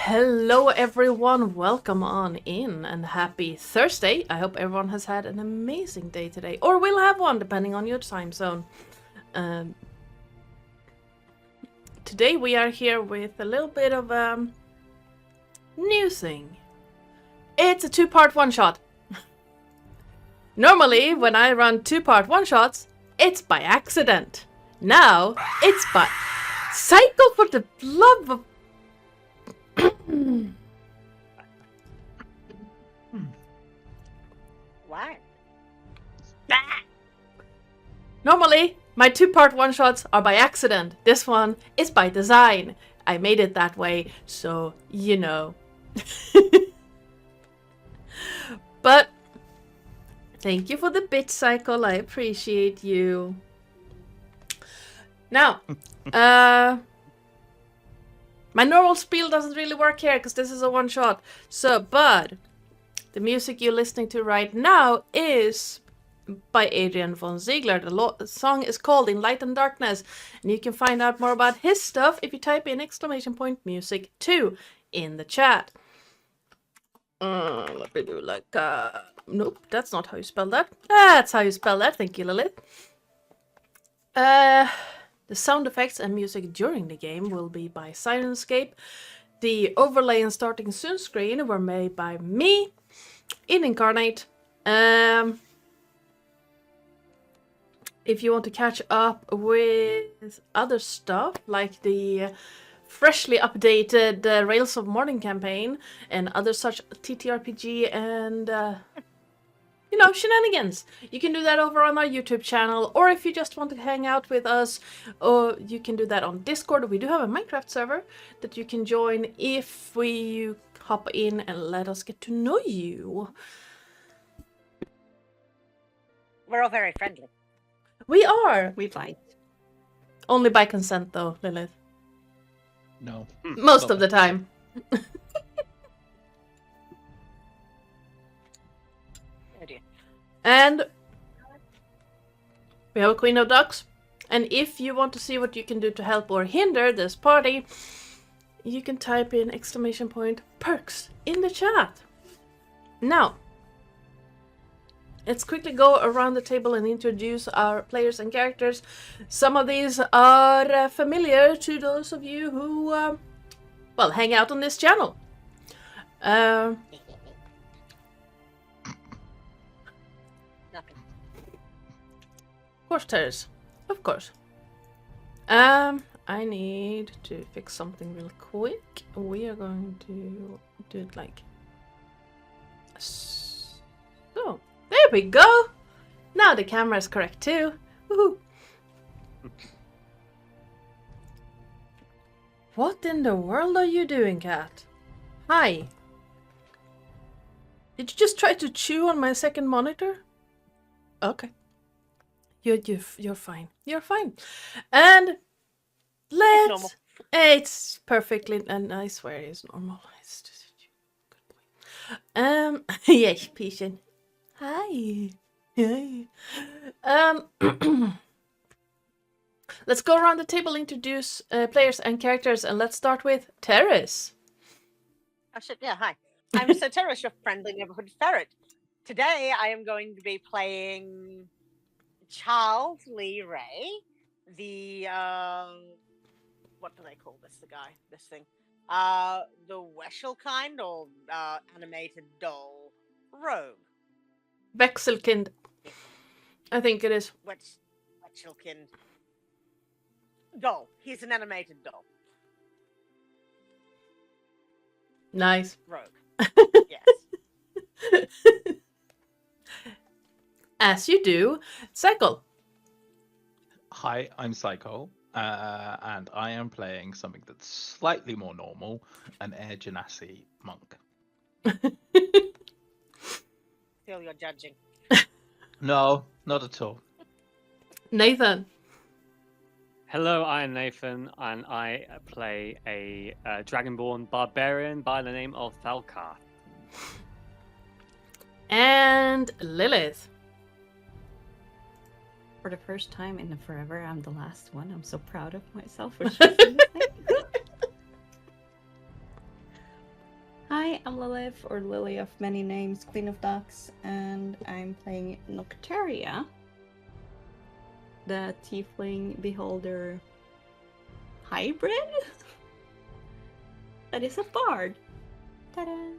Hello everyone, welcome on in and happy Thursday. I hope everyone has had an amazing day today, or will have one depending on your time zone. Today we are here with a little bit of a new thing. It's a two-part one-shot. Normally when I run two-part one-shots, it's by accident. Now it's by Psycole, for the love of... What? Normally, my two-part one-shots are by accident. This one is by design. I made it that way, so you know. But thank you for the bit, Psycole. I appreciate you. Now, my normal spiel doesn't really work here because this is a one-shot. So, but the music you're listening to right now is by Adrian von Ziegler. The song is called In Light and Darkness, and you can find out more about his stuff if you type in !music 2 in the chat. Let me do like, nope, that's not how you spell that. That's how you spell that, thank you, Lillith. The sound effects and music during the game will be by Sirenscape. The overlay and starting soon screen were made by me in Incarnate. If you want to catch up with other stuff, like the freshly updated Rails of Morning campaign and other such TTRPG and, you know, shenanigans, you can do that over on our YouTube channel. Or if you just want to hang out with us, you can do that on Discord. We do have a Minecraft server that you can join if you hop in and let us get to know you. We're all very friendly. We are! We fight. Only by consent though, Lillith. No. Most of the time. Oh dear. And we have a Queen of Ducks. And if you want to see what you can do to help or hinder this party, you can type in !perks in the chat. Now, let's quickly go around the table and introduce our players and characters. Some of these are familiar to those of you who, well, hang out on this channel. Nothing. Of course, Terris. Of course. I need to fix something real quick. We are going to do it like so. There we go! Now the camera is correct too. Woohoo! What in the world are you doing, cat? Hi. Did you just try to chew on my second monitor? Okay. You're fine. You're fine. And normal. it's perfectly, and I swear it's normal. It's just good boy. Yes, patient. Hi. Hi. Let's go around the table, introduce players and characters, and let's start with Terris. Oh shit, yeah, hi. I'm Terris, your friendly neighborhood ferret. Today I am going to be playing Charles Lee Ray, the, what do they call this, this thing? The Weshel kind, or animated doll rogue. Vexelkind. I think it is. Wetchilkin doll. He's an animated doll. Nice. Rogue. Yes. As you do, Psycole. Hi, I'm Psycole, and I am playing something that's slightly more normal, an Air Genasi monk. Feel you're judging. No, not at all. Nathan. Hello, I am Nathan, and I play a Dragonborn barbarian by the name of Falcar. And Lillith. For the first time in forever, I'm the last one. I'm so proud of myself for choosing this thing. am Lillith, or Lily of many names, Queen of Ducks, and I'm playing Nocteria, the Tiefling Beholder hybrid that is a bard. Ta-da!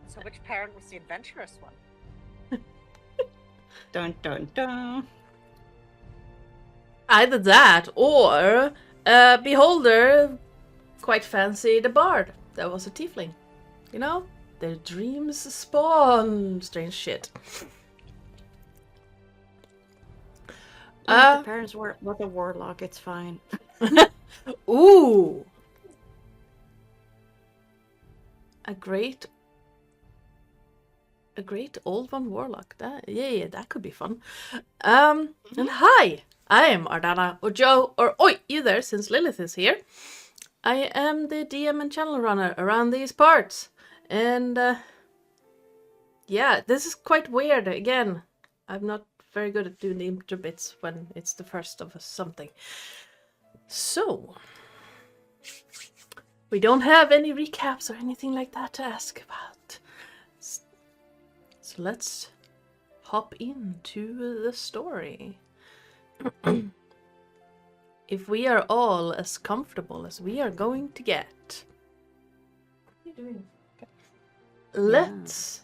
So which parent was the adventurous one? Dun dun dun. Either that or Beholder quite fancy the bard. That was a tiefling. You know? Their dreams spawn strange shit. The parents were a warlock, it's fine. Ooh! A great old one warlock. That could be fun. And hi! I am Ardana, or Joe, or oi, you there, since Lilith is here. I am the DM and channel runner around these parts. And, yeah, this is quite weird. Again, I'm not very good at doing the intro bits when it's the first of something. So, we don't have any recaps or anything like that to ask about. So let's hop into the story. If we are all as comfortable as we are going to get. What are you doing? Okay. Let's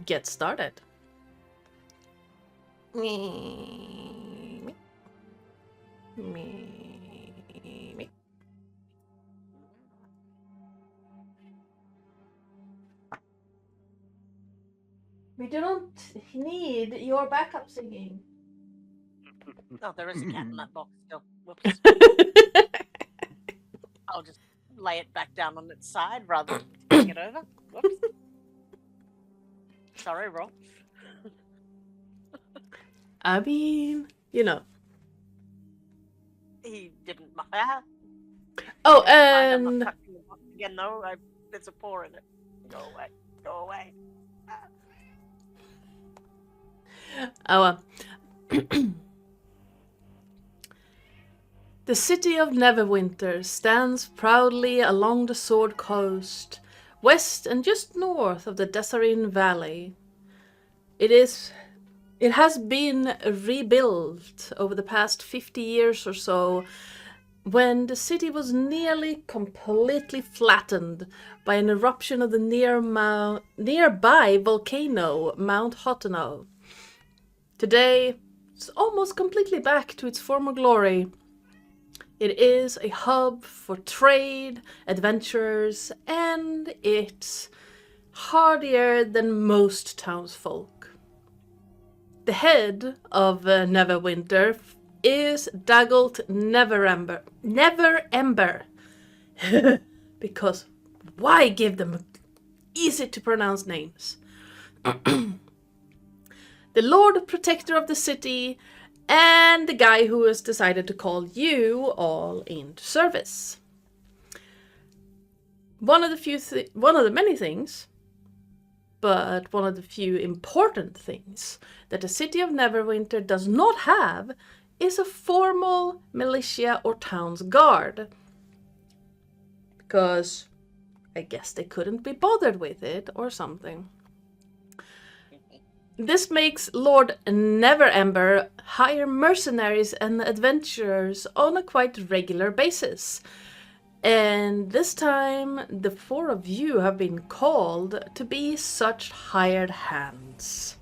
get started. Me. We don't need your backup singing. Oh, there is a cat in that box still. Whoops. I'll just lay it back down on its side rather than tipping it over. Whoops. Sorry, Roll. I mean, you know. He didn't mind. Oh, I'm and not touching the box again, though. There's a paw in it. Go away. Go away. oh, The city of Neverwinter stands proudly along the Sword Coast, west and just north of the Desarine Valley. It has been rebuilt over the past 50 years or so, when the city was nearly completely flattened by an eruption of the nearby volcano Mount Hottenau. Today, it's almost completely back to its former glory. It is a hub for trade, adventurers, and it's hardier than most townsfolk. The head of Neverwinter is Daggelt Neverember. Because why give them easy to pronounce names? The Lord Protector of the city, and the guy who has decided to call you all into service. One of the many things, but one of the few important things that the city of Neverwinter does not have is a formal militia or town's guard. Because I guess they couldn't be bothered with it or something. This makes Lord Neverember hire mercenaries and adventurers on a quite regular basis. And this time, the four of you have been called to be such hired hands.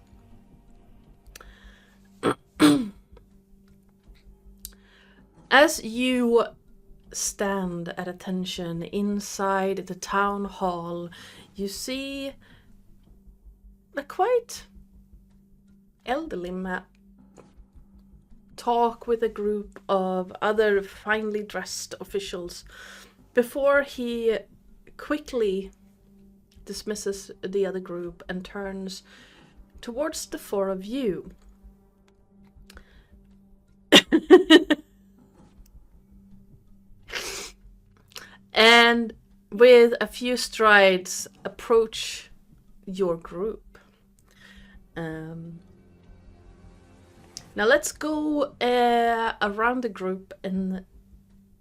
As you stand at attention inside the town hall, you see a quite elderly man talk with a group of other finely dressed officials before he quickly dismisses the other group and turns towards the four of you. And with a few strides approach your group. Now let's go around the group and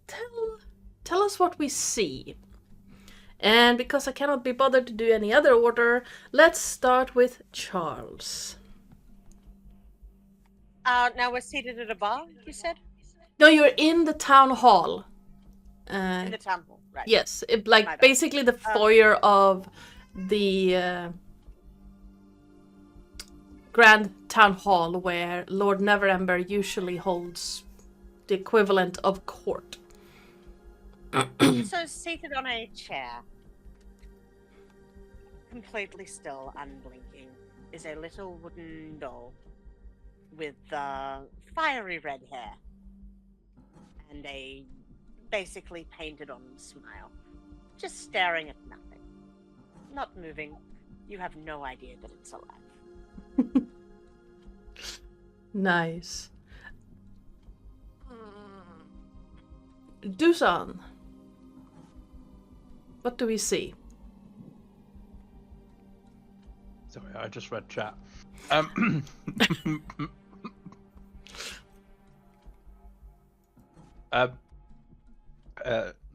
tell us what we see. And because I cannot be bothered to do any other order, let's start with Charles. Now we're seated at a bar, you said? No, you're in the town hall. In the town hall, right. Yes, My bad. basically the foyer of the Grand Town Hall, where Lord Neverember usually holds the equivalent of court. So seated on a chair, completely still, unblinking, is a little wooden doll with fiery red hair and a basically painted on smile, just staring at nothing, not moving. You have no idea that it's alive. Nice. Dusan, what do we see? Sorry, I just read chat.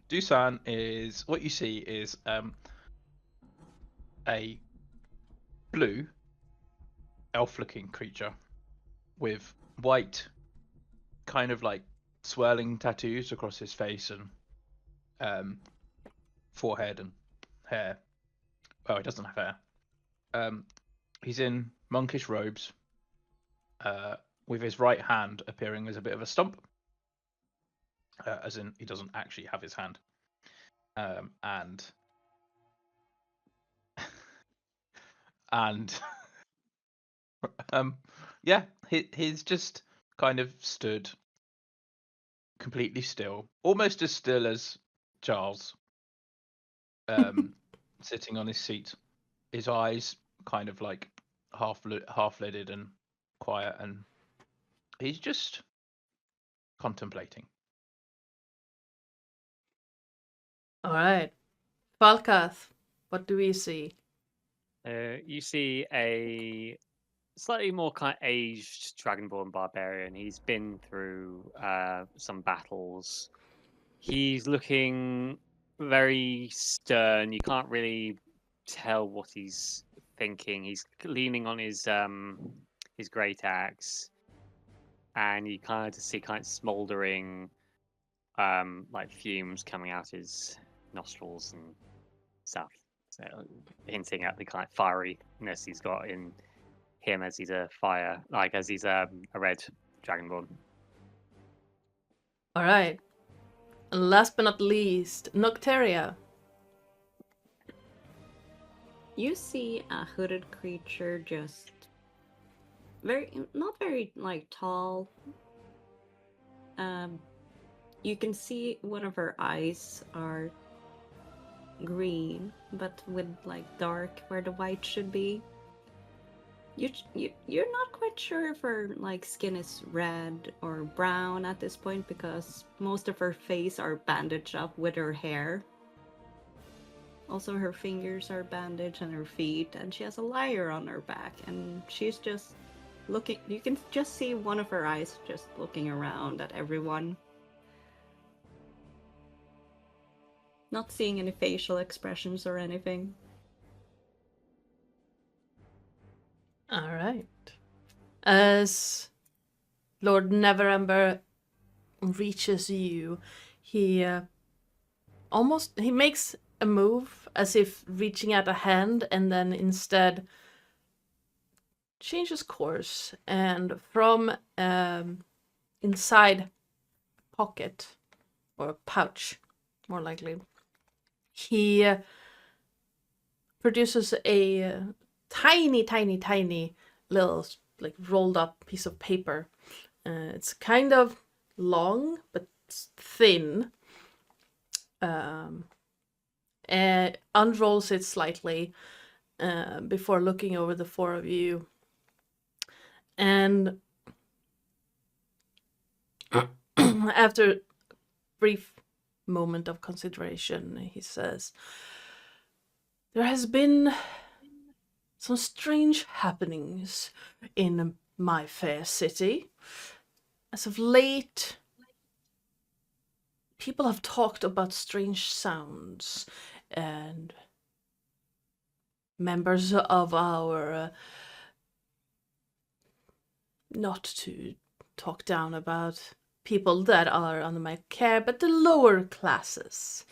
Dusan is what you see is a blue elf-looking creature with white, kind of like swirling tattoos across his face and forehead and hair. Oh, he doesn't have hair. He's in monkish robes, with his right hand appearing as a bit of a stump, as in he doesn't actually have his hand. And yeah, he's just kind of stood completely still, almost as still as Charles, sitting on his seat, his eyes kind of like half-lidded and quiet, and he's just contemplating. All right. Falkath, what do we see? You see a slightly more kind of aged Dragonborn barbarian. He's been through some battles. He's looking very stern. You can't really tell what he's thinking. He's leaning on his great axe, and you kind of see kind of smoldering like fumes coming out his nostrils and stuff. So, hinting at the kind of fieriness he's got in him as he's a red dragonborn. All right. And last but not least, Nocteria. You see a hooded creature, just not very like tall. You can see one of her eyes are green, but with like dark where the white should be. You're not quite sure if her like skin is red or brown at this point, because most of her face are bandaged up with her hair. Also, her fingers are bandaged and her feet, and she has a lyre on her back, and she's just looking. You can just see one of her eyes just looking around at everyone. Not seeing any facial expressions or anything. All right. As Lord Neverember reaches you, he makes a move as if reaching out a hand, and then instead changes course, and from inside pocket or pouch, more likely, he produces a tiny little like rolled up piece of paper. It's kind of long but thin. And unrolls it slightly before looking over the four of you. And after a brief moment of consideration, he says, "There has been some strange happenings in my fair city. As of late, people have talked about strange sounds and members of our, not to talk down about people that are under my care, but the lower classes,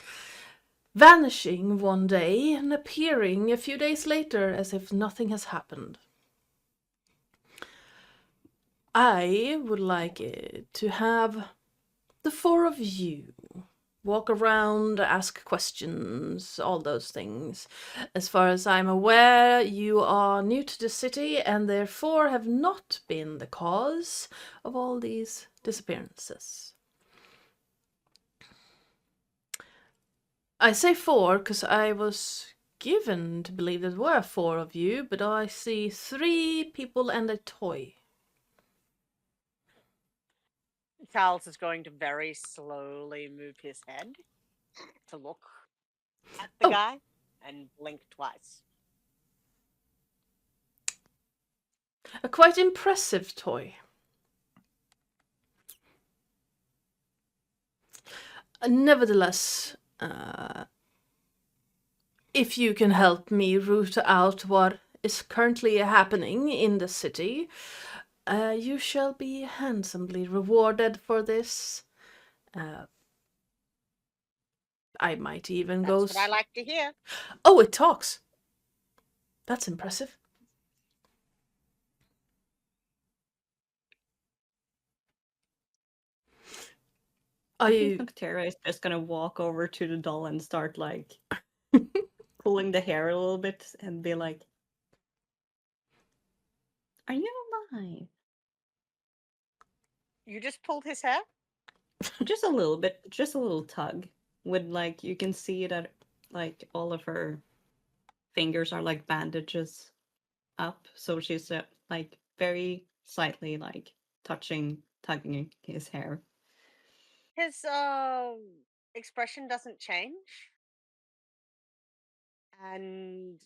vanishing one day and appearing a few days later as if nothing has happened. I would like to have the four of you walk around, ask questions, all those things. As far as I'm aware, you are new to the city and therefore have not been the cause of all these disappearances. I say four because I was given to believe there were four of you, but I see 3 people and a toy. Charles is going to very slowly move his head to look at the Oh. guy and blink twice. A quite impressive toy. Nevertheless, if you can help me root out what is currently happening in the city, you shall be handsomely rewarded for this. I might even That's go... what I like to hear. Oh, it talks. That's impressive. Are I you... think Noctera is just gonna walk over to the doll and start like pulling the hair a little bit and be like, "Are you alive?" You just pulled his hair? Just a little bit, just a little tug. With like you can see that like all of her fingers are like bandages up, so she's like very slightly like tugging his hair. His expression doesn't change. And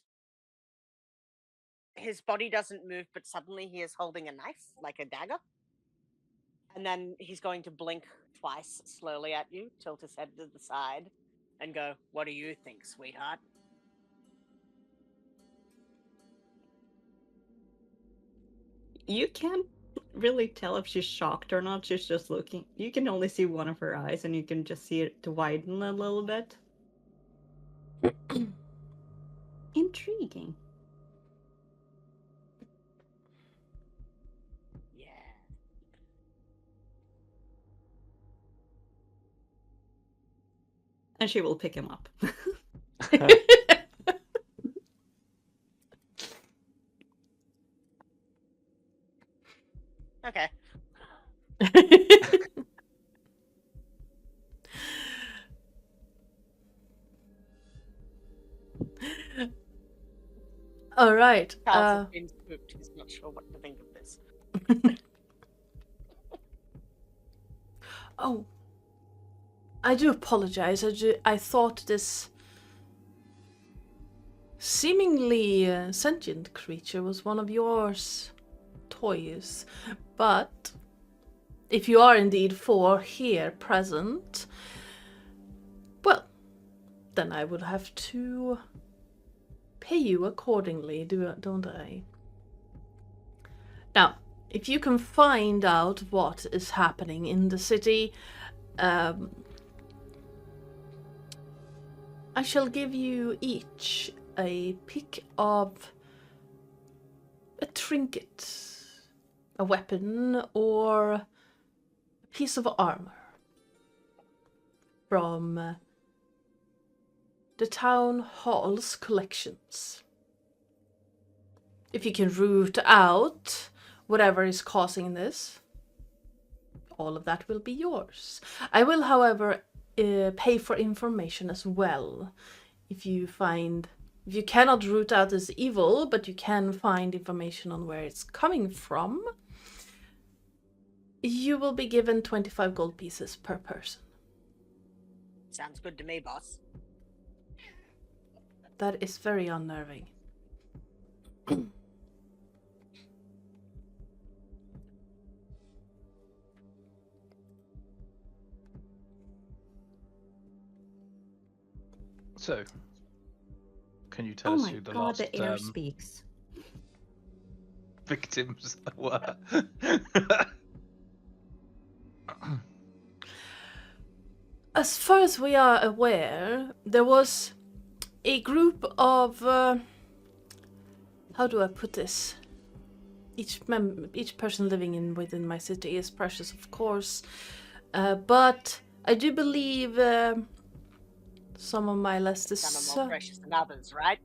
his body doesn't move, but suddenly he is holding a knife, like a dagger. And then he's going to blink twice slowly at you, tilt his head to the side, and go, "What do you think, sweetheart?" You can't really tell if she's shocked or not. She's just looking. You can only see one of her eyes, and you can just see it to widen a little bit. Intriguing. Yeah. And she will pick him up. Okay. All right. Charles has been spooked. He's not sure what to think of this. Oh, I do apologize. I thought this seemingly sentient creature was one of yours toys, but if you are indeed 4 here present, well, then I would have to pay you accordingly, don't I? Now, if you can find out what is happening in the city, I shall give you each a pick of a trinket, a weapon, or a piece of armor from the town hall's collections. If you can root out whatever is causing this, all of that will be yours. I will, however, pay for information as well. If you cannot root out this evil, but you can find information on where it's coming from, you will be given 25 gold pieces per person. Sounds good to me, boss. That is very unnerving. So, Can you tell Oh us my who the god, last the air speaks. victims were? As far as we are aware, there was a group of. How do I put this? Each person living within my city is precious, of course, but I do believe some of my less Some are more precious than others, right?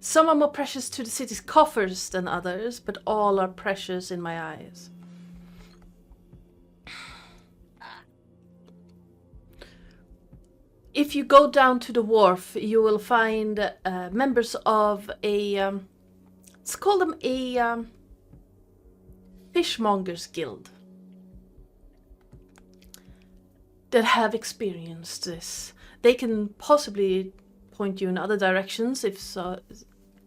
some are more precious to the city's coffers than others, but all are precious in my eyes. If you go down to the wharf, you will find members of a. Let's call them a fishmongers guild that have experienced this. They can possibly point you in other directions if so,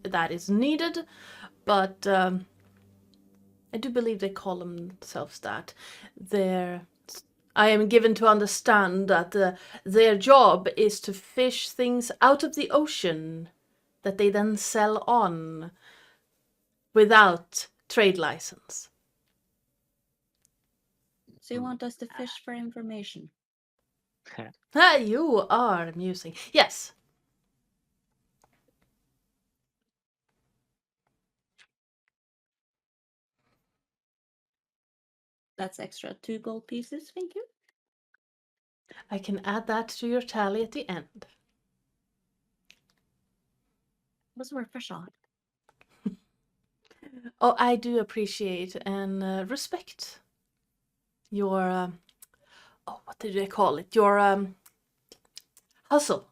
that is needed, but I do believe they call themselves that. I am given to understand that their job is to fish things out of the ocean that they then sell on without trade license. So you want us to fish for information? Ah, you are amusing. Yes. That's extra 2 gold pieces, thank you. I can add that to your tally at the end. Was worth a shot. Oh, I do appreciate and respect your, what did they call it? Your hustle.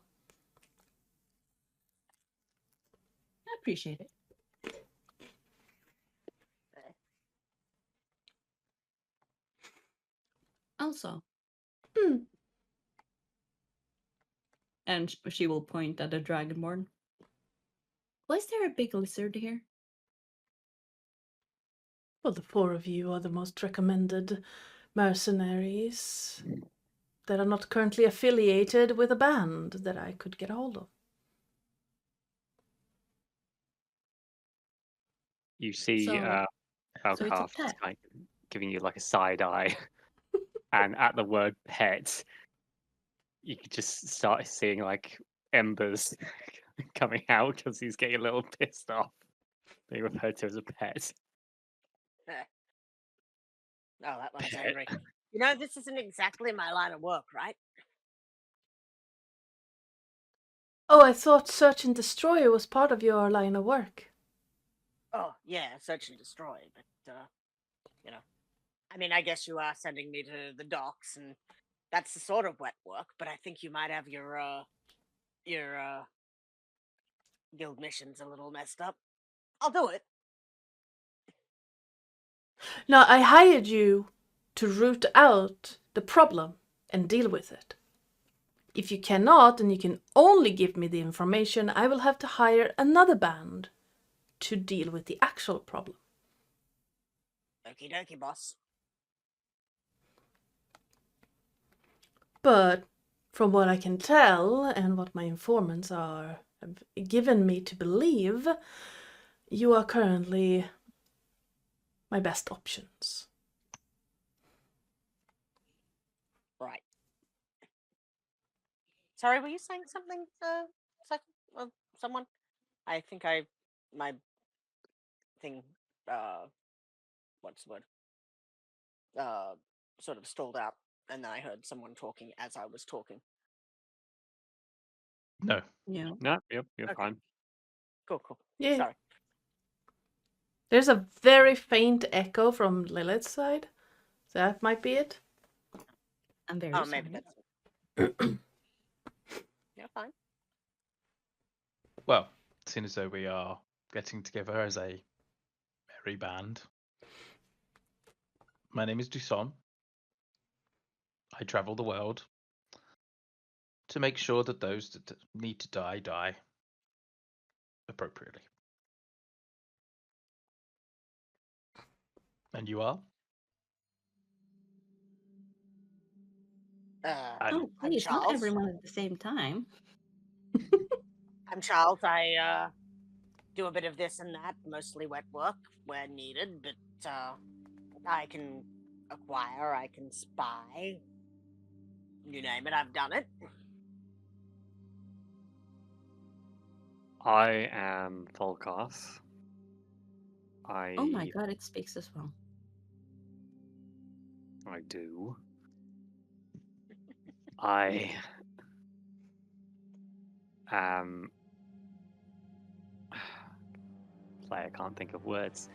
I appreciate it. Also. And she will point at the dragonborn. Was there a big lizard here? Well, the 4 of you are the most recommended mercenaries that are not currently affiliated with a band that I could get a hold of. You see So it's a Valkarth pet. kind of giving you like a side eye, and at the word pet, you could just start seeing like embers coming out because he's getting a little pissed off being referred to as a pet. Oh, that one's angry. You know, this isn't exactly my line of work, right? Oh, I thought search and destroy was part of your line of work. Oh, yeah, search and destroy, but, you know, I mean, I guess you are sending me to the docks, and that's the sort of wet work, but I think you might have your guild missions a little messed up. I'll do it. Now, I hired you to root out the problem and deal with it. If you cannot, and you can only give me the information, I will have to hire another band to deal with the actual problem. Okie dokie, boss. But from what I can tell and what my informants have given me to believe, you are currently my best options. Right. Sorry, were you saying something, someone? I think my thing, what's the word? Sort of stalled out, and then I heard someone talking as I was talking. No. Yeah. No, you're Okay. fine. Cool. Yeah. Sorry. There's a very faint echo from Lilith's side. So that might be it. I'm very Oh, sorry. maybe that's. You're fine. Well, seeing as though we are getting together as a merry band, my name is Duson. I travel the world to make sure that those that need to die, die appropriately. And you are? Uh, I'm Oh, I'm please, not Charles. everyone at the same time. I'm Charles. I do a bit of this and that, mostly wet work where needed, but I can acquire, I can spy. You name it, I've done it. I am Volkoth. Oh my god, it speaks as well. I do. I am. I can't think of words.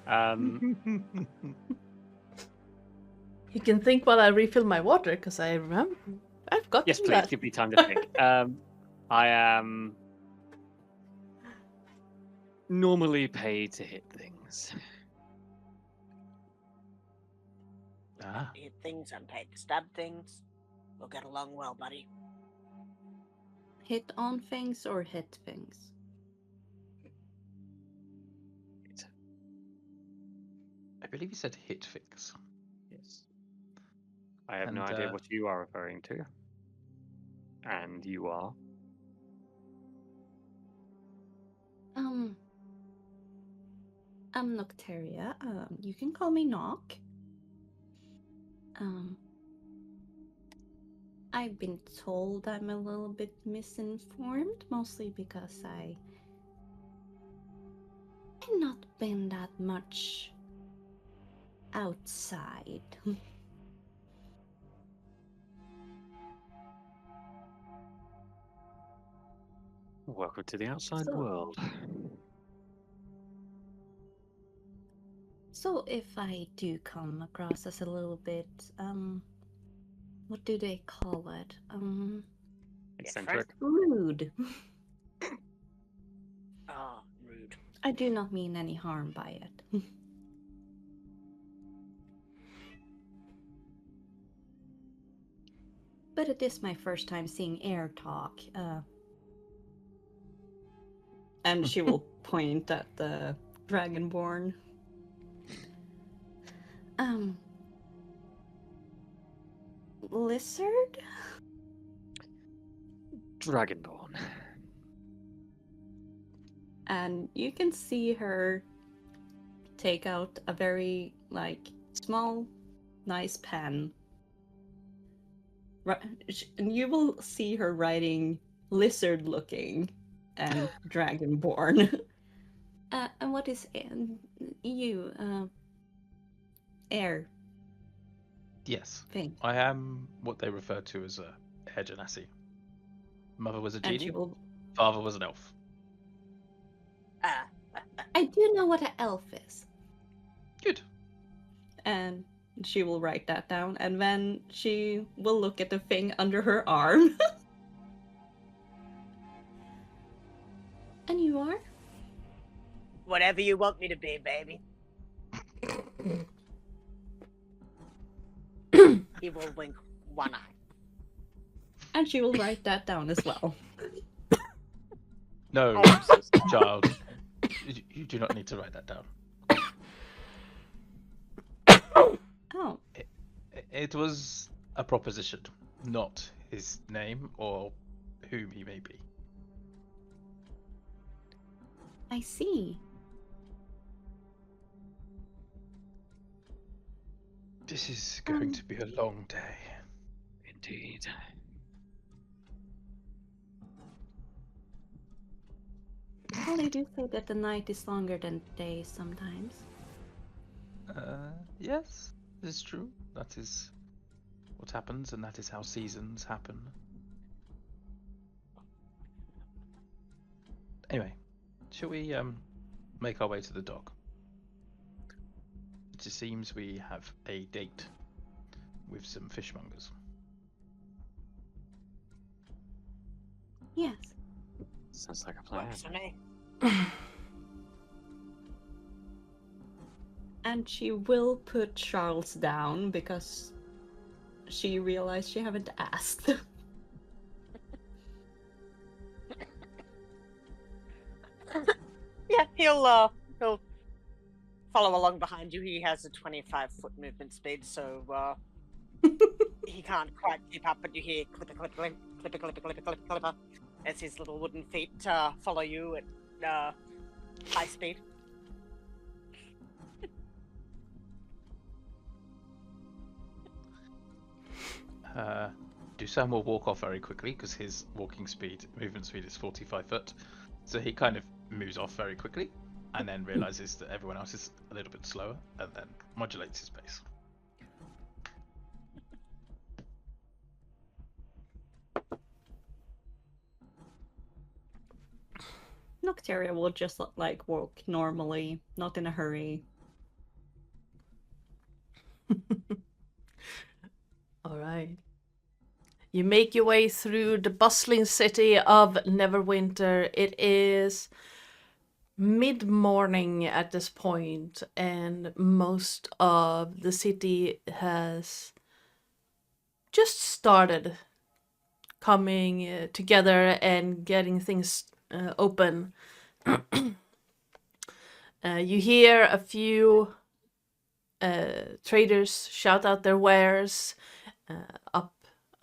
You can think while I refill my water, because I remember I've got Yes, please that. give me time to think. I am normally paid to hit things. Ah, Hit things, I'm paid to stab things. We'll get along well, buddy. Hit on things or hit things? I believe he said hit fix. Yes. I have no And, idea what you are referring to. And you are. I'm Nocteria. You can call me Nock. I've been told I'm a little bit misinformed, mostly because I've not been that much outside. Welcome to the outside So- world. So if I do come across as a little bit, what do they call it? Eccentric. Rude. Oh, rude. I do not mean any harm by it. But it is my first time seeing air talk. And she will point at the Dragonborn. Lizard? Dragonborn. And you can see her take out a very, small, nice pen. And you will see her writing lizard looking and Dragonborn. And what is you, air Yes, thing? I am what they refer to as a air genasi. Mother was a And genie, she will. father was an elf. I do know what an elf is. Good. And she will write that down, and then she will look at the thing under her arm. And you are? Whatever you want me to be, baby. He will wink one eye. And she will write that down as well. No, Oh, I'm so sorry. child, you do not need to write that down. Oh, It was a proposition, not his name or whom he may be. I see. This is going to be a long day. Indeed. Well, they do say that the night is longer than the day sometimes. Yes, this is true. That is what happens, and that is how seasons happen. Anyway, shall we make our way to the dock? It seems we have a date with some fishmongers. Yes. Sounds like a plan. Works for me. And she will put Charles down because she realized she haven't asked. Yeah, he'll follow along behind you. He has a 25-foot movement speed, so he can't quite keep up. But you hear clipper, clipper, clipper, clipper, clipper, clipper, clipper. as his little wooden feet follow you at high speed. Doosan will walk off very quickly because his movement speed is 45 foot. So he kind of moves off very quickly and then realizes that everyone else is a little bit slower and then modulates his pace. Nocteria will just like walk normally, not in a hurry. All right. You make your way through the bustling city of Neverwinter. It is mid-morning at this point, and most of the city has just started coming together and getting things open. You hear a few traders shout out their wares up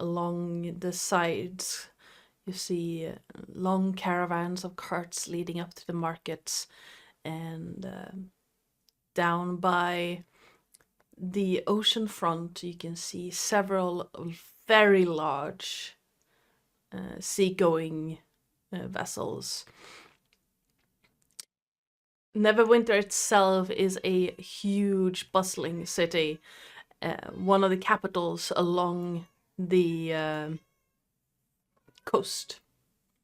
along the sides. You see long caravans of carts leading up to the markets, and down by the ocean front you can see several very large seagoing vessels. Neverwinter itself is a huge bustling city, one of the capitals along the coast,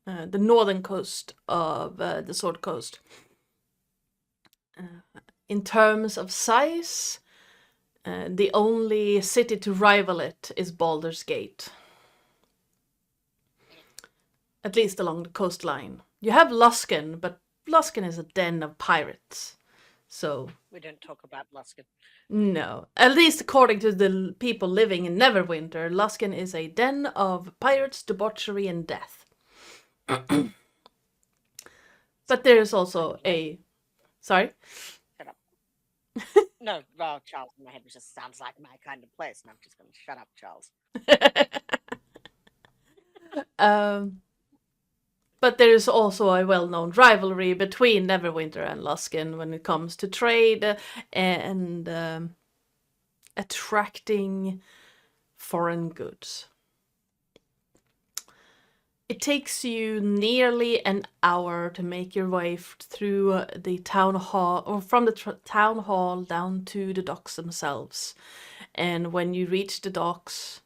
the northern coast of the Sword Coast. In terms of size, the only city to rival it is Baldur's Gate. At least along the coastline. You have Luskan, but Luskan is a den of pirates. So We don't talk about Luskan. no. At least according to the people living in Neverwinter, Luskan is a den of pirates, debauchery, and death. But there is also a... Sorry? Shut up. No, well, Charles in my head just sounds like my kind of place, and I'm just going to shut up, Charles. But there is also a well-known rivalry between Neverwinter and Luskan when it comes to trade and attracting foreign goods. It takes you nearly an hour to make your way through the town hall, or from the town hall down to the docks themselves. And when you reach the docks,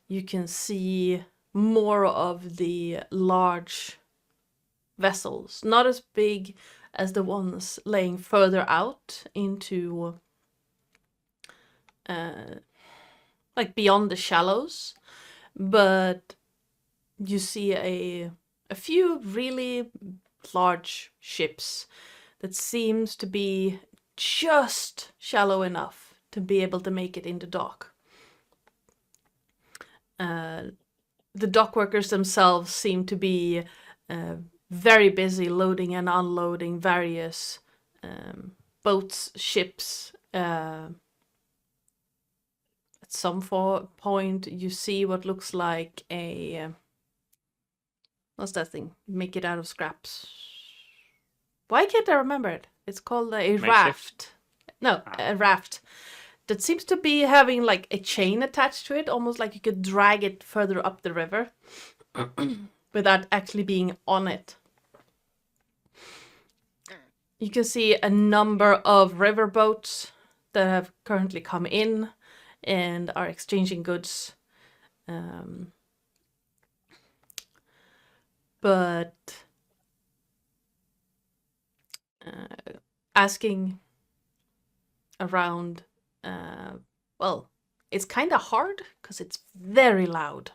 you can see more of the large vessels, not as big as the ones laying further out into like beyond the shallows, but you see a few really large ships that seems to be just shallow enough to be able to make it into dock. The dock workers themselves seem to be very busy loading and unloading various boats, ships. At some point, you see what looks like a... what's that thing? Make it out of scraps. Why can't I remember it? It's called a Makeshift? raft. No, a raft. That seems to be having like a chain attached to it, almost like you could drag it further up the river without actually being on it. You can see a number of riverboats that have currently come in and are exchanging goods. But asking around, well, it's kind of hard because it's very loud.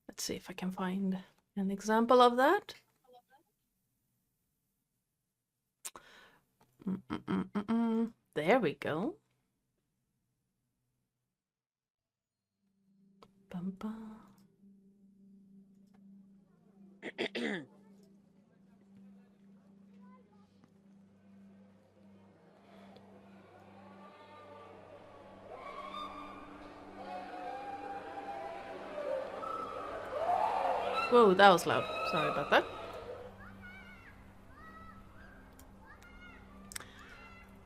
Let's see if I can find an example of that. There we go. Bum, bum. Whoa, that was loud. Sorry about that.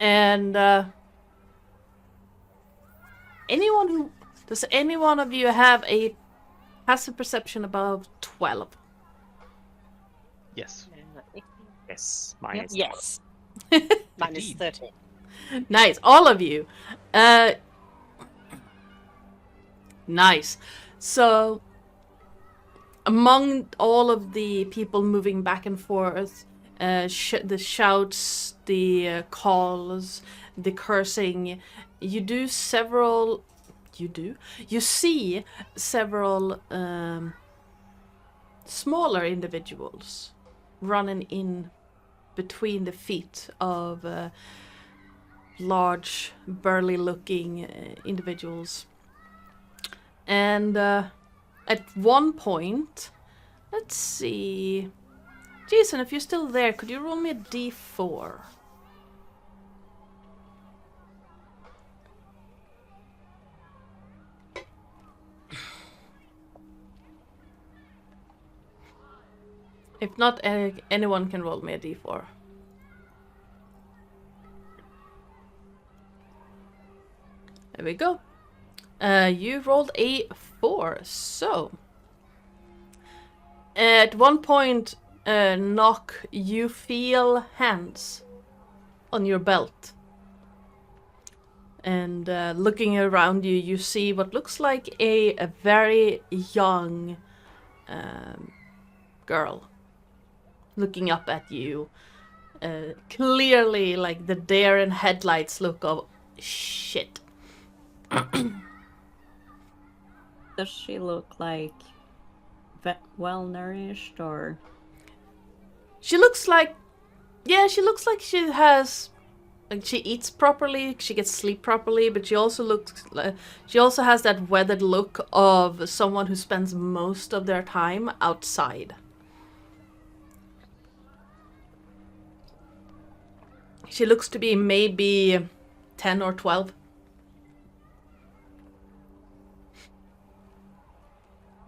And does any one of you have a passive perception above 12? Yes. Yes, mine is. Yes. Mine is 15. 13. Nice, all of you. Nice. So, among all of the people moving back and forth, the shouts, the calls, the cursing, you see several smaller individuals running in between the feet of large, burly-looking individuals. And at one point, let's see. Jason, if you're still there, could you roll me a d4? If not, anyone can roll me a d4. There we go. You rolled a 4, so at one point, Knock, you feel hands on your belt. And looking around you, you see what looks like a very young girl looking up at you. Clearly, like the deer in headlights look of shit. Does she look like well nourished or? She looks like she has, like, she eats properly, she gets sleep properly, but she also has that weathered look of someone who spends most of their time outside. She looks to be maybe 10 or 12.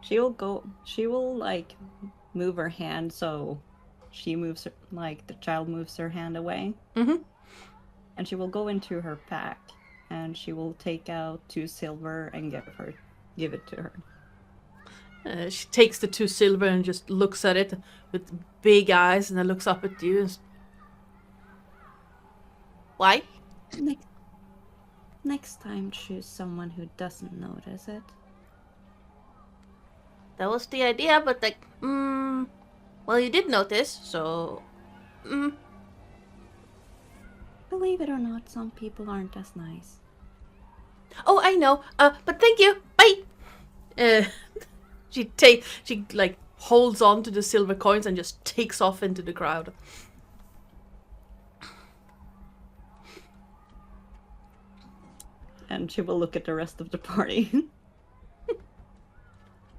She will like move her hand so she moves her, like the child moves her hand away. Mm-hmm. And she will go into her pack and she will take out 2 silver and give it to her. She takes the 2 silver and just looks at it with big eyes, and then looks up at you. Why? Next time, choose someone who doesn't notice it. That was the idea, but like, well, you did notice, so, Believe it or not, some people aren't as nice. Oh, I know. But thank you. Bye. She like holds on to the silver coins and just takes off into the crowd. And she will look at the rest of the party.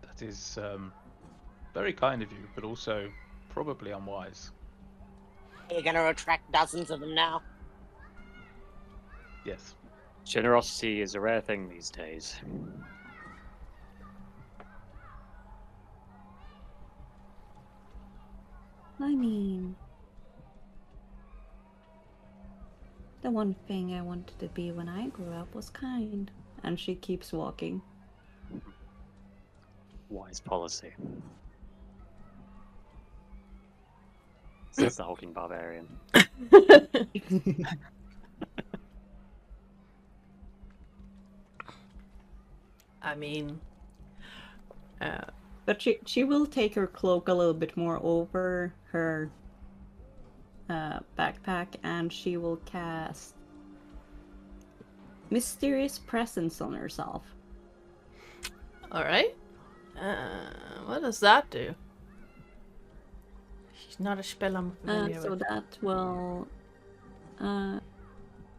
That is very kind of you, but also probably unwise. You're going to attract dozens of them now. Yes. Generosity is a rare thing these days. I mean, the one thing I wanted to be when I grew up was kind. And she keeps walking. Wise policy. Says the hulking barbarian. I mean, But she will take her cloak a little bit more over her backpack, and she will cast Mysterious Presence on herself. all right. What does that do? She's not a spell I'm familiar So with. that will...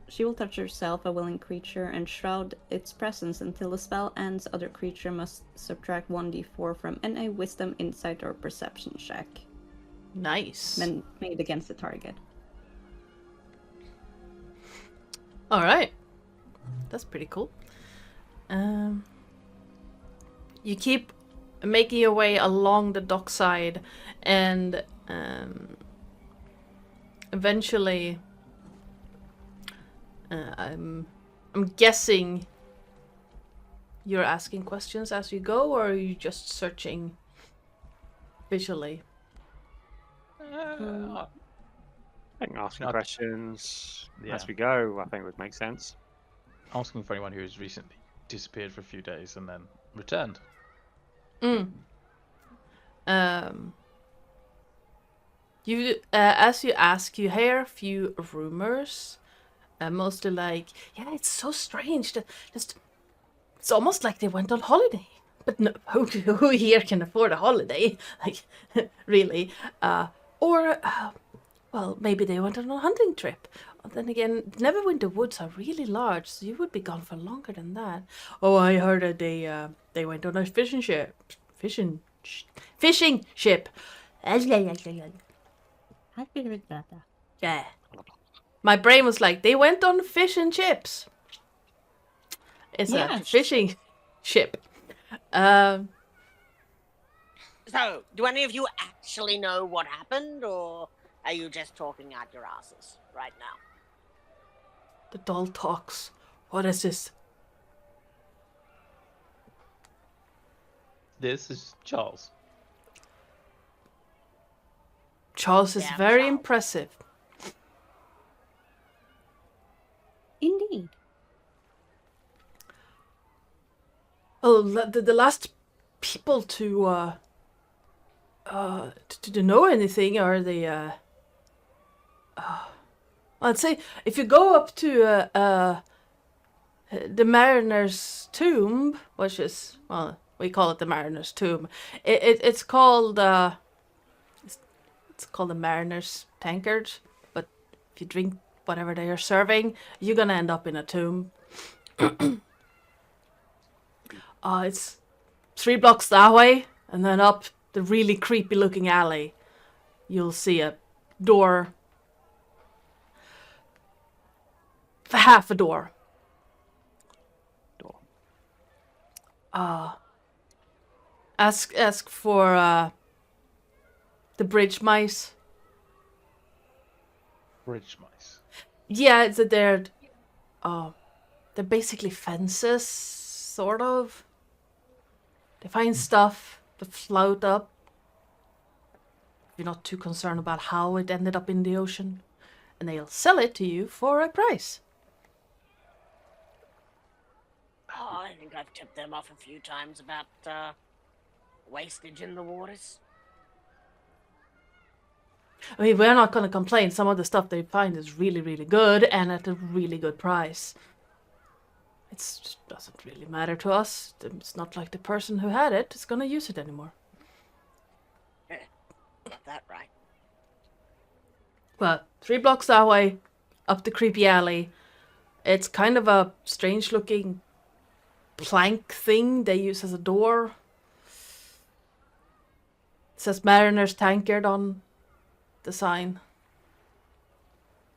she will touch herself, a willing creature, and shroud its presence until the spell ends. Other creature must subtract 1d4 from any wisdom, insight, or perception check Nice. made against the target. All right. That's pretty cool. You keep making your way along the dockside, and eventually, I'm guessing you're asking questions as you go, or are you just searching visually? Uh, I think asking No, questions yeah. as we go, I think would make sense. Asking for anyone who has recently disappeared for a few days and then returned. You, as you ask, you hear a few rumors, mostly like, yeah, it's so strange that just it's almost like they went on holiday. But no, who here can afford a holiday? Like, really? Well, maybe they went on a hunting trip. Then again, Neverwinter woods are really large, so you would be gone for longer than that. Oh, I heard that they went on a fishing ship. Fishing ship. Yeah. My brain was like, they went on fish and chips. It's a Yes. fishing ship. So, do any of you actually know what happened, or are you just talking out your asses right now? The doll talks. What is this? This is Charles. Charles is Damn very Charles. impressive. Indeed. Well, the last people to know anything are the I'd say if you go up to the Mariner's Tomb, which is, well, we call it the Mariner's Tomb. It's called it's called the Mariner's Tankard, but if you drink whatever they are serving, you're gonna end up in a tomb. It's 3 blocks that way, and then up the really creepy looking alley, you'll see a door. Half a door. Ask for the bridge mice. Bridge mice. Yeah, it's that they're basically fences, sort of. They find stuff to float up. You're not too concerned about how it ended up in the ocean, and they'll sell it to you for a price. Oh, I think I've tipped them off a few times about wastage in the waters. I mean, we're not going to complain. Some of the stuff they find is really, really good and at a really good price. It just doesn't really matter to us. It's not like the person who had it is going to use it anymore. Got that right. Well, 3 blocks that way, up the creepy alley. It's kind of a strange looking plank thing they use as a door. It says Mariner's Tankard on the sign.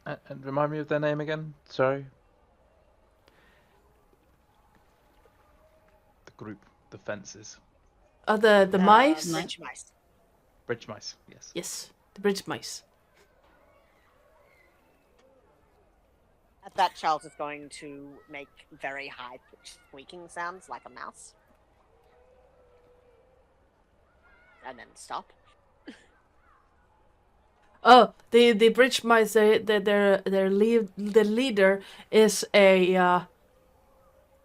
And remind me of their name again. Sorry. The group, the fences. The mice? Bridge mice. Bridge mice. Yes. Yes, the bridge mice. At that, Charles is going to make very high-pitched squeaking sounds like a mouse. And then stop. Oh, the bridge mice. The leader is a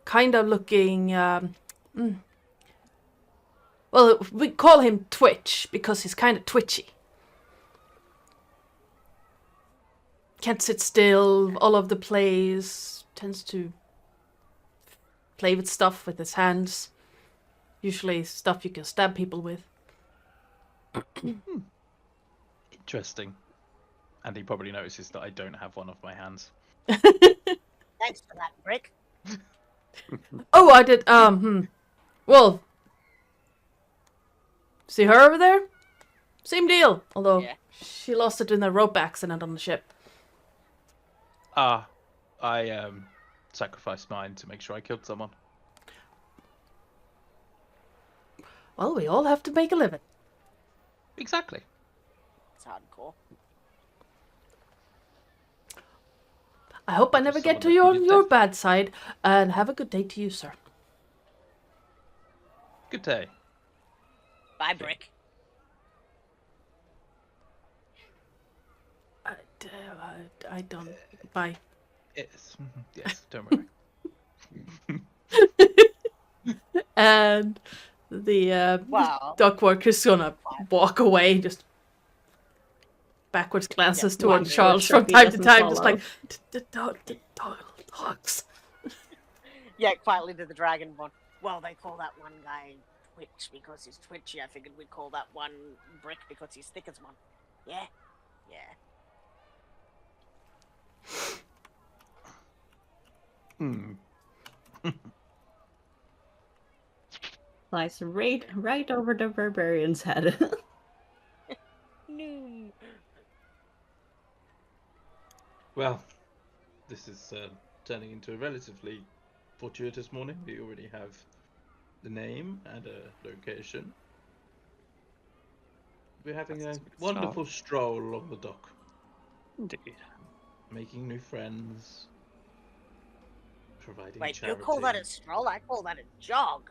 kind of looking. Well, we call him Twitch because he's kind of twitchy. Can't sit still all over the place. Tends to play with stuff with his hands. Usually stuff you can stab people with. Interesting. And he probably notices that I don't have one of my hands. Thanks for that, Brick. Oh, I did. Well, see her over there? Same deal. Although Yeah. she lost it in a rope accident on the ship. I sacrificed mine to make sure I killed someone. Well, we all have to make a living. Exactly. It's hardcore. I hope I Just never get someone to that needed your death. bad side. And have a good day to you, sir. Good day. Bye, Okay. Brick. I don't. Bye. Yes. Yes. Don't worry. And the Wow. dock worker's gonna walk away, just backwards glances Yeah, towards Make Charles sure from he time to doesn't time, just follow. like the dogs. Yeah, quietly to the dragonborn. Well, they call that one guy Twitch because he's twitchy. I figured we'd call that one Brick because he's thick as one. Yeah? Yeah. Hmm. Flies right over the barbarian's head. No. Well, this is turning into a relatively fortuitous morning. We already have the name and a location. We're having That's a a good wonderful stroll along the dock, Indeed. making new friends, providing Wait, charity. you call that a stroll? I call that a jog.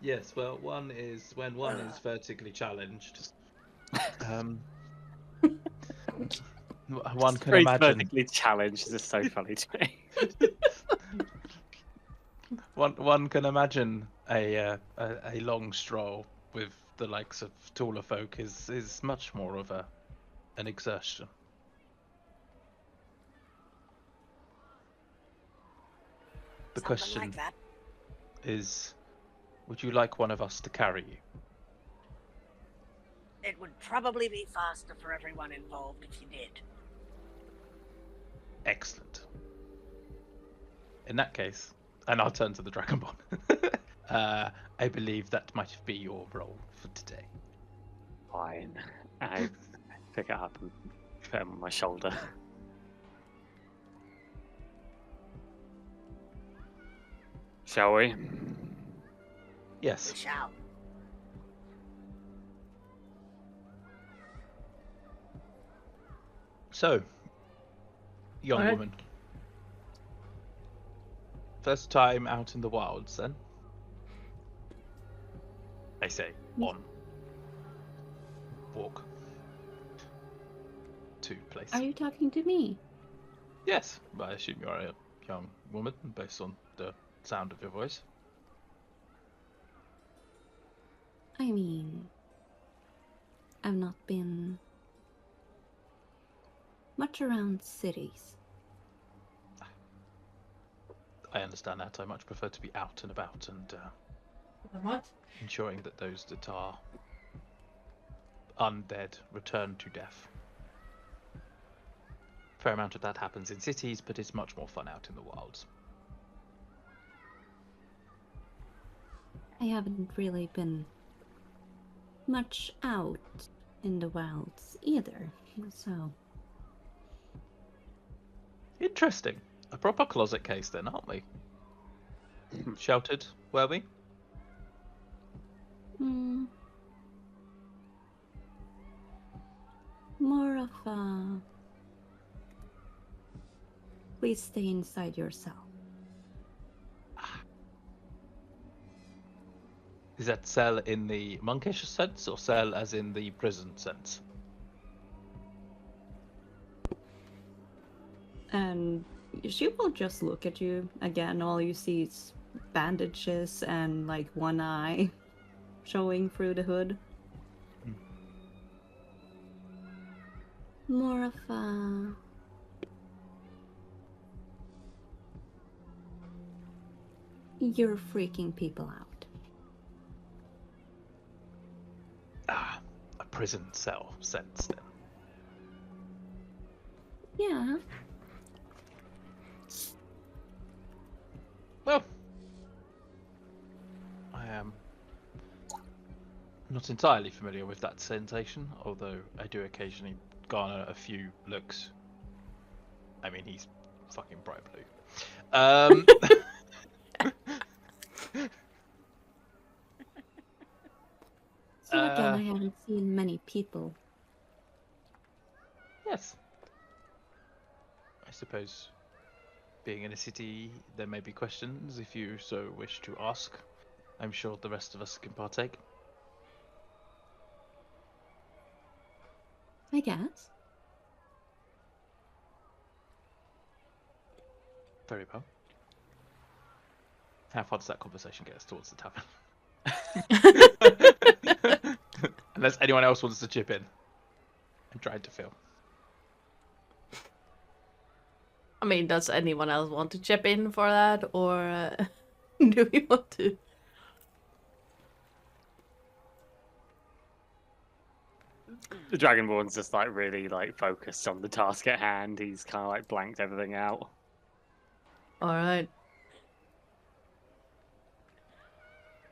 Yes, well, one is when one is Ugh. vertically challenged. One Just can very imagine. vertically challenged. This is so funny to me. One can imagine a long stroll with the likes of taller folk is much more of an exertion. The Something question like that. is, would you like one of us to carry you? It would probably be faster for everyone involved if you did. Excellent. In that case, and I'll turn to the Dragonborn. I believe that might be your role for today. Fine. I pick it up and put it on my shoulder. Shall we? We Yes. shall. So, young Alright. woman. First time out in the wilds, then? I say, on walk to place. Are you talking to me? Yes, but I assume you're a young woman based on the sound of your voice. I mean, I've not been much around cities. I understand that. I much prefer to be out and about and What? ensuring that those that are undead return to death. Fair amount of that happens in cities, but it's much more fun out in the wilds. I haven't really been much out in the wilds either, so Interesting. A proper closet case then, aren't we? Sheltered, were we? more of a please stay inside yourself. Is that cell in the monkish sense or cell as in the prison sense? And she will just look at you again. All you see is bandages and like one eye showing through the hood. More of a you're freaking people out. Ah, a prison cell sense then. Yeah. Well, I am not entirely familiar with that sensation, although I do occasionally garner a few looks. I mean, he's fucking bright blue. Again, I haven't seen many people. Yes. I suppose, being in a city, there may be questions if you so wish to ask. I'm sure the rest of us can partake. I guess. Very well. How far does that conversation get us towards the tavern? Unless anyone else wants to chip in. I'm trying to feel. I mean, does anyone else want to chip in for that, or do we want to? The Dragonborn's just like really like focused on the task at hand. He's kind of like blanked everything out. All right.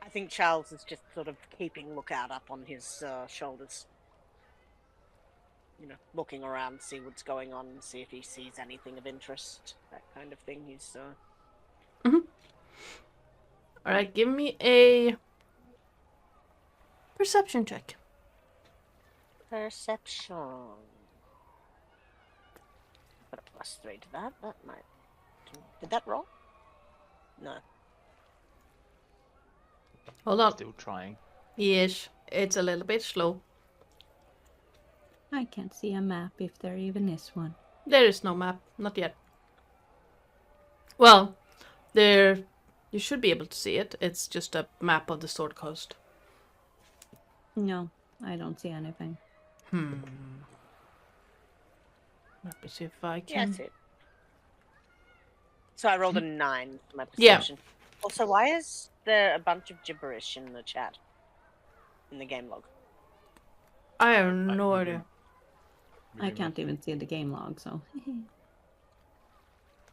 I think Charles is just sort of keeping lookout up on his shoulders. You know, looking around, see what's going on, see if he sees anything of interest, that kind of thing. He's All right, give me a perception check. perception. Put a +3 to that. That might. Did that roll? No. Hold on. Still trying. Yes, it's a little bit slow. I can't see a map if there even is one. There is no map, not yet. Well, there you should be able to see it. It's just a map of the Sword Coast. No, I don't see anything. Let me see if I Yeah, can. that's it. So I rolled a 9 for my Yeah. perception. Also, why is there a bunch of gibberish in the chat? In the game log? I have no idea. I can't even see the game log, so.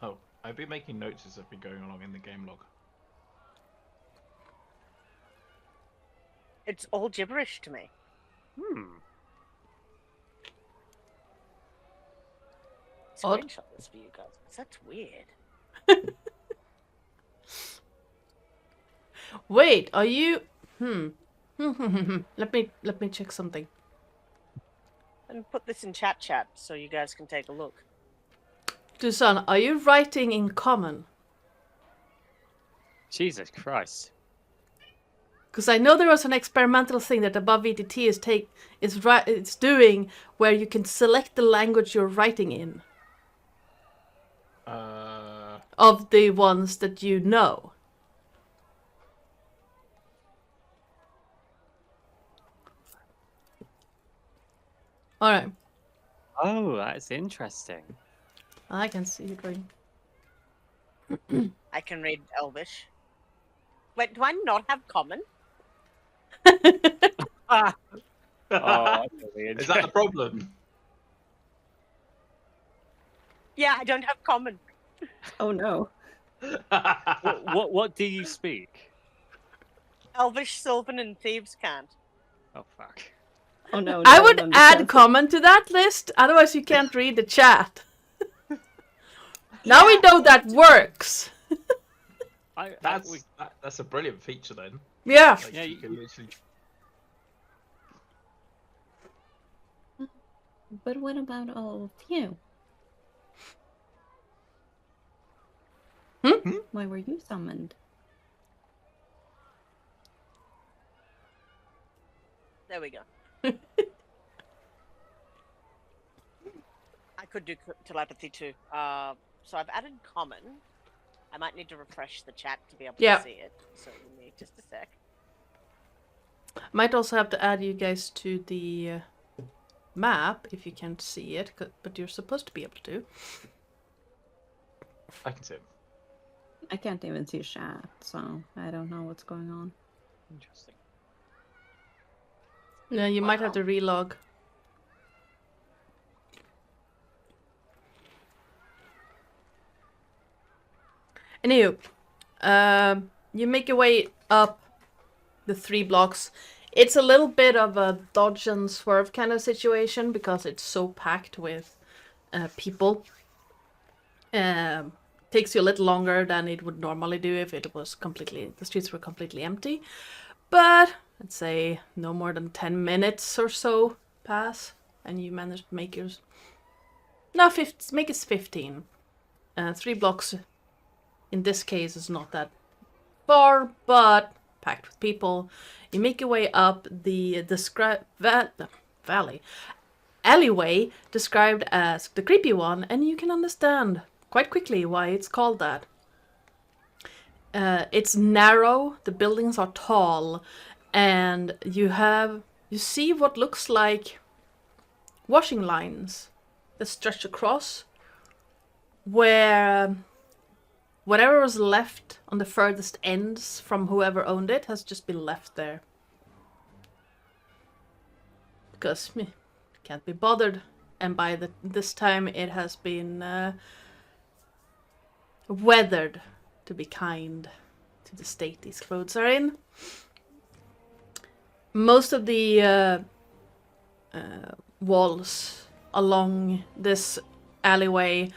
Oh, I've been making notes as I've been going along in the game log. It's all gibberish to me. Odd. Screenshot this for you guys, 'cause that's weird. Wait, are you? Let me check something. And put this in chat so you guys can take a look. Dusan, are you writing in common? Jesus Christ. Because I know there was an experimental thing that Above VTT is doing where you can select the language you're writing in of the ones that you know. All right, Oh, that's interesting. I can see it right. I can read Elvish. Wait, do I not have common? Oh, that's really Is that the problem? Yeah, I don't have common. Oh no. what do you speak? Elvish, Sylvan, and Thieves can't. Oh fuck. Oh no. I no would one add understands it. comment to that list, otherwise you can't read the chat. Now we know that works. That's a brilliant feature then. Yeah. Like, Yeah, you can literally. But what about all of you? Why were you summoned? There we go. I could do telepathy too. So I've added common. I might need to refresh the chat to be able Yeah. to see it. So give me just a sec. Might also have to add you guys to the map if you can't see it, but you're supposed to be able to. I can see it. I can't even see chat, so I don't know what's going on. Interesting. Yeah, you might have to relog. Anywho, you make your way up the 3 blocks. It's a little bit of a dodge and swerve kind of situation because it's so packed with people. Takes you a little longer than it would normally do if it was the streets were completely empty. But I'd say no more than 10 minutes or so pass, and you manage to make yours. No, make it 15. 3 blocks in this case is not that far, but packed with people. You make your way up the valley. Alleyway described as the creepy one, and you can understand quite quickly why it's called that. It's narrow, the buildings are tall, and you see what looks like washing lines that stretch across, where whatever was left on the furthest ends from whoever owned it has just been left there. Because can't be bothered, and by this time it has been weathered to be kind to the state these clothes are in. Most of the walls along this alleyway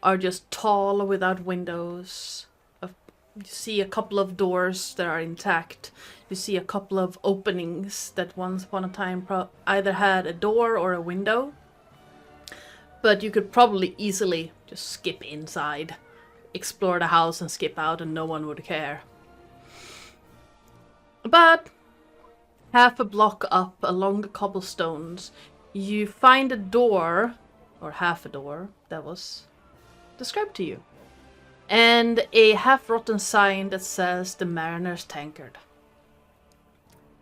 are just tall without windows. You see a couple of doors that are intact. You see a couple of openings that once upon a time either had a door or a window. But you could probably easily just skip inside, explore the house and skip out, and no one would care. But half a block up along the cobblestones, you find a door, or half a door, that was described to you. And a half-rotten sign that says the Mariner's Tankard.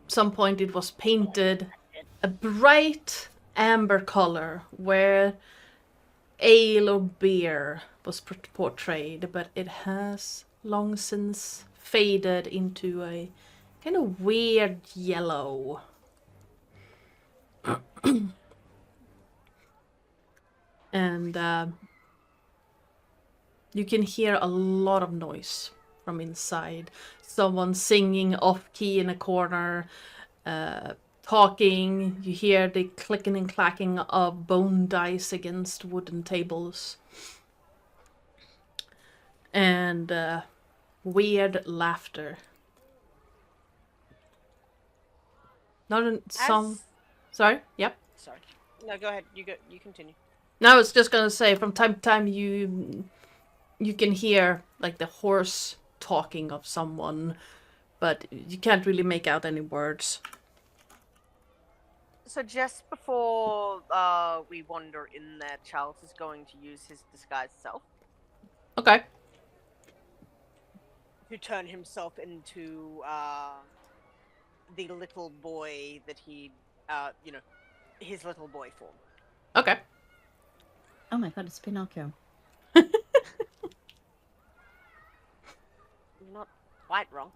At some point it was painted a bright amber color where ale or beer was portrayed, but it has long since faded into a kind of weird yellow. And you can hear a lot of noise from inside. Someone singing off-key in a corner, talking. You hear the clicking and clacking of bone dice against wooden tables. And weird laughter. Not in some... Sorry? Yep. Sorry. No, go ahead. You continue. No, I was just gonna say, from time to time you can hear like the horse talking of someone, but you can't really make out any words. So just before we wander in there, Charles is going to use his disguised self Okay. to turn himself into the little boy that he, his little boy form. Okay. Oh my god, it's Pinocchio. Not quite wrong.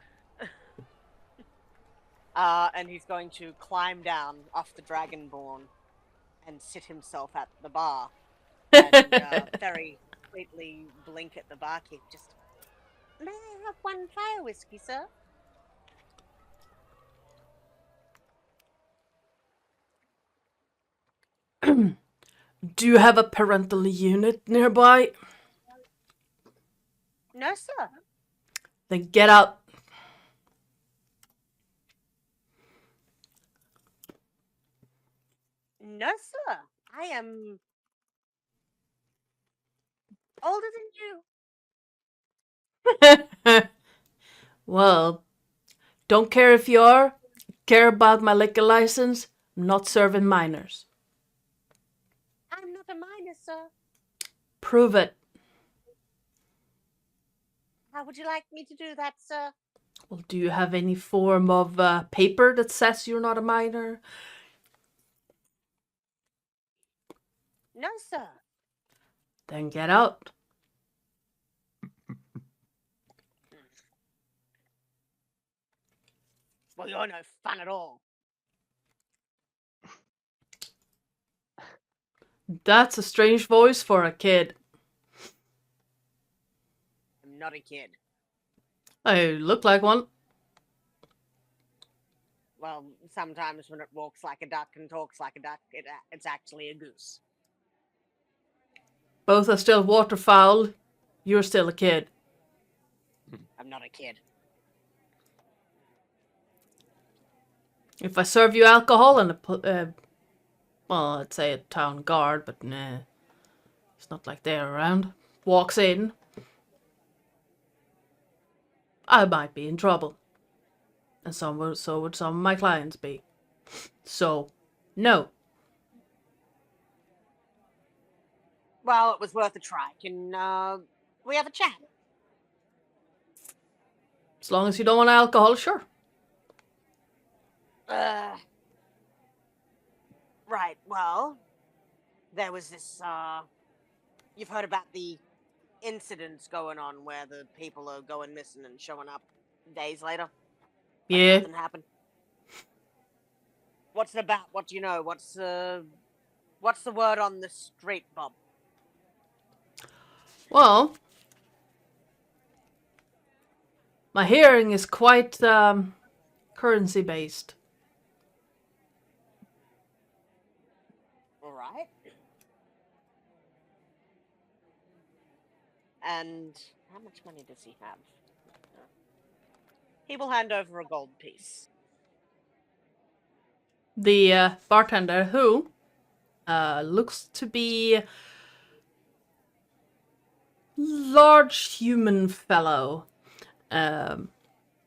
And he's going to climb down off the Dragonborn and sit himself at the bar and very sweetly blink at the barkeep. Just, may I have one fire whiskey, sir? Do you have a parental unit nearby? No, sir. Then get out. No, sir. I am older than you. Well, don't care if you are. Care about my liquor license. I'm not serving minors. I'm not a minor, sir. Prove it. How would you like me to do that, sir? Well, do you have any form of paper that says you're not a minor? No, sir. Then get out. Well, you're no fun at all. That's a strange voice for a kid. I'm not a kid. I look like one. Well, sometimes when it walks like a duck and talks like a duck, it's actually a goose. Both are still waterfowl. You're still a kid. I'm not a kid. If I serve you alcohol and well, I'd say a town guard, but nah, it's not like they're around, walks in, I might be in trouble. And so would some of my clients be. So, no. Well, it was worth a try. Can we have a chat? As long as you don't want alcohol, sure. Right, well, there was this, you've heard about the incidents going on where the people are going missing and showing up days later? Like Yeah. nothing happened. What's it about? What do you know? What's the word on the street, Bob? Well, my hearing is quite currency based. All right. And how much money does he have? He will hand over a gold piece. The bartender, who looks to be large human fellow,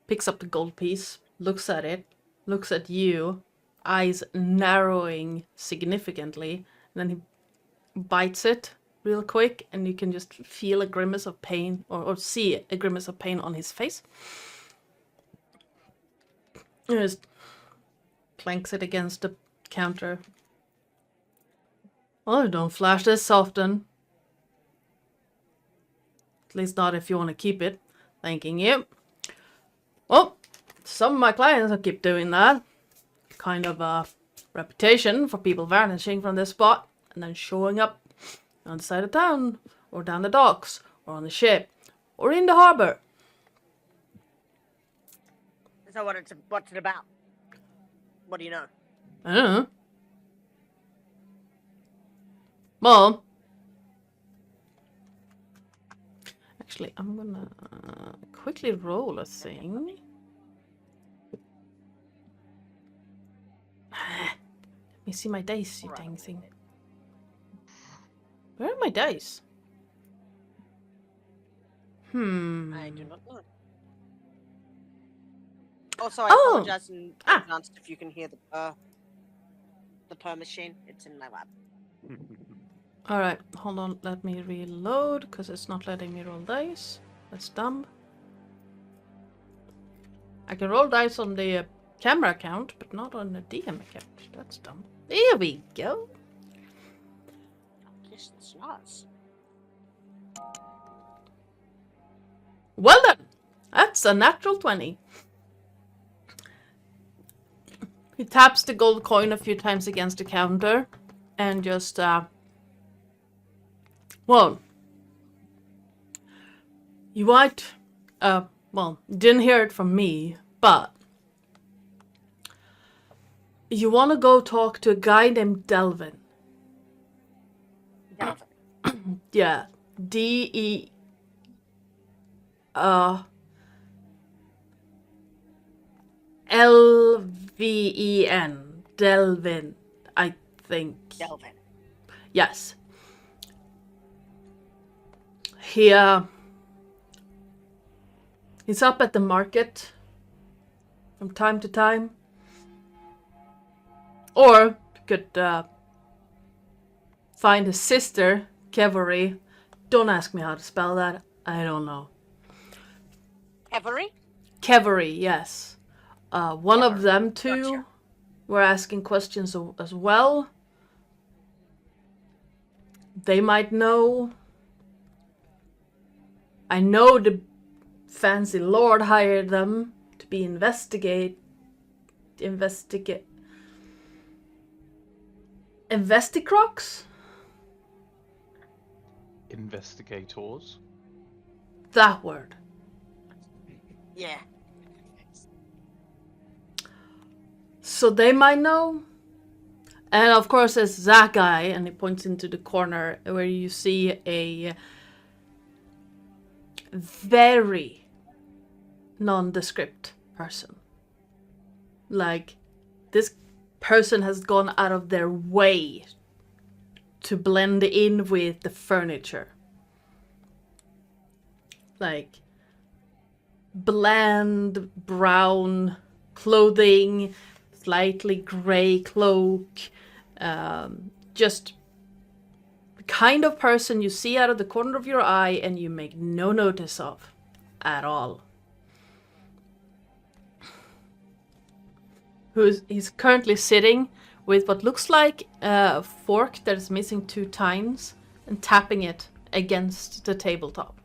picks up the gold piece, looks at it, looks at you, eyes narrowing significantly, and then he bites it real quick, and you can just feel a grimace of pain, or see a grimace of pain on his face. And just clanks it against the counter. Oh, don't flash this often. At least not if you want to keep it. Thanking you. Well, some of my clients will keep doing that. Kind of a reputation for people vanishing from this spot and then showing up on the side of town, or down the docks, or on the ship, or in the harbor. So what's it about? What do you know? I don't know. Well, actually, I'm gonna quickly roll a thing. Let me see my dice, you dang thing. Where are my dice? I do not know. Also, I Oh! apologize in Ah. advance if you can hear the per machine. It's in my lab. Alright, hold on, let me reload, because it's not letting me roll dice. That's dumb. I can roll dice on the camera account, but not on the DM account. That's dumb. There we go. Kiss the stars. Well done! That's a natural 20. He taps the gold coin a few times against the counter, and just, well, you might, well, didn't hear it from me, but you want to go talk to a guy named Delvin. Delvin. Yeah, D-E, L-V-E-N, Delvin, I think. Delvin. Yes. He's up at the market from time to time. Or you could find his sister, Kevory. Don't ask me how to spell that. I don't know. Every? Kevory, yes. One of Kevory, them two gotcha. were asking questions as well. They might know. I know the fancy lord hired them to be investigate. Investicrocs? Investigators. That word. Yeah. So they might know. And of course there's that guy, and he points into the corner where you see a very nondescript person. Like, this person has gone out of their way to blend in with the furniture. Like bland brown clothing, slightly gray cloak, just the kind of person you see out of the corner of your eye and you make no notice of at all. He's currently sitting with what looks like a fork that is missing 2 tines and tapping it against the tabletop.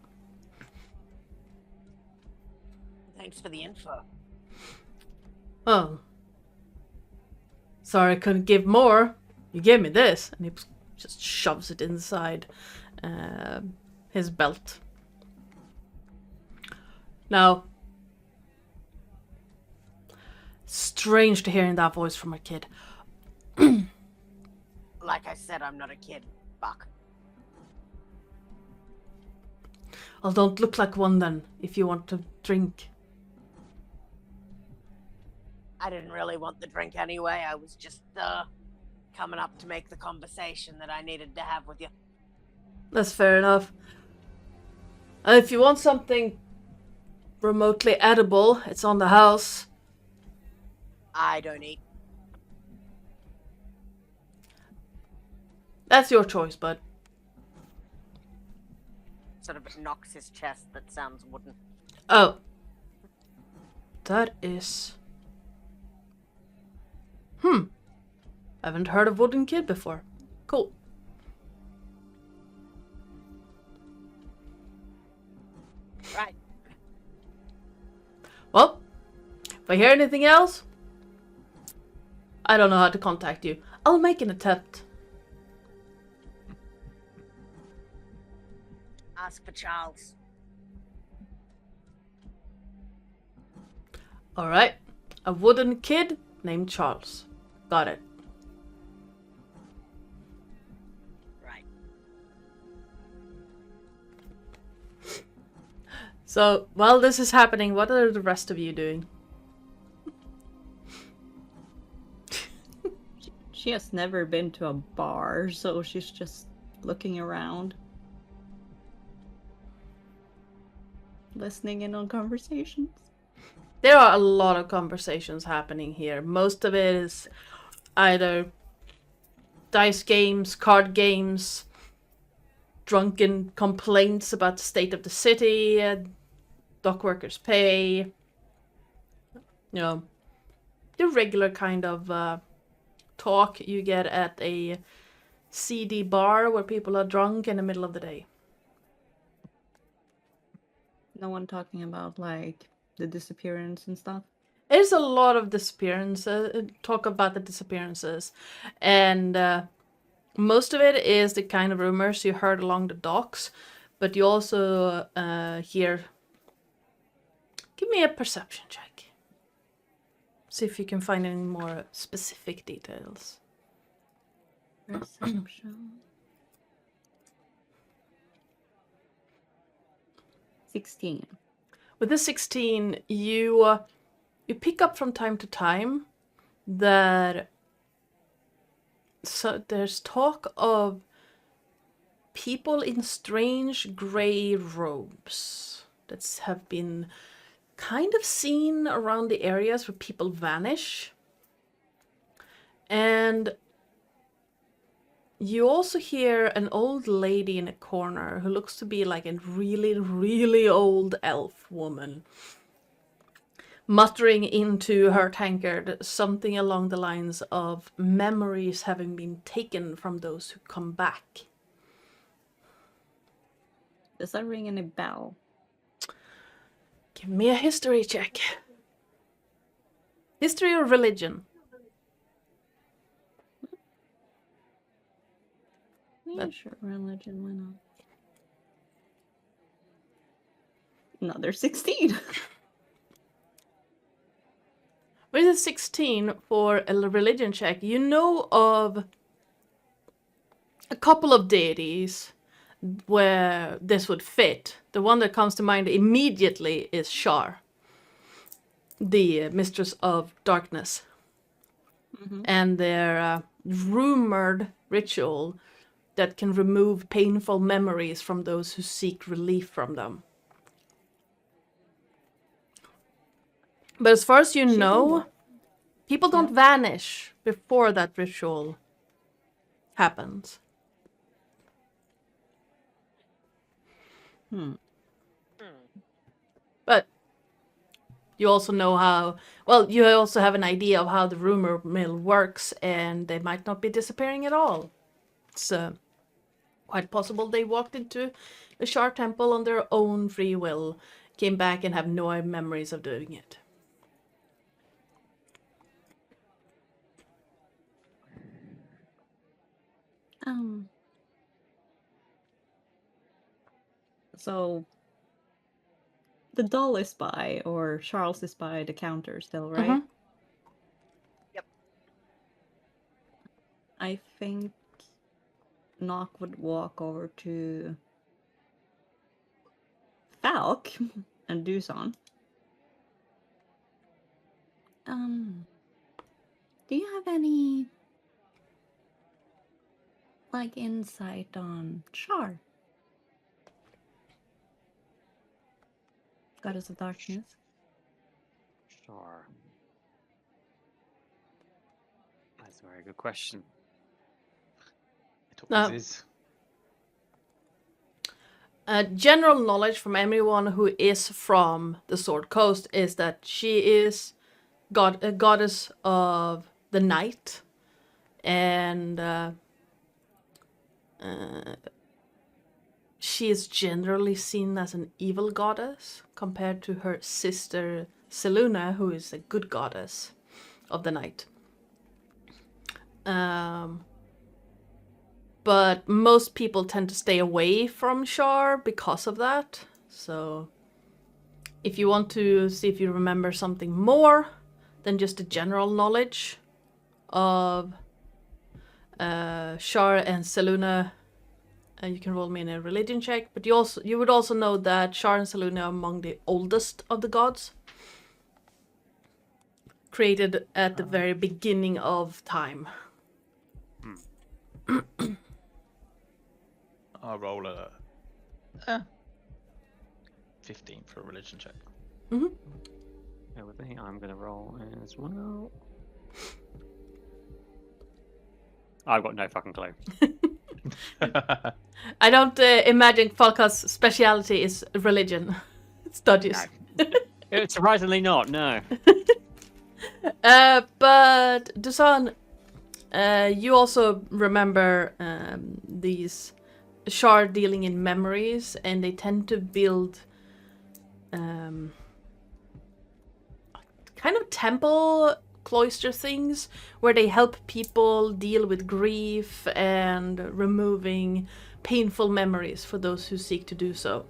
Thanks for the info. Oh. Sorry I couldn't give more. You gave me this. And he just shoves it inside his belt. Now, strange to hearing that voice from a kid. Like I said, I'm not a kid, Buck. Well, don't look like one then, if you want to drink. I didn't really want the drink anyway. I was just coming up to make the conversation that I needed to have with you. That's fair enough. And if you want something remotely edible, it's on the house. I don't eat. That's your choice, bud. Sort of knocks his chest. That sounds wooden. Oh. That is... Haven't heard of Wooden Kid before. Cool. Right. Well, if I hear anything else, I don't know how to contact you. I'll make an attempt. Ask for Charles. Alright. A wooden kid named Charles. Got it. Right. So, while this is happening, what are the rest of you doing? She has never been to a bar, so she's just looking around. Listening in on conversations. There are a lot of conversations happening here. Most of it is either dice games, card games, drunken complaints about the state of the city, dock workers' pay. You know, the regular kind of talk you get at a seedy bar where people are drunk in the middle of the day. No one talking about, like, the disappearance and stuff. There's a lot of disappearances, talk about the disappearances, and most of it is the kind of rumors you heard along the docks, but you also hear... Give me a perception check. See if you can find any more specific details. Perception. 16. With the 16, you pick up from time to time that there's talk of people in strange grey robes that have been kind of seen around the areas where people vanish. And you also hear an old lady in a corner who looks to be like a really, really old elf woman, muttering into her tankard something along the lines of memories having been taken from those who come back. Does that ring any bell? Give me a history check. History or religion? Yeah, sure, religion, why not? Another 16. With a 16 for a religion check, you know of a couple of deities where this would fit. The one that comes to mind immediately is Shar, the mistress of darkness. and their rumored ritual that can remove painful memories from those who seek relief from them. But as far as you know, people don't vanish before that ritual happens. But you also know how, well, you also have an idea of how the rumor mill works, and they might not be disappearing at all. It's quite possible they walked into a Shar temple on their own free will, came back and have no memories of doing it. So the doll is by, or Charles is by the counter still, right? Mhm. Yep. I think Nock would walk over to Falk and Doosan. Do you have any like insight on Char? Goddess of Darkness. Sure. That's a very good question. It always No. is. General knowledge from everyone who is from the Sword Coast is that she is a goddess of the night, and she is generally seen as an evil goddess compared to her sister Seluna, who is a good goddess of the night. But most people tend to stay away from Shar because of that. So if you want to see if you remember something more than just a general knowledge of Shar and Seluna, you can roll me in a religion check. But you would also know that Shar and Seluna are among the oldest of the gods, created at the very beginning of time. I'll roll a 15 for a religion check. Bear with me, I'm going to roll as well. I've got no fucking clue. I don't imagine Falca's speciality is religion studies. No. It's surprisingly not, no. But Dusan, you also remember these Shar dealing in memories, and they tend to build kind of temple cloister things where they help people deal with grief and removing painful memories for those who seek to do so.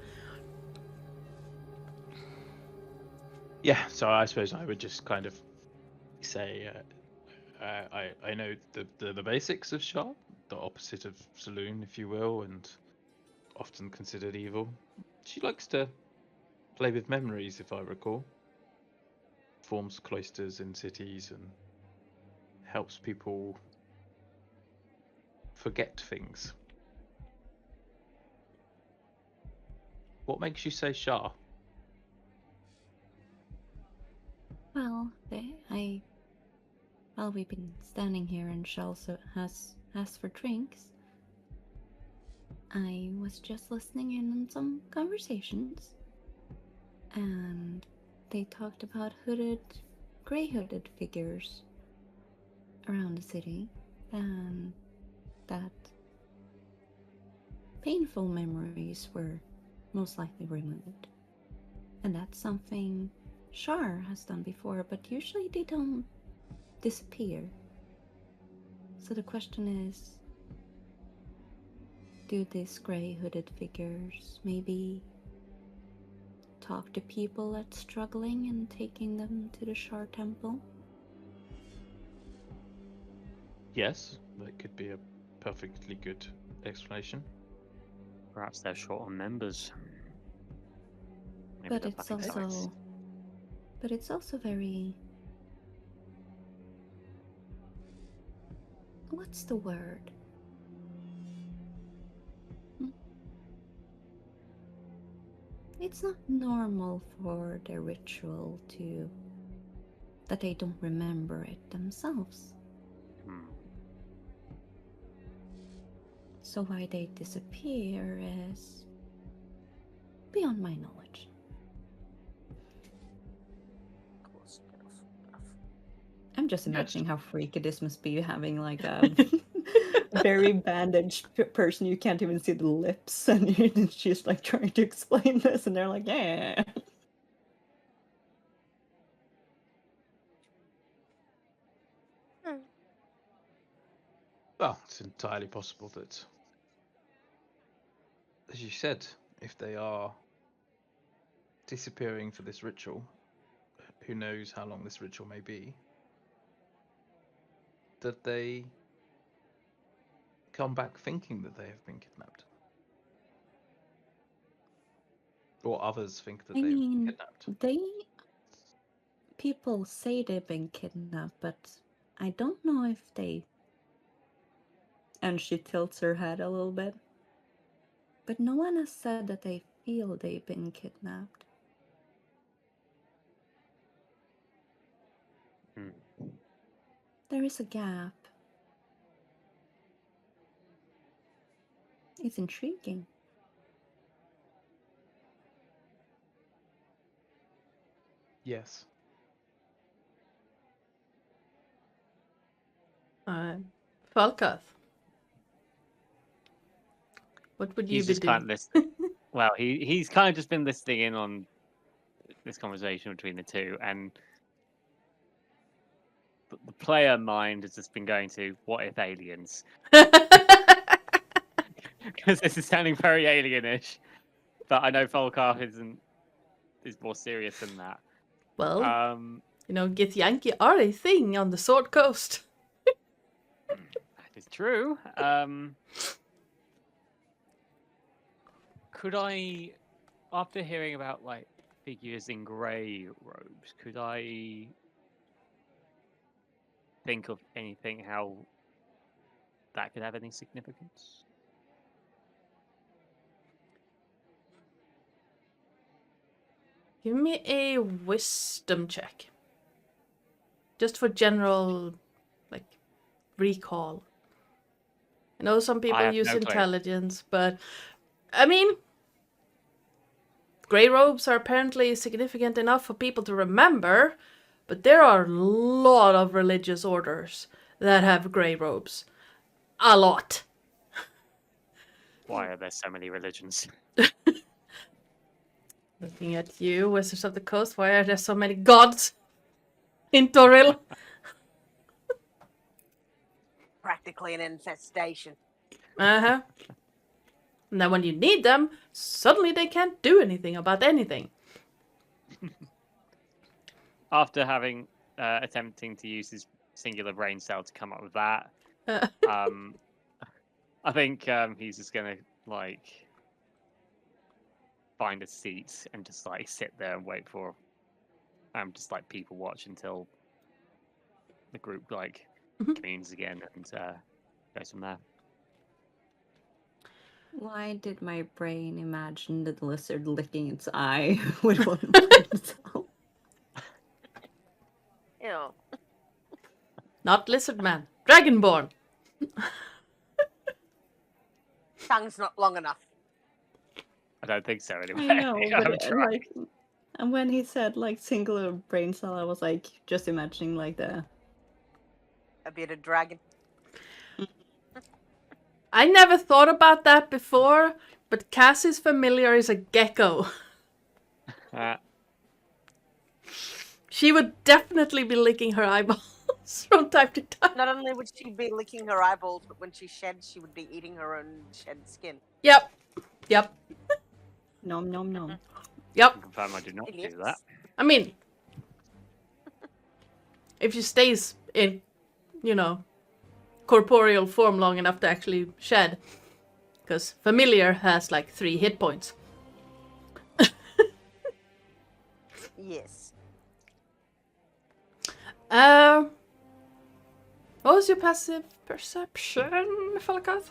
Yeah, so I suppose I would just kind of say I know the basics of Shar, the opposite of Saloon, if you will, and often considered evil. She likes to play with memories, if I recall. Forms cloisters in cities and helps people forget things. What makes you say Shar? Well, while we've been standing here and she also has asked for drinks, I was just listening in on some conversations, and they talked about gray hooded figures around the city, and that painful memories were most likely removed. And that's something Shar has done before, but usually they don't disappear. So the question is, do these gray hooded figures maybe talk to people that's struggling and taking them to the Shar Temple? Yes, that could be a perfectly good explanation. Perhaps they're short on members. Maybe But they're it's fucking sites. also very what's the word? It's not normal for the ritual that they don't remember it themselves. So why they disappear is beyond my knowledge. Of course, enough. I'm just imagining how freaky this must be, having like a very bandaged person. You can't even see the lips, and she's like trying to explain this, and they're like, yeah. Well, it's entirely possible that, as you said, if they are disappearing for this ritual, who knows how long this ritual may be, that they come back thinking that they have been kidnapped. Or others think that I they've mean, been kidnapped. People say they've been kidnapped, but I don't know if they... And she tilts her head a little bit. But no one has said that they feel they've been kidnapped. There is a gap. It's intriguing. Yes. Falkath. What would you He's be just doing? kind of listening. Well, he's kind of just been listening in on this conversation between the two, and the player mind has just been going to, what if aliens? Because this is sounding very alienish, but I know Folkarth is more serious than that. Well, Githyanki are a thing on the Sword Coast. That is true. Could I, after hearing about like figures in grey robes, could I think of anything how that could have any significance? Give me a wisdom check. Just for general, recall. I know some people have use no clue. intelligence, but I mean, grey robes are apparently significant enough for people to remember, but there are a lot of religious orders that have grey robes. A lot. Why are there so many religions? Looking at you, Wizards of the Coast, why are there so many gods in Toril? Practically an infestation. Uh-huh. And then when you need them, suddenly they can't do anything about anything. After having attempting to use his singular brain cell to come up with that, I think he's just gonna find a seat and just sit there and wait for just people watch until the group convenes again and goes from there. Why did my brain imagine the lizard licking its eye with one brain cell? Ew. Not lizard man, dragonborn. Tongue's not long enough. I don't think so anyway. I know, but I'm trying. and when he said singular brain cell, I was just imagining A bearded dragon. I never thought about that before, but Cassie's familiar is a gecko. She would definitely be licking her eyeballs from time to time. Not only would she be licking her eyeballs, but when she sheds, she would be eating her own shed skin. Yep. nom nom nom. Yep. I confirm I do not Idiots. do that. I mean, if she stays in, corporeal form long enough to actually shed. Because familiar has 3 hit points. Yes. What was your passive Perception, Falakath?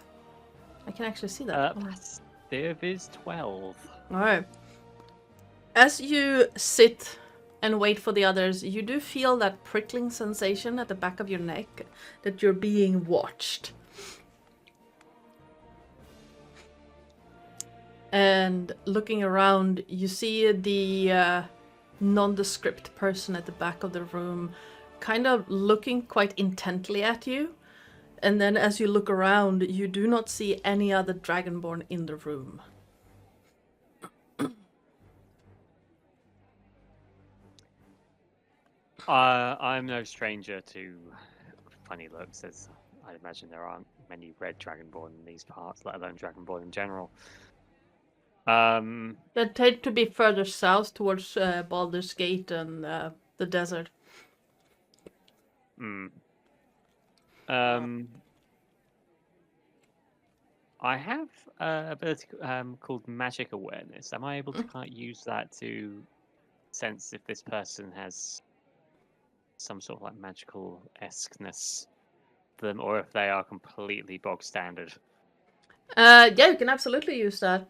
I can actually see that. Passive is 12. Alright. As you sit and wait for the others, you do feel that prickling sensation at the back of your neck that you're being watched. And looking around, you see the nondescript person at the back of the room kind of looking quite intently at you. And then as you look around, you do not see any other Dragonborn in the room. I'm no stranger to funny looks, as I imagine there aren't many red Dragonborn in these parts, let alone Dragonborn in general. They tend to be further south towards Baldur's Gate and the desert. I have an ability called Magic Awareness. Am I able to kind of use that to sense if this person has some sort of like magical esqueness to them, or if they are completely bog standard? Yeah, you can absolutely use that.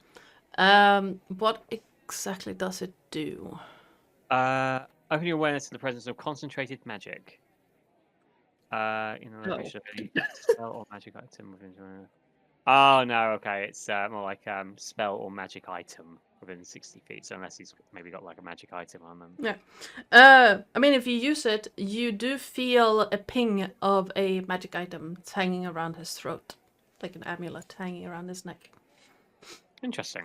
What exactly does it do? Open your awareness to the presence of concentrated magic. In the location of any spell or magic item within. Oh no, okay, it's more like spell or magic item within 60 feet. So unless he's maybe got like a magic item on them. Yeah. I mean, if you use it, you do feel a ping of a magic item hanging around his throat, like an amulet hanging around his neck. Interesting.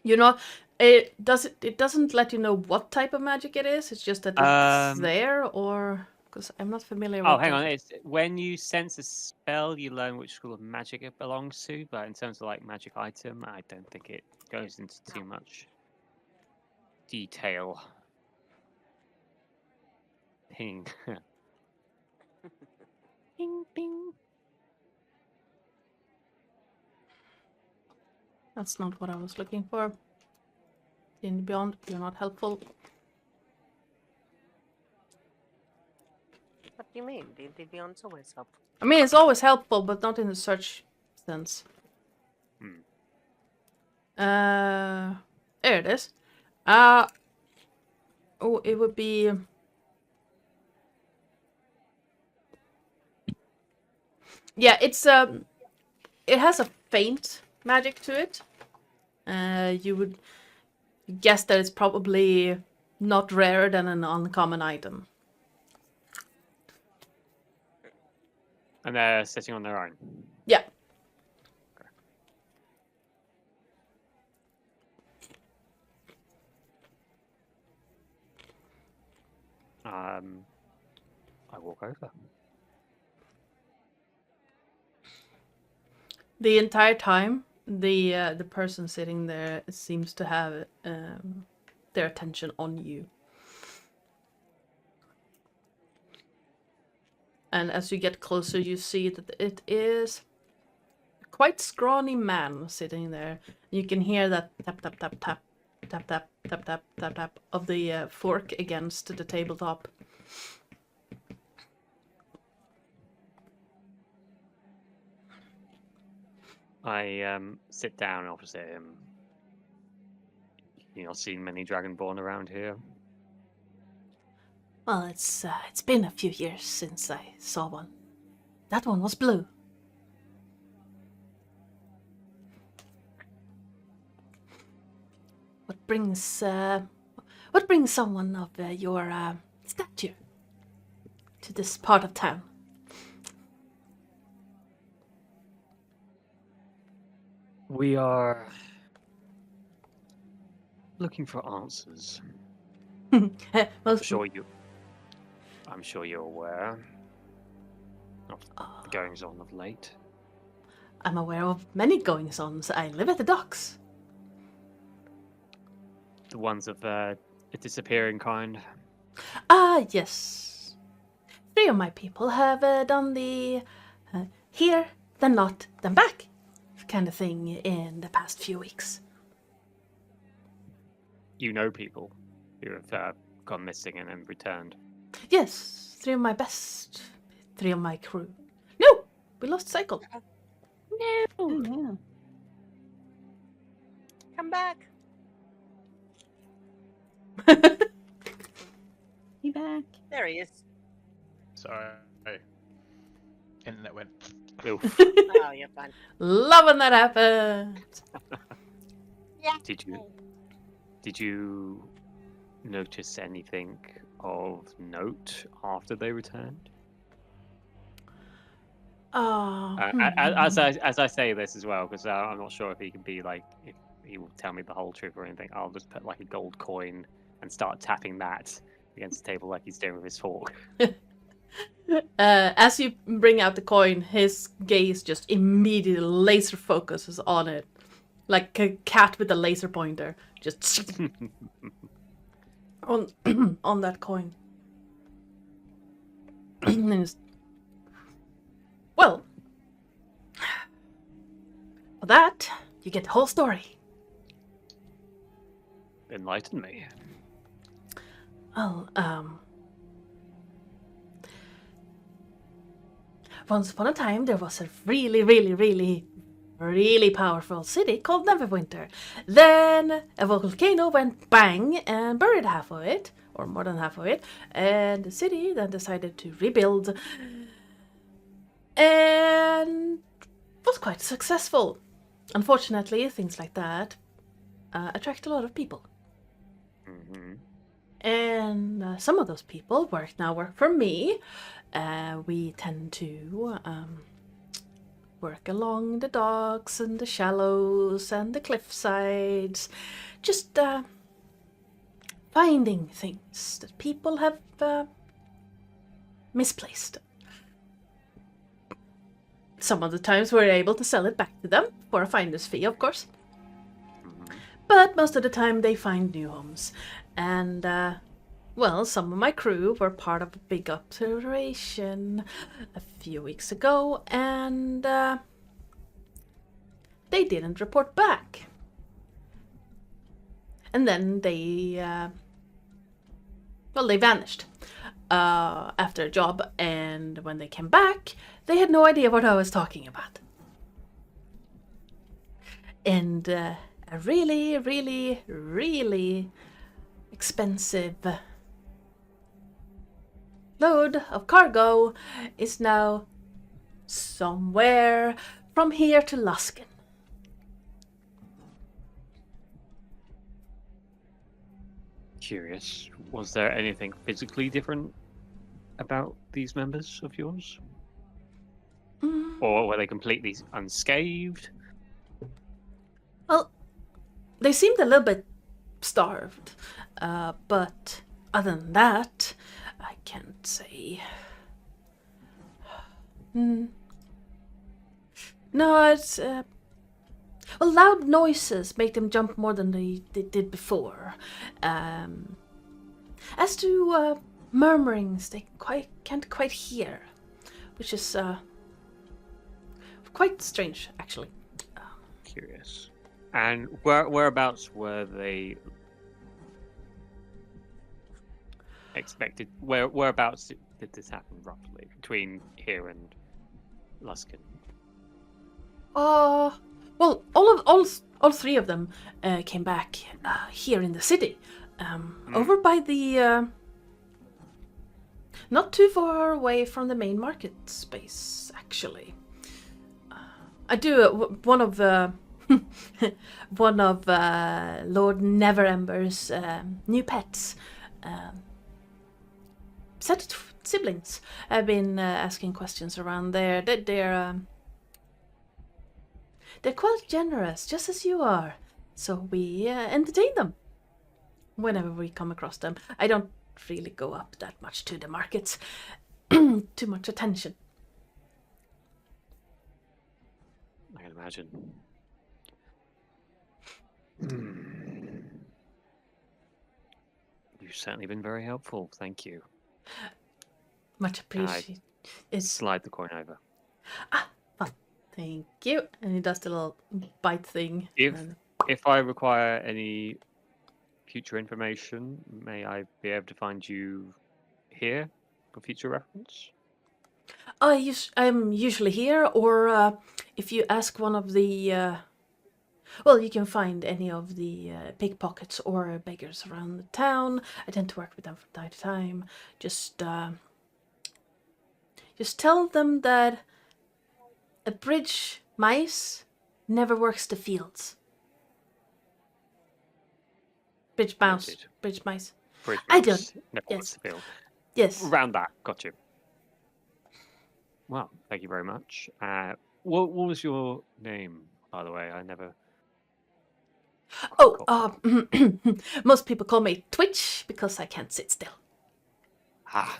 You know, it doesn't let you know what type of magic it is. It's just that it's there, or because I'm not familiar with. Oh, hang on. It's when you sense a spell, you learn which school of magic it belongs to. But in terms of like magic item, I don't think it goes into too much detail. Ping. Ping, ping. That's not what I was looking for. In Beyond, you're not helpful. What do you mean? D&D Beyond's always helpful. I mean, it's always helpful, but not in the search sense. There it is. Oh, it would be. Yeah, it's it has a faint magic to it. You would guess that it's probably not rarer than an uncommon item. And they're sitting on their own. Yeah. I walk over. The entire time, the person sitting there seems to have their attention on you. And as you get closer, you see that it is a quite scrawny man sitting there. You can hear that tap, tap, tap, tap, tap, tap, tap, tap, tap, tap of the fork against the tabletop. I sit down opposite him. You've not seen many Dragonborn around here. Well, it's been a few years since I saw one. That one was blue. What brings someone of your stature to this part of town? We are looking for answers. Well, I'm sure you're aware of the goings on of late. I'm aware of many goings-ons. I live at the docks. The ones of a disappearing kind. Ah, yes. 3 of my people have done the here, then not, then back kind of thing in the past few weeks. You know people who have gone missing and then returned. Yes, 3 of my best, 3 of my crew. No, We lost Psycole. Oh, yeah. Come back. Be back. There he is. Sorry. Internet went. Oof. Oh, you're fine. Love when that happens. Yeah. Did you notice anything of note after they returned? Oh, As I say this as well, because I'm not sure if he can be like, if he will tell me the whole truth or anything. I'll just put like a gold coin and start tapping that against the table like he's doing with his fork. as you bring out the coin, his gaze just immediately laser focuses on it, like a cat with a laser pointer, just on on that coin. And he's, well, for that you get the whole story. Enlighten me. Well, once upon a time there was a really powerful city called Neverwinter. Then a volcano went bang and buried half of it, or more than half of it, and the city then decided to rebuild and was quite successful. Unfortunately, things like that attract a lot of people. Mm-hmm. And some of those people now work for me. We tend to work along the docks and the shallows and the cliff sides, just finding things that people have misplaced. Some of the times we're able to sell it back to them for a finder's fee, of course. Mm-hmm. But most of the time they find new homes. And, well, some of my crew were part of a big operation a few weeks ago, and they didn't report back. And then they vanished after a job, and when they came back, they had no idea what I was talking about. And a really expensive load of cargo is now somewhere from here to Luskin. Curious. Was there anything physically different about these members of yours? Or were they completely unscathed? Well, they seemed a little bit starved, but other than that, I can't say. No, it's well, loud noises make them jump more than they did before. As to murmurings, they can't quite hear, which is quite strange, actually. Curious. And whereabouts were they expected? Whereabouts did this happen roughly between here and Luskin? Well, all three of them came back here in the city, over by the not too far away from the main market space, actually. I do one of Lord Neverember's new pets. Set siblings have been asking questions around there. They're quite generous, just as you are. So we entertain them whenever we come across them. I don't really go up that much to the markets. Too much attention. I can imagine. You've certainly been very helpful. Thank you. Much appreciated. Slide the coin over. Thank you. And he does the little bite thing. If I require any future information, may I be able to find you here for future reference? I'm usually here, or if you ask one of the, well, you can find any of the pickpockets or beggars around the town. I tend to work with them from time to time. Just tell them that a bridge mice never works the fields. Bridge mouse. Noted. Bridge mice. Bridge I don't. mouse. Never Yes. wants to feel. Yes. Around that. Got you. Well, thank you very much. What was your name, by the way? I never. Oh, caught most people call me Twitch because I can't sit still. Ah,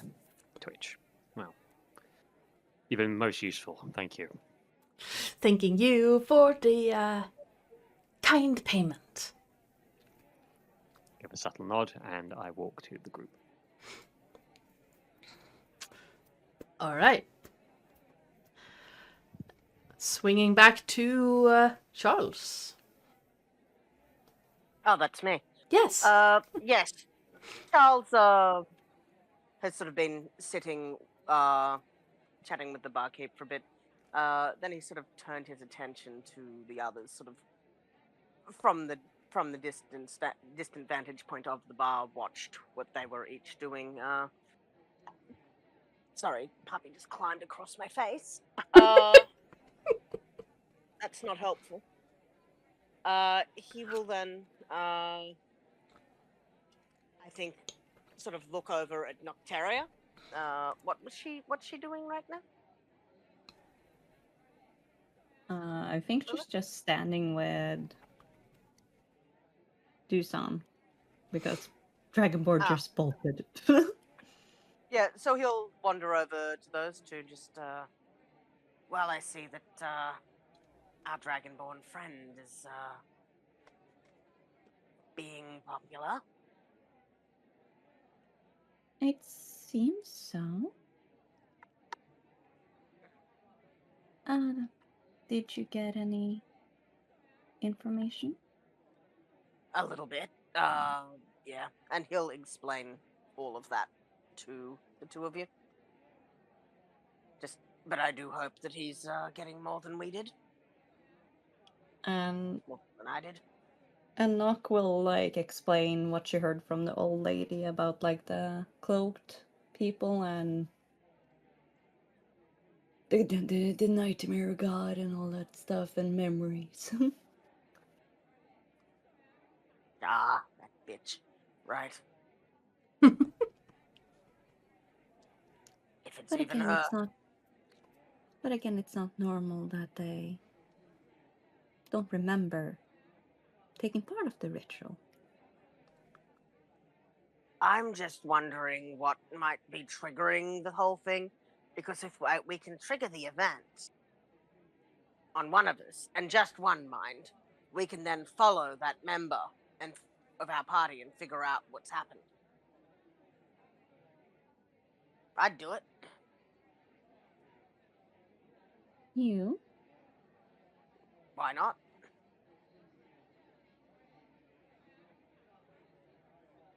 Twitch. Well, you've been most useful. Thank you. Thanking you for the kind payment. Give a subtle nod, and I walk to the group. All right. Swinging back to Charles. Oh, that's me. Yes. Yes. Charles has sort of been sitting, chatting with the barkeep for a bit. Then he sort of turned his attention to the others, sort of from the distant vantage point of the bar, watched what they were each doing. Sorry, puppy just climbed across my face. That's not helpful. He will then, I think, sort of look over at Nocteria. What's she doing right now? I think she's just standing with Dusan because Dragonborn Ah. just bolted. Yeah, so he'll wander over to those two, just, well, I see that, our Dragonborn friend is, being popular. It seems so. Did you get any information? A little bit. Yeah, and he'll explain all of that to the two of you. But I do hope that he's, getting more than we did. And More than I did. Nock will like explain what she heard from the old lady about like the cloaked people and the nightmare god and all that stuff and memories. Ah, that bitch. Right. If it's But even again, her. it's not. But again, it's not normal that they don't remember taking part of the ritual. I'm just wondering what might be triggering the whole thing. Because if we can trigger the event on one of us, and just one mind, we can then follow that member of our party and figure out what's happened. I'd do it. You? Why not?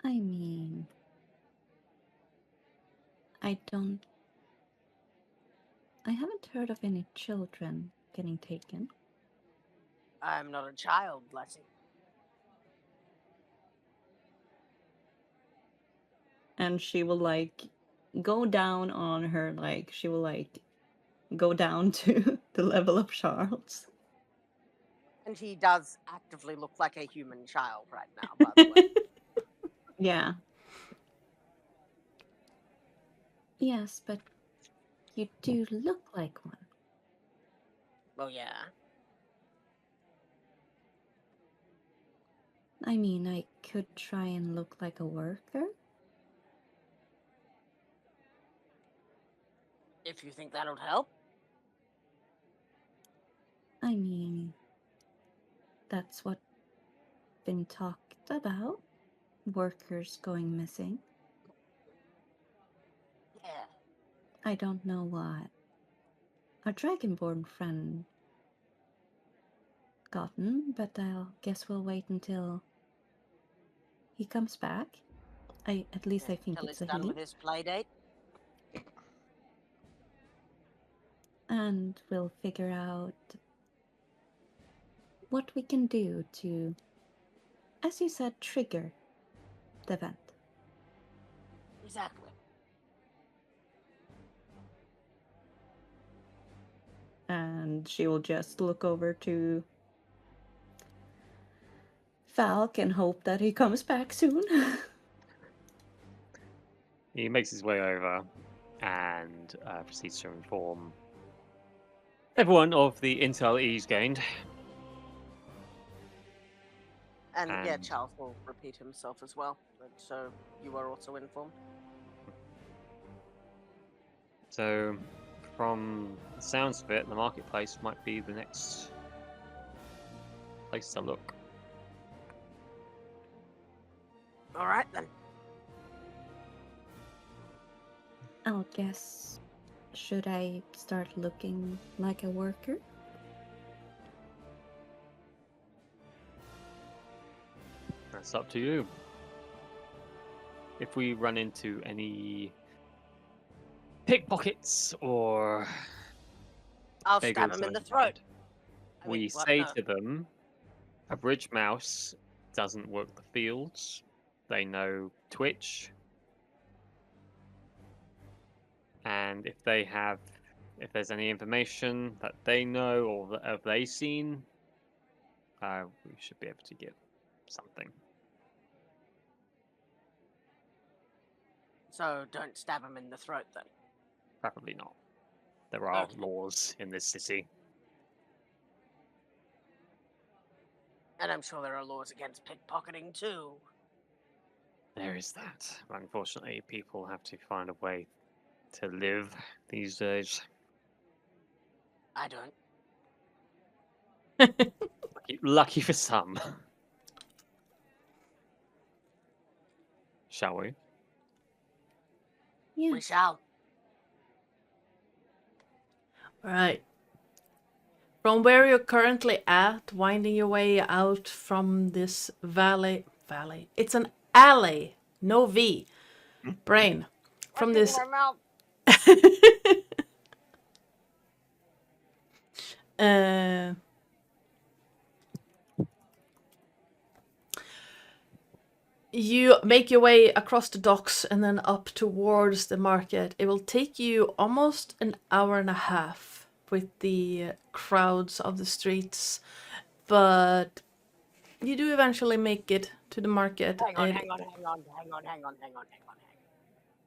I mean, I haven't heard of any children getting taken. I'm not a child, Letty. And she will like go down on her, like she will like go down to the level of Charles. And he does actively look like a human child right now, by the way. Yeah. Yes, but you do look like one. Well, yeah. I mean, I could try and look like a worker. If you think that'll help. I mean, that's what been talked about. Workers going missing. Yeah. I don't know what our Dragonborn friend gotten, but I guess we'll wait until he comes back. At least I think Till it's he's a done he. with his play date. and we'll figure out what we can do to, as you said, trigger the event. Exactly. And she will just look over to Falk and hope that he comes back soon. He makes his way over and proceeds to inform everyone of the intel he's gained. And yeah, And- Charles will repeat himself as well. So you are also informed. So, from the sounds of it, the marketplace might be the next place to look. All right then. I'll guess, should I start looking like a worker? That's up to you. If we run into any pickpockets or I'll beggars stab him in or the anything, throat. I we mean, what? say No. to them, a bridge mouse doesn't work the fields. They know Twitch. And if there's any information that they know or that have they seen, we should be able to give something. So don't stab him in the throat then. Preferably not. There are Okay. laws in this city. And I'm sure there are laws against pickpocketing too. There is that. Unfortunately, people have to find a way to live these days. I don't. Lucky for some. Shall we? Yeah. We shall. Right. From where you're currently at, winding your way out from this valley. It's an alley, no V. Brain. From What's in this. my mouth? You make your way across the docks and then up towards the market. It will take you almost an hour and a half with the crowds of the streets, but you do eventually make it to the market. Hang on.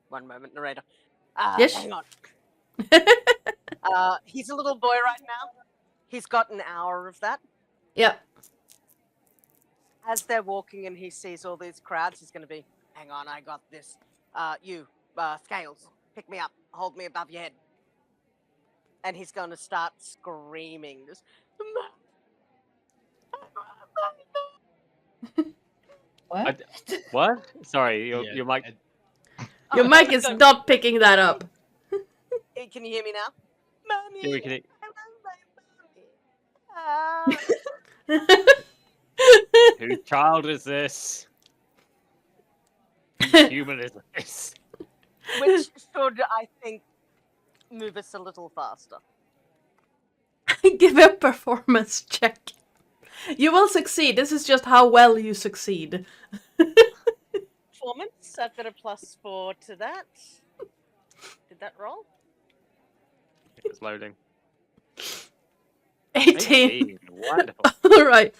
1 moment, narrator. Yes? Hang on. He's a little boy right now. He's got an hour of that. Yeah. As they're walking and he sees all these crowds, he's going to be, hang on, I got this. Scales, pick me up, hold me above your head. And he's going to start screaming. Just, What? What? Sorry, Yeah, your mic. Your mic is not picking that up. Can you hear me now? Mommy, Yeah, we can. I want my mommy. Whose child is this? Whose human is this? Which should, I think, move us a little faster. Give a performance check. You will succeed. This is just how well you succeed. Performance, I've got a +4 to that. Did that roll? It was loading. 18. Wonderful. All right.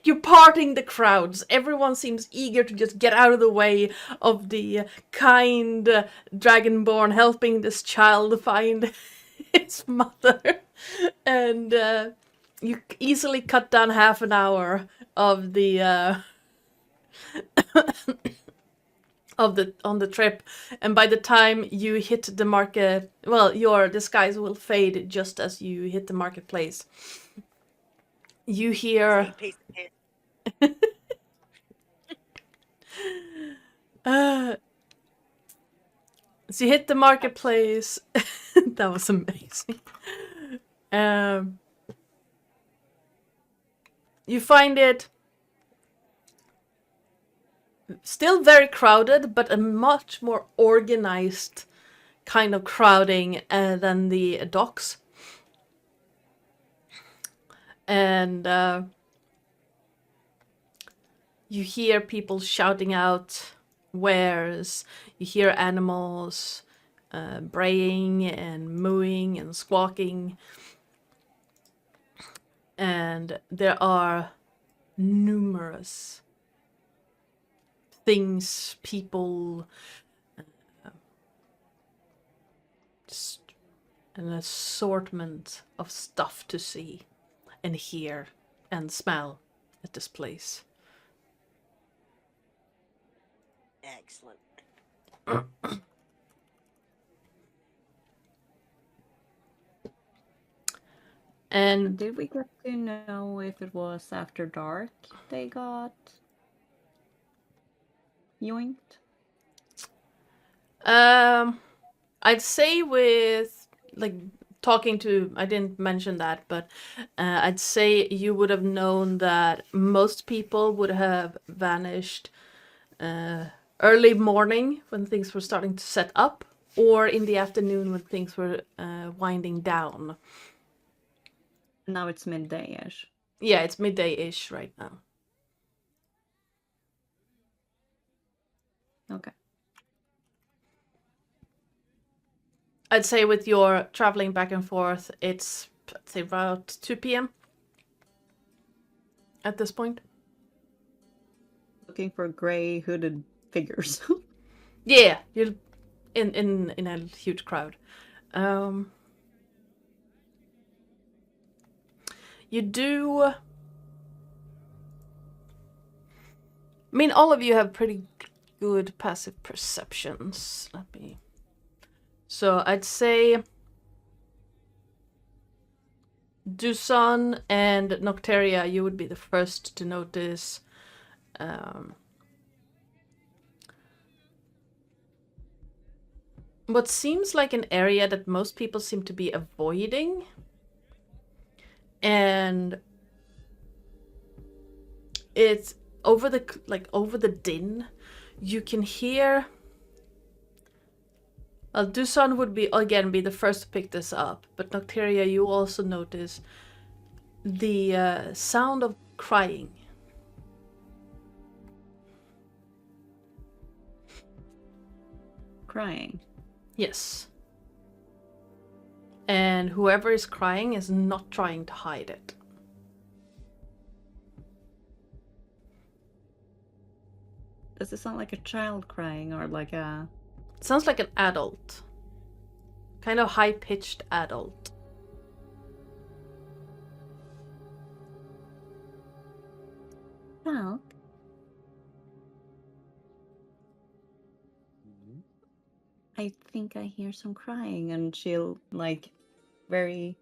You're parting the crowds. Everyone seems eager to just get out of the way of the kind dragonborn helping this child find his mother, and you easily cut down half an hour of the on the trip, and by the time you hit the market, well, your disguise will fade just as you hit the marketplace. You hear Sweet piece of piss. so you hit the marketplace. That was amazing. You find it still very crowded, but a much more organized kind of crowding than the docks. And you hear people shouting out wares. You hear animals braying and mooing and squawking. And there are numerous things, people, just an assortment of stuff to see and hear and smell at this place. Excellent. And Did we get to know if it was after dark they got yoinked? I'd say with like talking to, I didn't mention that, but I'd say you would have known that most people would have vanished early morning when things were starting to set up, or in the afternoon when things were winding down. Now it's midday-ish. Yeah, it's midday-ish right now. Okay. I'd say with your traveling back and forth, it's, let's say, about 2 p.m. at this point. Looking for gray hooded figures. Yeah, you're in a huge crowd. You do. I mean, all of you have pretty good passive perceptions. So I'd say Dusan and Nocteria, you would be the first to notice what seems like an area that most people seem to be avoiding. And it's over the din. You can hear. Well, Dusan would be the first to pick this up, but Nocteria, you also notice the sound of crying. Crying. Yes. And whoever is crying is not trying to hide it. Does it sound like a child crying or like a... It sounds like an adult. Kind of high-pitched adult. Well, I think I hear some crying, and she'll like very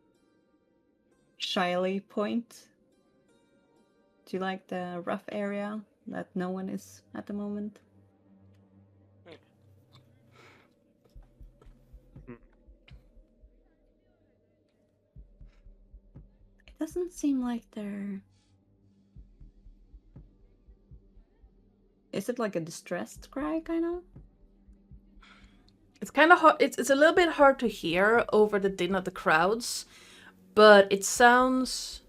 shyly point to like the rough area that no one is at the moment. It doesn't seem like they're... Is it like a distressed cry, kind of? It's kind of hard. It's a little bit hard to hear over the din of the crowds, but it sounds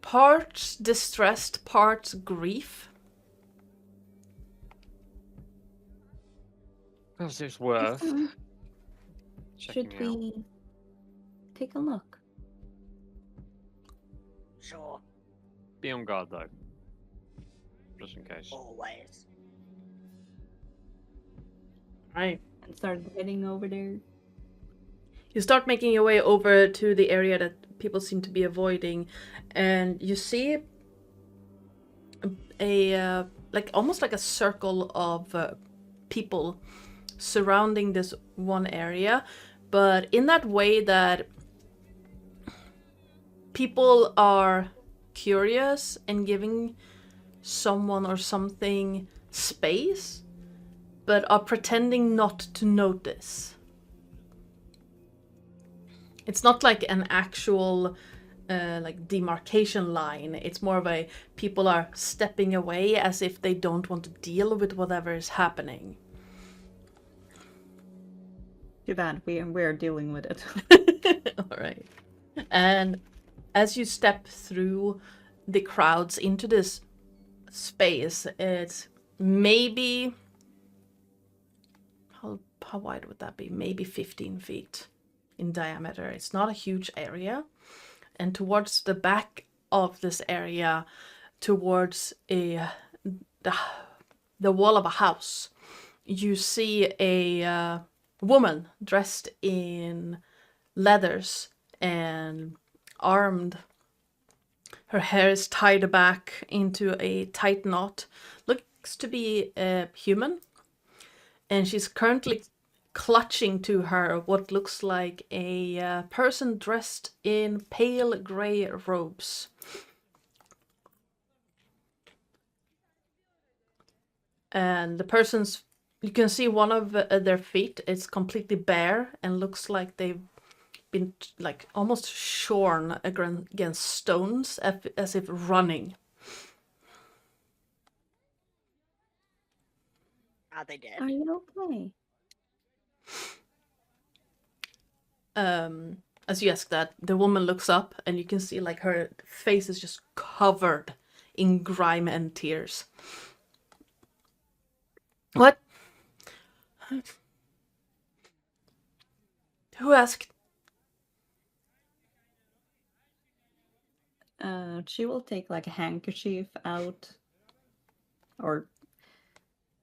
part distressed, part grief. Perhaps it's worth checking Should out. we take a look? Sure. Be on guard though, just in case. Always. Right. And start heading over there. You start making your way over to the area that people seem to be avoiding, and you see a like almost like a circle of people surrounding this one area, but in that way that people are curious and giving someone or something space, but are pretending not to notice. It's not like an actual like demarcation line. It's more of a people are stepping away as if they don't want to deal with whatever is happening. Too bad. We're dealing with it. All right. And as you step through the crowds into this space, it's maybe how wide would that be? Maybe 15 feet in diameter. It's not a huge area. And towards the back of this area, towards the wall of a house, you see a woman dressed in leathers and armed. Her hair is tied back into a tight knot. Looks to be a human. And she's currently clutching to her what looks like a person dressed in pale gray robes. And the person's, you can see one of their feet is completely bare and looks like they've been like almost shorn against stones as if running. Are they dead? Are you okay? As you ask that, the woman looks up and you can see like her face is just covered in grime and tears. What? Who asked? She will take like a handkerchief out, or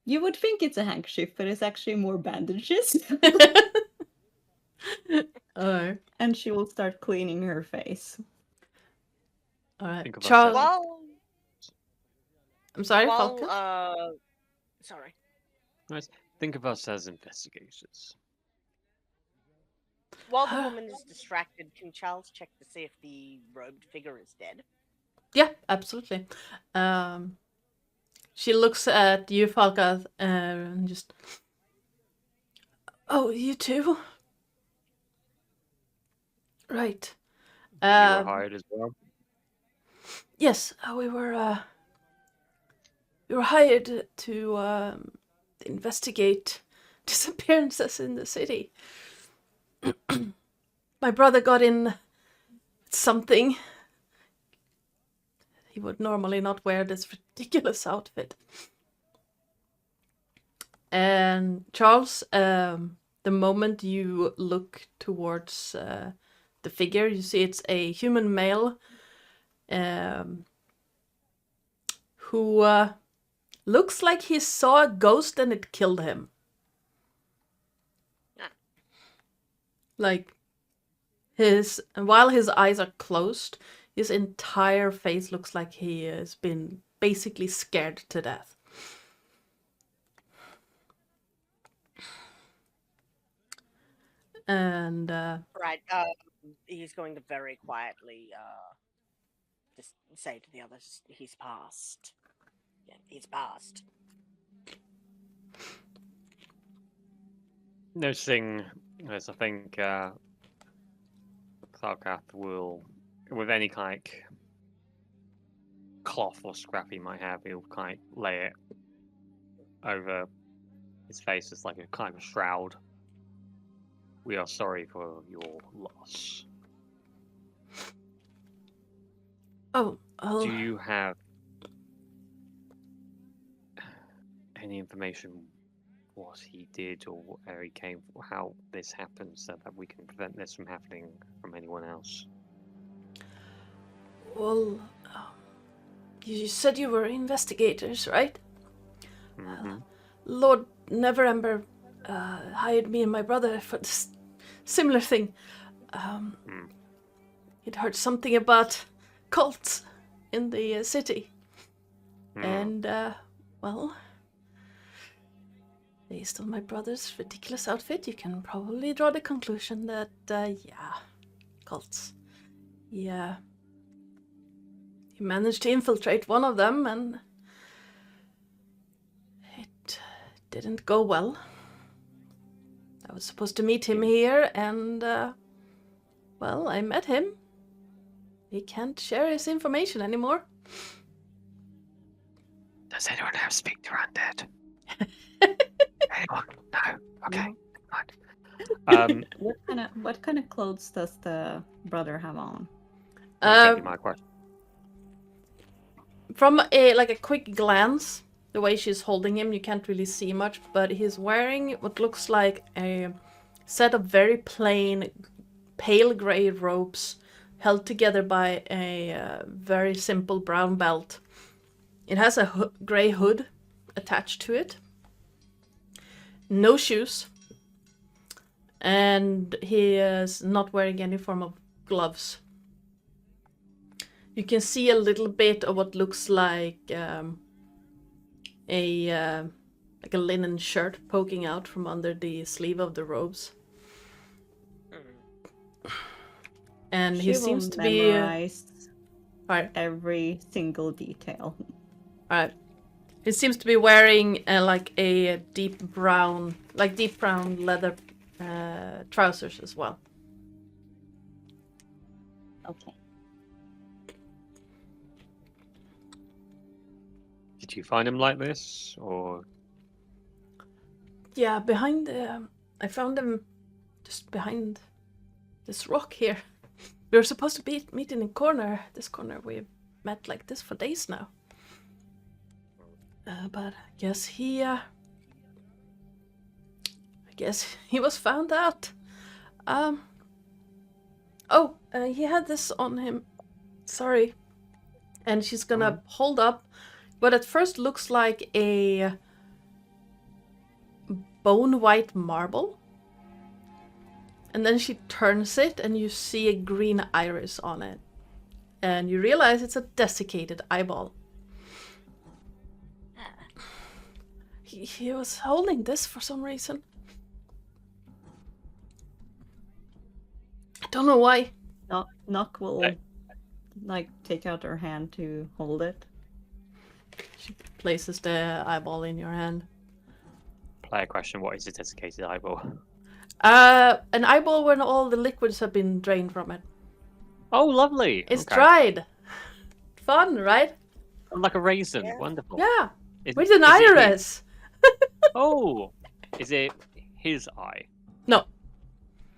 you would think it's a handkerchief, but it's actually more bandages. Alright. And she will start cleaning her face. Alright. Think of us Charles. as- While, I'm sorry, while, Falcon? sorry. Nice. Think of us as investigators. While the woman is distracted, can Charles check to see if the robed figure is dead? Yeah, absolutely. She looks at you, Falca, and just. Oh, you too? Right. You were hired as well. Yes, we were hired to investigate disappearances in the city. My brother got in something. He would normally not wear this ridiculous outfit. And Charles, the moment you look towards the figure, you see it's a human male who looks like he saw a ghost and it killed him. Ah. Like, while his eyes are closed, his entire face looks like he has been basically scared to death. And Right. He's going to very quietly just say to the others, he's passed. Yeah, he's passed. Noticing this, I think Thalkath will, with any kind of cloth or scrap he might have, he'll kind of lay it over his face as like a kind of shroud. We are sorry for your loss. oh, Do you have any information what he did or where he came, how this happened, so that we can prevent this from happening from anyone else? well, you said you were investigators, right? Mm-hmm. Lord Neverember hired me and my brother for this similar thing. He'd heard something about cults in the city. And, well, based on my brother's ridiculous outfit, you can probably draw the conclusion that, yeah, cults. Yeah. He managed to infiltrate one of them, and it didn't go well. I was supposed to meet him here, and, well, I met him. He can't share his information anymore. Does anyone have speak to undead? Anyone? No. Okay. No. Fine. What kind of clothes does the brother have on? That was gonna be my question. From a quick glance, the way she's holding him, you can't really see much, but he's wearing what looks like a set of very plain, pale gray robes held together by a very simple brown belt. It has a gray hood attached to it. No shoes. And he is not wearing any form of gloves. You can see a little bit of what looks like a linen shirt poking out from under the sleeve of the robes. And he seems to be memorize every single detail. Alright. He seems to be wearing a deep brown leather trousers as well. Okay. Did you find him like this, or? Yeah, I found him just behind this rock here. We were supposed to meet in this corner. We've met like this for days now. But I guess he was found out. He had this on him. Sorry. And she's gonna hold up what at first looks like a bone white marble. And then she turns it and you see a green iris on it. And you realize it's a desiccated eyeball. He was holding this for some reason. I don't know why. Nock will take out her hand to hold it. She places the eyeball in your hand. Player question: what is a desiccated eyeball? An eyeball when all the liquids have been drained from it. Oh, lovely! It's Okay. dried. Fun, right? Like a raisin. Yeah. Wonderful. Yeah. Is- With an is it his- iris. Oh, is it his eye? No.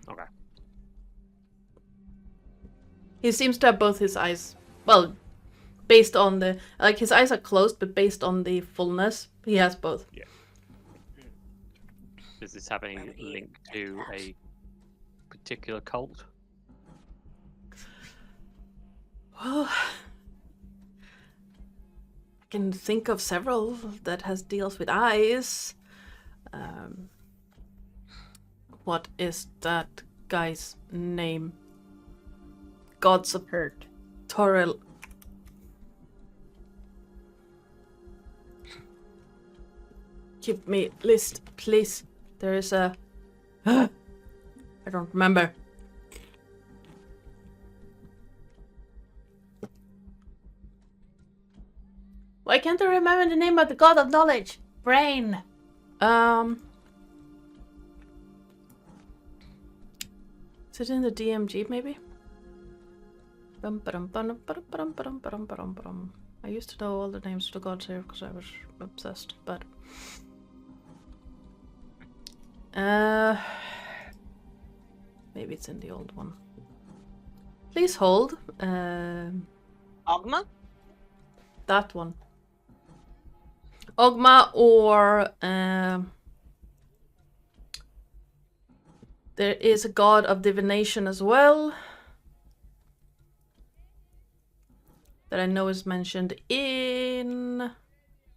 Okay. He seems to have both his eyes. Well, based on the his eyes are closed, but based on the fullness, he has both. Yeah. Does this have any link to a particular cult? Well, I can think of several that deals with eyes. What is that guy's name? Gods of Hurt. Toril. Give me list, please. There is a... I don't remember. Why can't I remember the name of the god of knowledge? Brain. Is it in the DMG maybe? I used to know all the names of the gods here because I was obsessed, but maybe it's in the old one. Please hold. Ogma? That one. Ogma or there is a god of divination as well that I know is mentioned in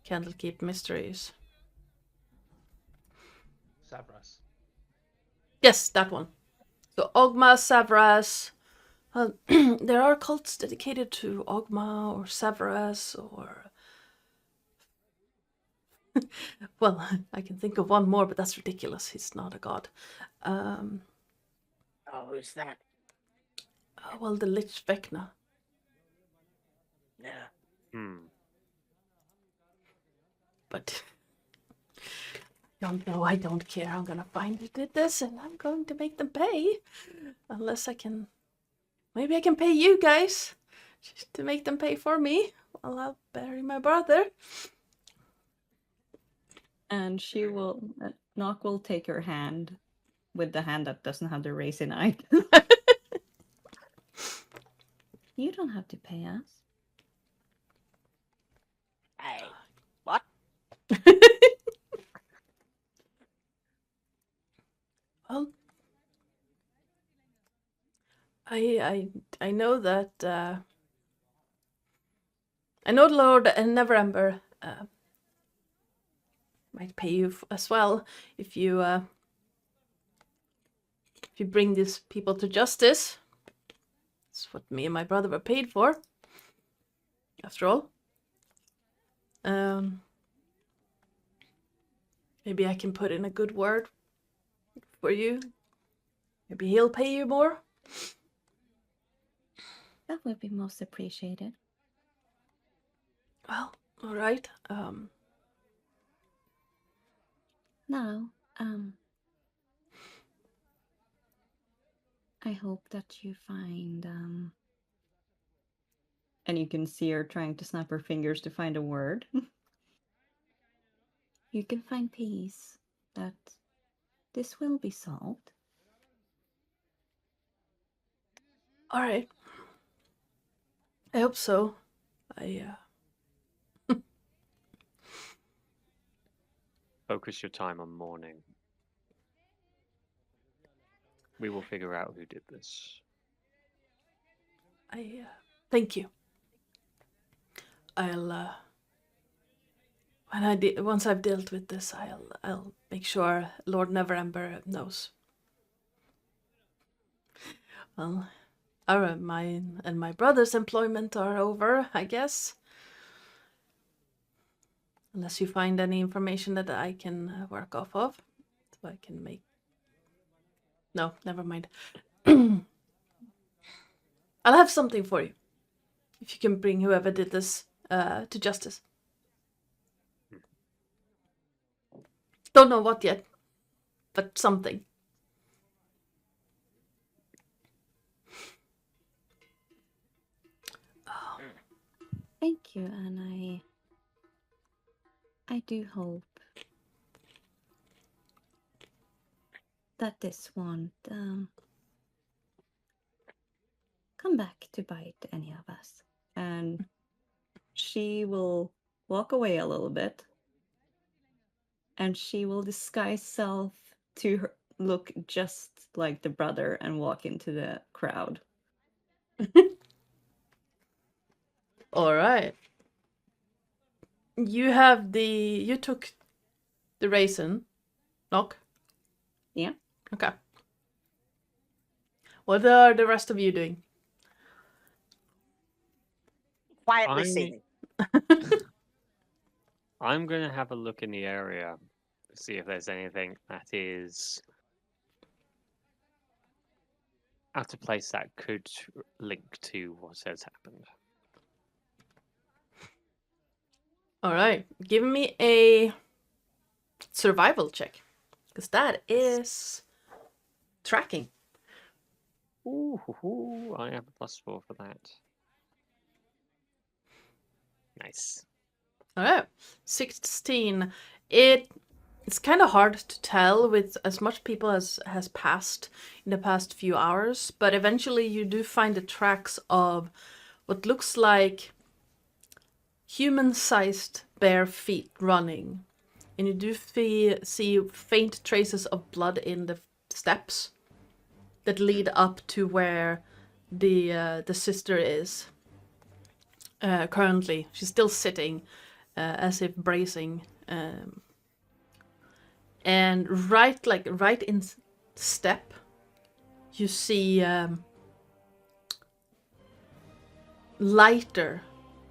Candlekeep Mysteries. Savras. Yes, that one. So Ogma, Savras. There are cults dedicated to Ogma or Savras or... well, I can think of one more, but that's ridiculous. He's not a god. Oh, who's that? Well, the Lich Vecna. Yeah. But don't know. I don't care. I'm gonna find who did this, and I'm going to make them pay. Unless I can, maybe I can pay you guys to make them pay for me while I'll bury my brother. And she will, Nock will take her hand with the hand that doesn't have the raisin eye. You don't have to pay us. Hey, what? Well, I know that I know Lord Neverember might pay you as well if you bring these people to justice. That's what me and my brother were paid for, after all. Maybe I can put in a good word for you. Maybe he'll pay you more. That would be most appreciated. Well, all right. Now, I hope that you find, and you can see her trying to snap her fingers to find a word. You can find peace, that this will be solved. All right. I hope so. Focus your time on mourning. We will figure out who did this. Thank you. I'll once I've dealt with this, I'll make sure Lord Neverember knows. Well, mine and my brother's employment are over, I guess. Unless you find any information that I can work off of, so I can make. No, never mind. I'll have something for you if you can bring whoever did this to justice. Don't know what yet, but something. Thank you, and I do hope that this won't come back to bite any of us. And she will walk away a little bit, and she will disguise self to look just like the brother and walk into the crowd. All right. You took the raisin, knock. Yeah. Okay. What are the rest of you doing? Quietly singing. I'm going to have a look in the area to see if there's anything that is out of place that could link to what has happened. All right. Give me a survival check, because that is tracking. Ooh, I have a +4 for that. Nice. All right. 16. It's kind of hard to tell with as much people as has passed in the past few hours, but eventually you do find the tracks of what looks like human-sized bare feet running, and you do see faint traces of blood in the steps that lead up to where the sister is currently. She's still sitting as if bracing, and right in step you see lighter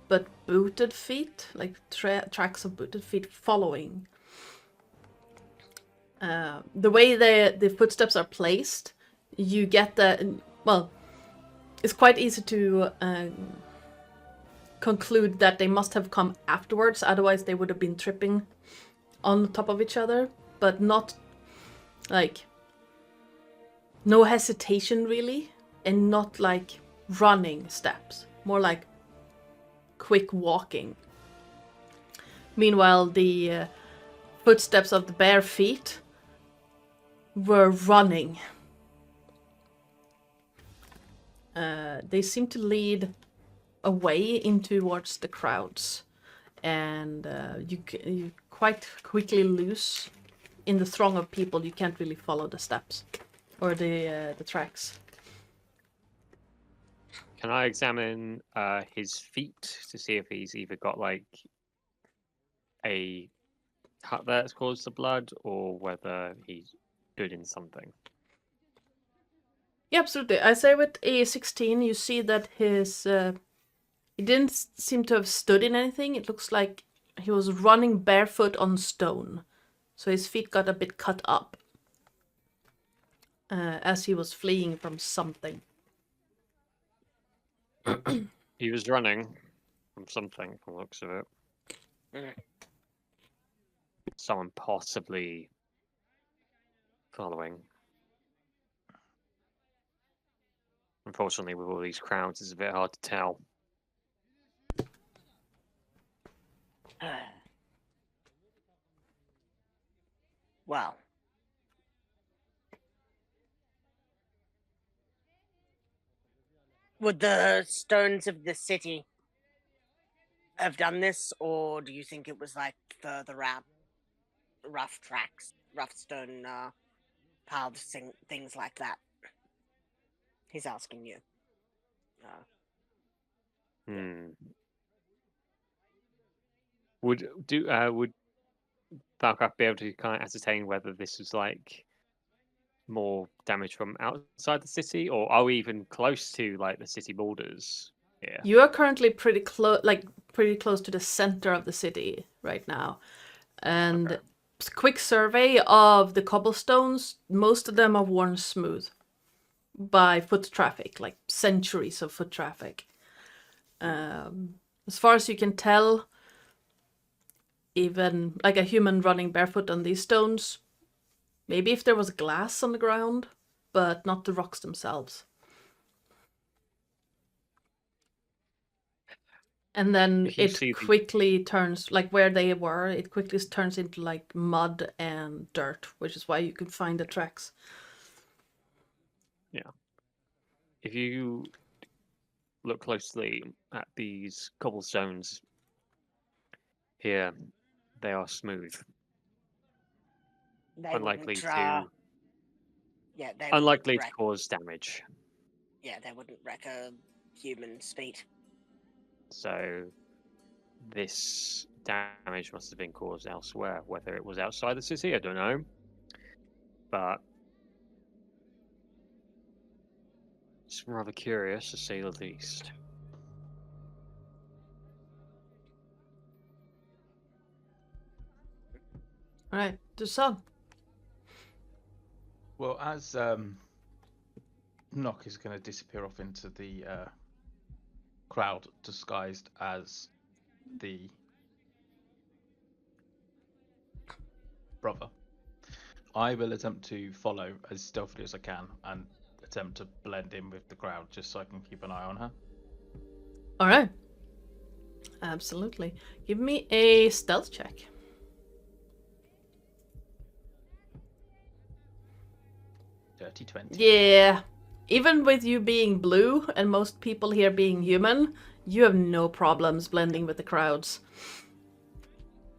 but booted feet, like tracks of booted feet following. The way the footsteps are placed, you get that. Well, it's quite easy to conclude that they must have come afterwards, otherwise they would have been tripping on top of each other, but not like no hesitation really, and not like running steps, more like quick walking. Meanwhile, the footsteps of the bare feet were running. They seem to lead away in towards the crowds, and you quite quickly lose in the throng of people. You can't really follow the steps or the tracks. Can I examine his feet to see if he's either got like a cut that's caused the blood, or whether he's good in something? Yeah, absolutely. I say with a 16, you see that his he didn't seem to have stood in anything. It looks like he was running barefoot on stone, so his feet got a bit cut up as he was fleeing from something. He was running from something, from the looks of it. Mm. Someone possibly following. Unfortunately, with all these crowds, it's a bit hard to tell. Well. Would the stones of the city have done this, or do you think it was like further out, rough tracks, rough stone paths, things like that? He's asking you. Would Falcraft be able to kind of ascertain whether this was like more damage from outside the city, or are we even close to like the city borders here? You are currently pretty close to the center of the city right now, and Okay. quick survey of the cobblestones. Most of them are worn smooth by foot traffic, like centuries of foot traffic. As far as you can tell, even like a human running barefoot on these stones, maybe if there was glass on the ground, but not the rocks themselves. And then it quickly turns, like where they were, it quickly turns into like mud and dirt, which is why you can find the tracks. Yeah. If you look closely at these cobblestones here, they are smooth. They Unlikely wouldn't, to yeah, they unlikely wouldn't to cause damage. Yeah, they wouldn't wreck a human's feet. So this damage must have been caused elsewhere. Whether it was outside the city, I don't know. But it's rather curious, to say the least. All right, the sun. Well, as Nock is going to disappear off into the crowd disguised as the brother, I will attempt to follow as stealthily as I can and attempt to blend in with the crowd just so I can keep an eye on her. All right. Absolutely. Give me a stealth check. Dirty 20. Yeah. Even with you being blue and most people here being human, you have no problems blending with the crowds.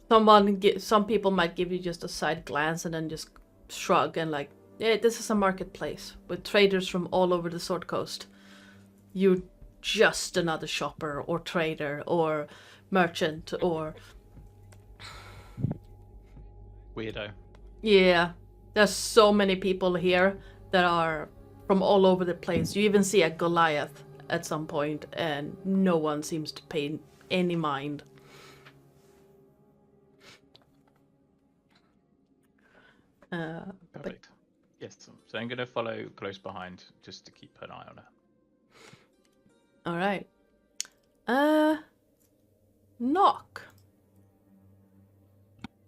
Some people might give you just a side glance and then just shrug and like, yeah, this is a marketplace with traders from all over the Sword Coast. You're just another shopper or trader or merchant or... Weirdo. Yeah, there's so many people here that are from all over the place. You even see a Goliath at some point, and no one seems to pay any mind. Perfect. Yes, so I'm going to follow close behind just to keep an eye on her. All right. Knock.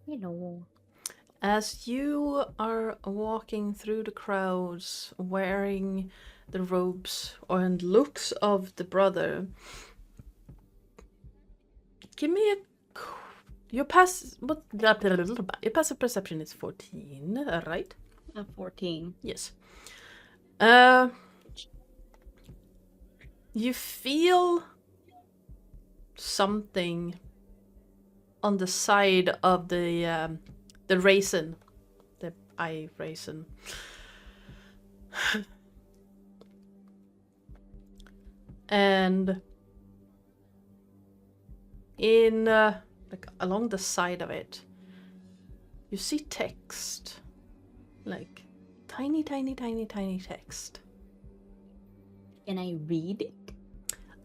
Hello. As you are walking through the crowds, wearing the robes and looks of the brother, give me a... Your passive perception is 14, right? 14. Yes. You feel something on the side of the raisin, the eye raisin. And in like along the side of it, you see text, like tiny text. Can I read it?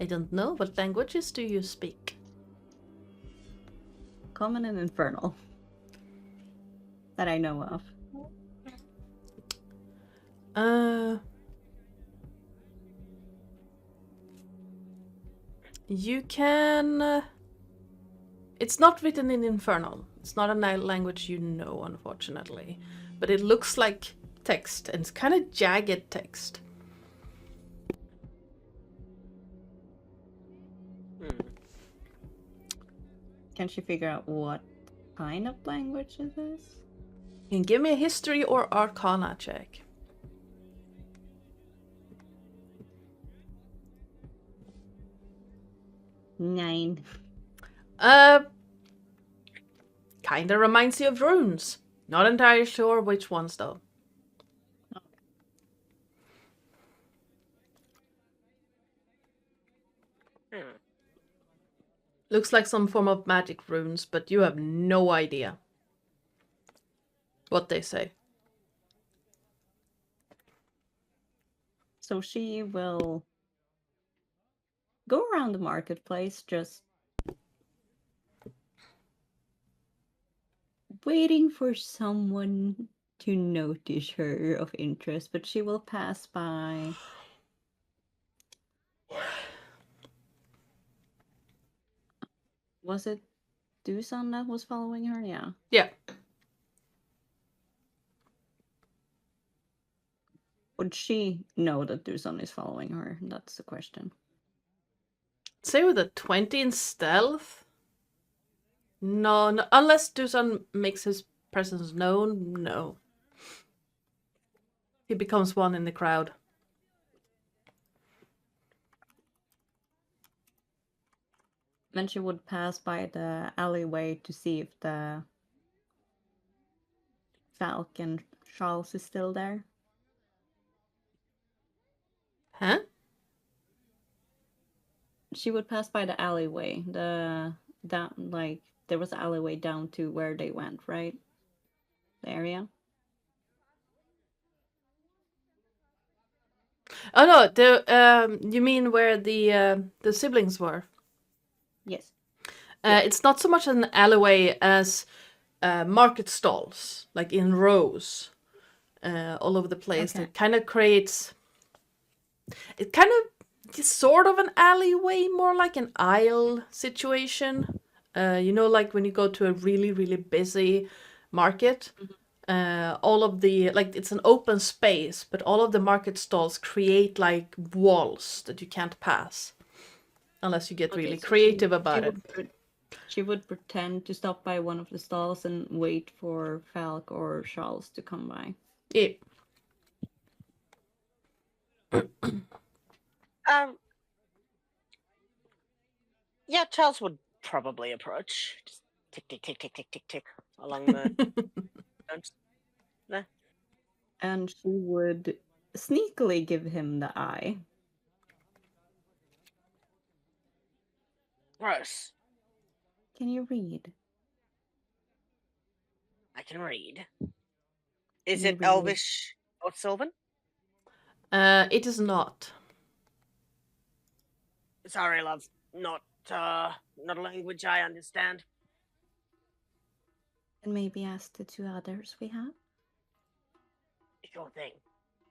I don't know, what languages do you speak? Common and Infernal. That I know of. You can... it's not written in Infernal. It's not a language you know, unfortunately. But it looks like text, and it's kind of jagged text. Can she figure out what kind of language it is? You can give me a history or arcana check. 9. Kinda reminds you of runes. Not entirely sure which ones though. Looks like some form of magic runes, but you have no idea what they say. So she will go around the marketplace, just waiting for someone to notice her of interest, but she will pass by. Was it Dusan that was following her? Yeah. Yeah. Would she know that Dusan is following her? That's the question. Say with a 20 in stealth? No, unless Dusan makes his presence known, no. He becomes one in the crowd. Then she would pass by the alleyway to see if the Falcon Charles is still there. Huh? She would pass by the alleyway. There was an alleyway down to where they went, right? The area. Oh no, you mean where the siblings were? Yes. It's not so much an alleyway as market stalls, like in rows, all over the place. Okay. That kind of creates. It kind of sort of an alleyway, more like an aisle situation. You know, like when you go to a really busy market. All of the, like, it's an open space, but all of the market stalls create like walls that you can't pass unless you get Okay, really so creative about it. She would pretend to stop by one of the stalls and wait for Falk or Charles to come by. Yeah. Yeah, Charles would probably approach. Just tick along the. No. And she would sneakily give him the eye. Gross. Can you read? I can read. Is Can you it read? Elvish or Sylvan? It is not. Sorry, love. Not a language I understand. And maybe ask the 2 others we have? Sure thing.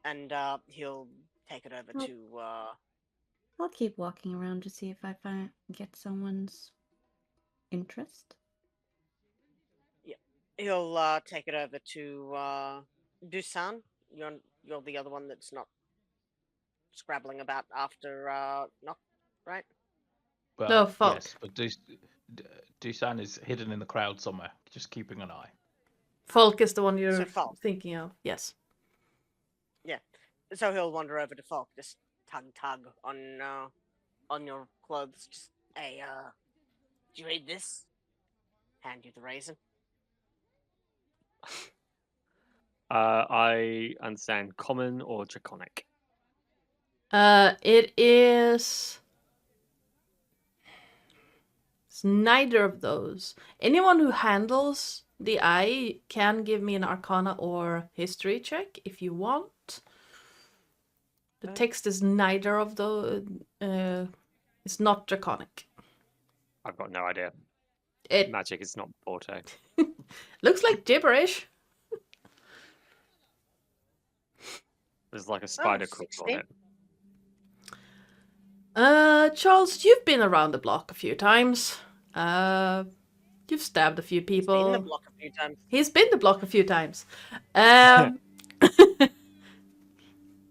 And he'll take it over to. I'll keep walking around to see if I get someone's interest. Yeah, he'll take it over to Dusan. You're the other one that's not scrabbling about after Knock, right? Well, No, Falk. yes, but Dusan is hidden in the crowd somewhere, just keeping an eye. Falk is the one you're So Falk. thinking of, yes. So he'll wander over to Falk, just tug on your clothes. Just, hey, did you read this? Hand you the raisin. I understand common or draconic. It is. It's neither of those. Anyone who handles the eye can give me an Arcana or History check if you want. The text is neither of those. It's not draconic. I've got no idea. It Magic is not forte. looks like gibberish. There's like a spider crawling on 16. it. Charles, you've been around the block a few times. You've stabbed a few He's people. been the block a few times. He's been the block a few times. The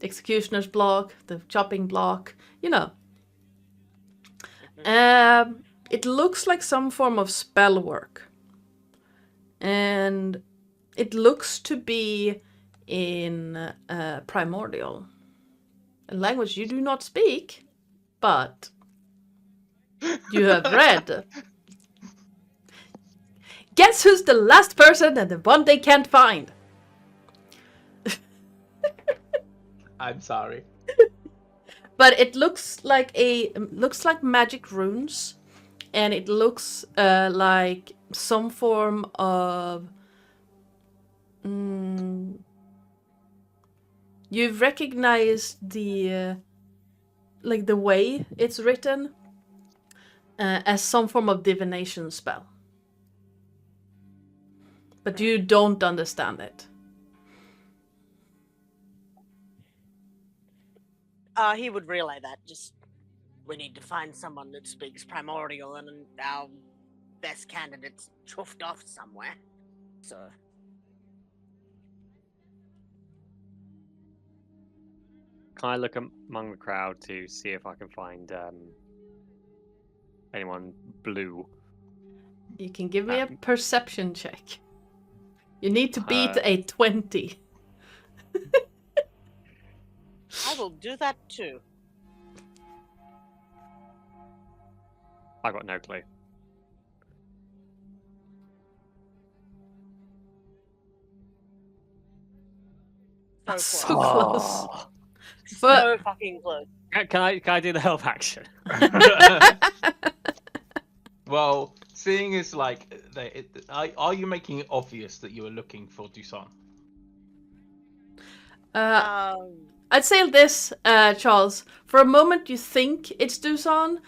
executioner's block, the chopping block, you know. It looks like some form of spell work. And it looks to be in primordial. A language you do not speak, but you have read. Guess who's the last person and the one they can't find? I'm sorry. But it looks like magic runes, and it looks like some form of. You've recognized the way it's written as some form of divination spell, but you don't understand it. He would relay that. Just, we need to find someone that speaks primordial, and our best candidate's chuffed off somewhere. So, Can I look among the crowd to see if I can find anyone blue? You can give me a perception check. You need to beat a 20. I will do that too. I got no clue. So So close. close. But So fucking close. Can I do the help action? Well, seeing as are you making it obvious that you are looking for Dusan? I'd say this, Charles. For a moment, you think it's Dusan,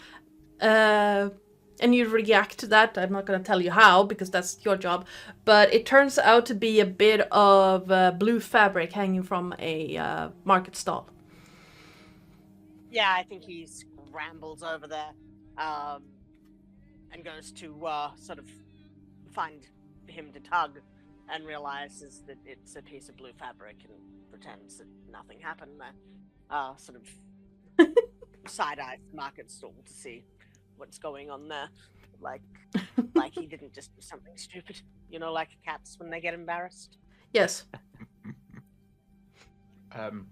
and you react to that. I'm not going to tell you how, because that's your job. But it turns out to be a bit of blue fabric hanging from a market stall. Yeah, I think he scrambles over there, and goes to sort of find him to tug, and realizes that it's a piece of blue fabric and pretends that nothing happened there. Sort of side-eye market stall to see what's going on there. Like he didn't just do something stupid. You know, like cats when they get embarrassed. Yes. Given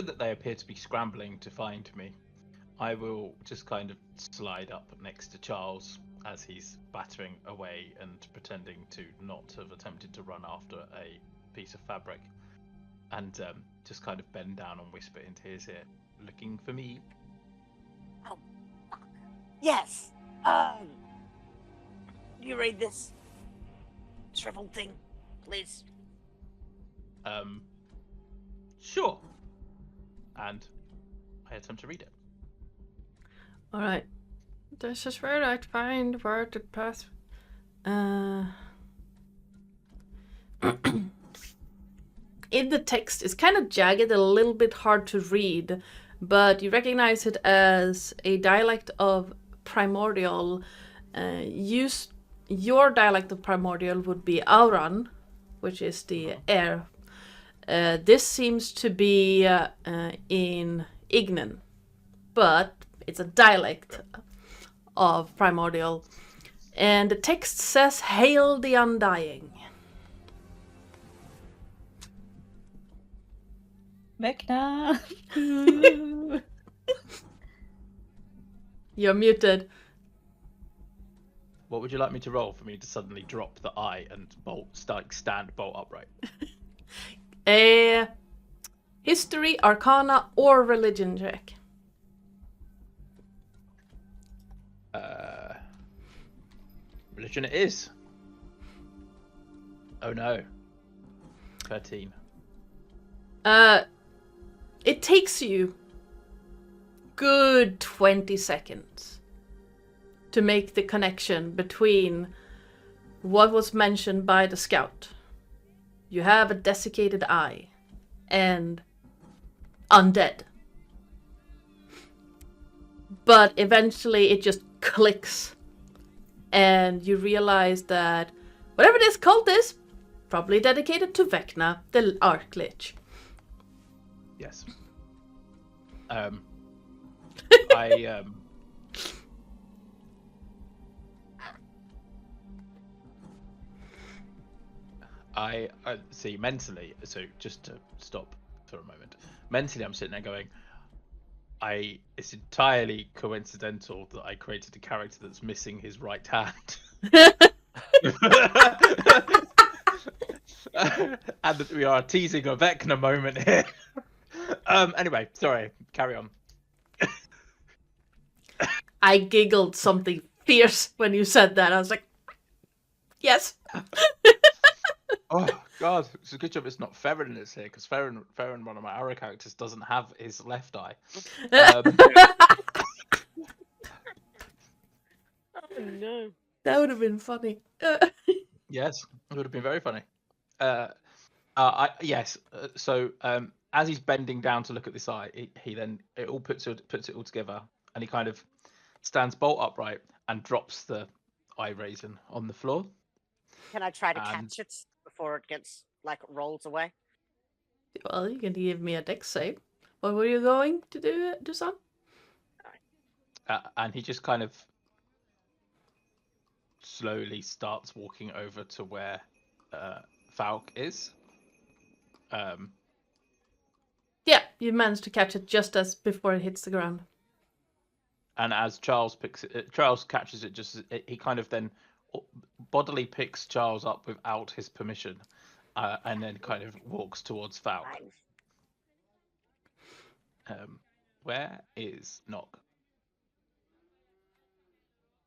that they appear to be scrambling to find me, I will just kind of slide up next to Charles as he's battering away and pretending to not have attempted to run after a piece of fabric, and just kind of bend down and whisper into his ear, "Looking for me?" Oh, fuck. Yes. You read this shriveled thing, please? Sure. And I attempt to read it. All right. This is where I'd find where to pass. In the text, it's kind of jagged, a little bit hard to read, but you recognize it as a dialect of primordial. Your dialect of primordial would be Auran, which is the air. This seems to be in Ignan, but it's a dialect of primordial. And the text says, "Hail the Undying." Vecna! You're muted. What would you like me to roll for me to suddenly drop the eye and stand bolt upright? A history, arcana, or religion check. Religion it is. Oh no. 13. It takes you good 20 seconds to make the connection between what was mentioned by the scout. You have a desiccated eye and undead. But eventually it just clicks and you realize that whatever this cult is, probably dedicated to Vecna, the Archlich. Yes. I see mentally, so just to stop for a moment. Mentally I'm sitting there going, it's entirely coincidental that I created a character that's missing his right hand. And that we are teasing a Vecna moment here. Anyway, sorry, carry on. I giggled something fierce when you said that. I was like, yes. Oh god, it's a good job it's not Ferrin that's here, because Ferrin, one of my arrow characters, doesn't have his left eye. Oh no. That would have been funny. Yes, it would have been very funny. Yes. So as he's bending down to look at this eye, he then puts it all together, and he kind of stands bolt upright and drops the eye raisin on the floor. Can I try to And- catch it before it gets rolls away? Well, you can give me a dex save. What were you going to do, son? And he just kind of slowly starts walking over to where Falk is. Yeah, you managed to catch it just as before it hits the ground. And as Charles Charles catches it he kind of then bodily picks Charles up without his permission, and then kind of walks towards Falk. Where is Nog?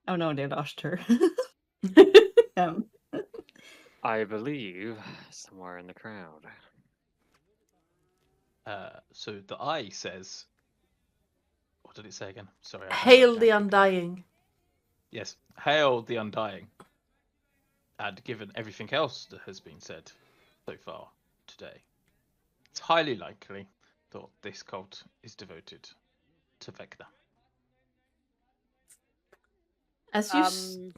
Oh no, they lost her. I believe somewhere in the crowd. So the eye says, what did it say again? Sorry. Hail the Undying. Yes, hail the Undying. And given everything else that has been said so far today, it's highly likely that this cult is devoted to Vecna. As you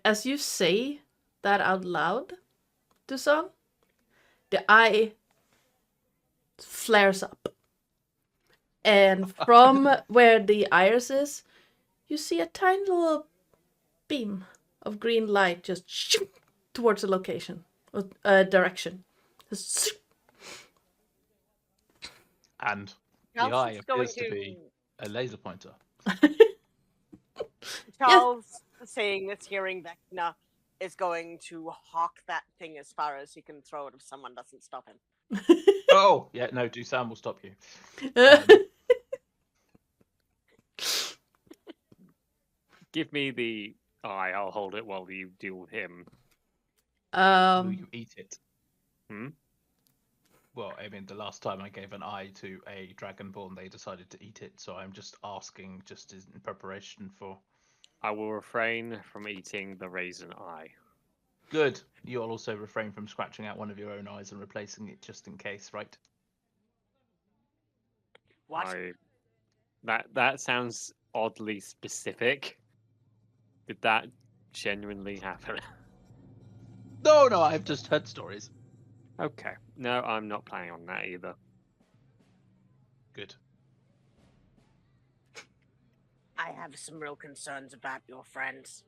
as you say that out loud, Dusan, the eye flares up. And from where the iris is, you see a tiny little beam of green light just shoot towards a location, direction. Just And Charles the eye is going appears to be a laser pointer. Charles, seeing this, hearing Vecna, is going to hawk that thing as far as he can throw it if someone doesn't stop him. Oh, yeah, no, Dusan will stop you. Give me the eye. I'll hold it while you deal with him. Will you eat it? Hmm? Well, I mean, the last time I gave an eye to a Dragonborn, they decided to eat it, so I'm just asking, just in preparation for... I will refrain from eating the raisin eye. Good. You'll also refrain from scratching out one of your own eyes and replacing it just in case, right? What? That sounds oddly specific. Did that genuinely happen? No, I've just heard stories. Okay. No, I'm not planning on that either. Good. I have some real concerns about your friends.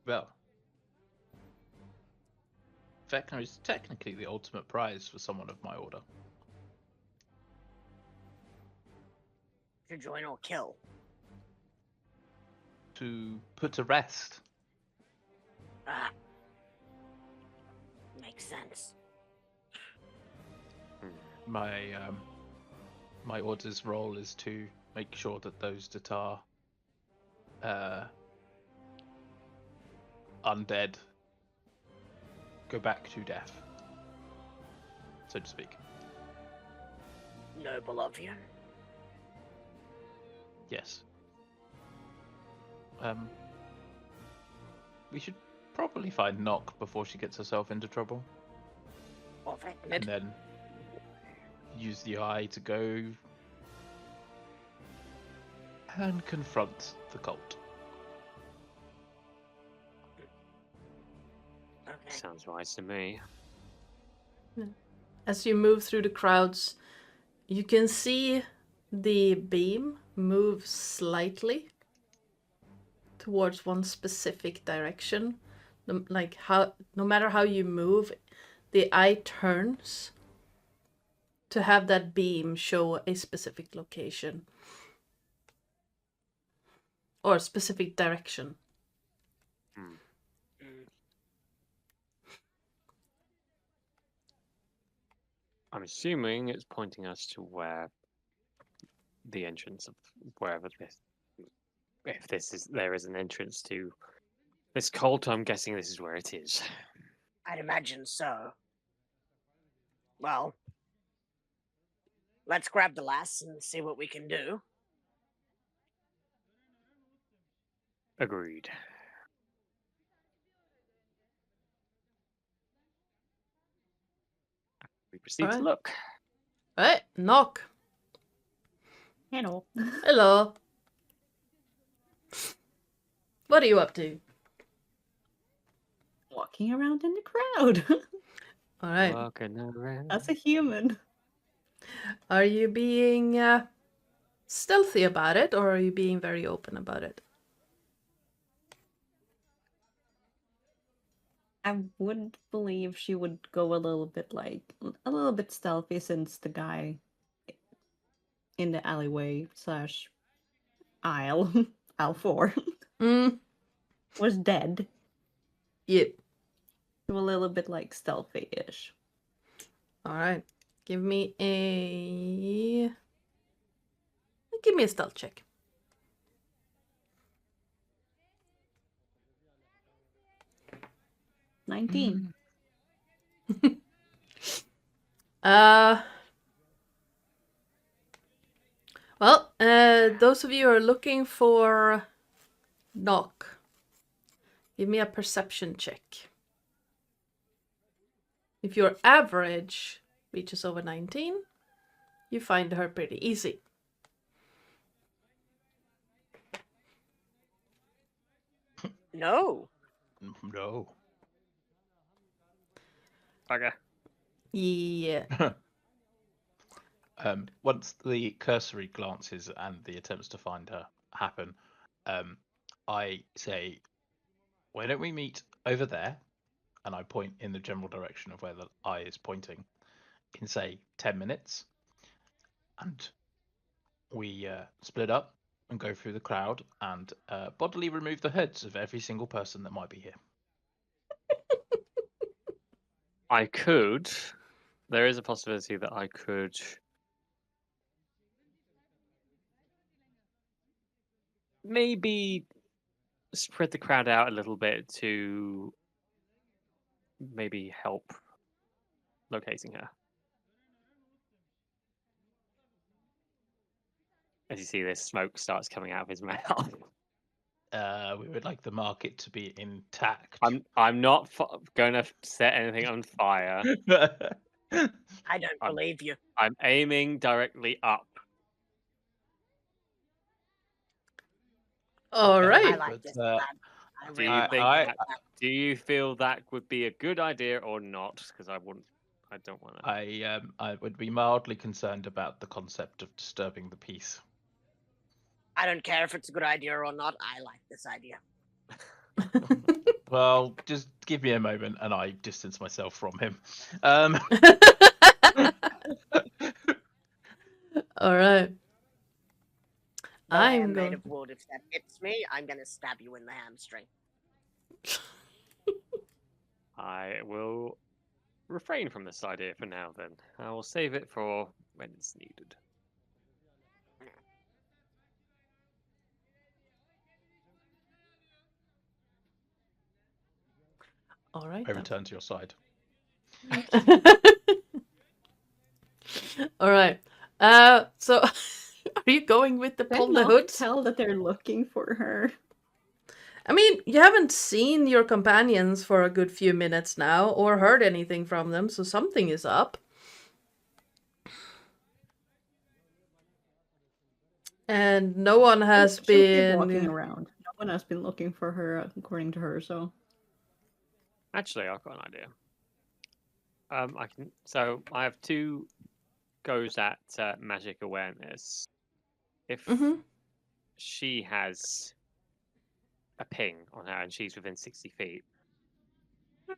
Well, Vecna is technically the ultimate prize for someone of my order. To join or kill. To put to rest. Ah. Makes sense. My order's role is to make sure that those that are undead go back to death, so to speak. Noble of you. Yes. We should probably find Nock before she gets herself into trouble, Or and then use the eye to go and confront the cult. Okay. Sounds wise to me. As you move through the crowds, you can see the beam move slightly towards one specific direction. No matter how you move, the eye turns to have that beam show a specific location or a specific direction. I'm assuming it's pointing us to where the entrance of wherever this, if there is an entrance to this cult, I'm guessing this is where it is. I'd imagine so. Well, let's grab the lass and see what we can do. Agreed. We proceed to Alright. look. Right, Nock. Hello. Hello. What are you up to? Walking around in the crowd. All right. Walking around. As a human. Are you being stealthy about it, or are you being very open about it? I would believe she would go a little bit stealthy since the guy in the alleyway / aisle 4 was dead. Yep. So a little bit like stealthy-ish. All right. Give me a stealth check. — 19. Well, those of you who are looking for Nock, give me a perception check. If your average reaches over 19, you find her pretty easy. No. No. Okay. Yeah. Once the cursory glances and the attempts to find her happen, I say, why don't we meet over there? And I point in the general direction of where the eye is pointing in, say, 10 minutes. And we split up and go through the crowd and bodily remove the heads of every single person that might be here. I could. There is a possibility that I could maybe spread the crowd out a little bit to maybe help locating her. As you see, this smoke starts coming out of his mouth. We would like the market to be intact. I'm not going to set anything on fire. I don't believe you. I'm aiming directly up. All Okay, right. I like but, this plan. I Do really you like think? I- this plan. Do you feel that would be a good idea or not? Because I wouldn't. I don't want to. I would be mildly concerned about the concept of disturbing the peace. I don't care if it's a good idea or not. I like this idea. Well, just give me a moment, and I distance myself from him. All right. Though I I'm am made going. of wood, if that hits me, I'm gonna stab you in the hamstring. I will refrain from this idea for now. Then I will save it for when it's needed. All right. I Then. return to your side. All right. So are you going with the Can pull the not hoods? tell that they're looking for her. I mean, you haven't seen your companions for a good few minutes now, or heard anything from them, so something is up. And no one has She'll keep walking been. around. No one has been looking for her, according to her. So Actually, I've got an idea. I can. So I have 2 goes at magic awareness. If Mhm. she has a ping on her and she's within 60 feet, I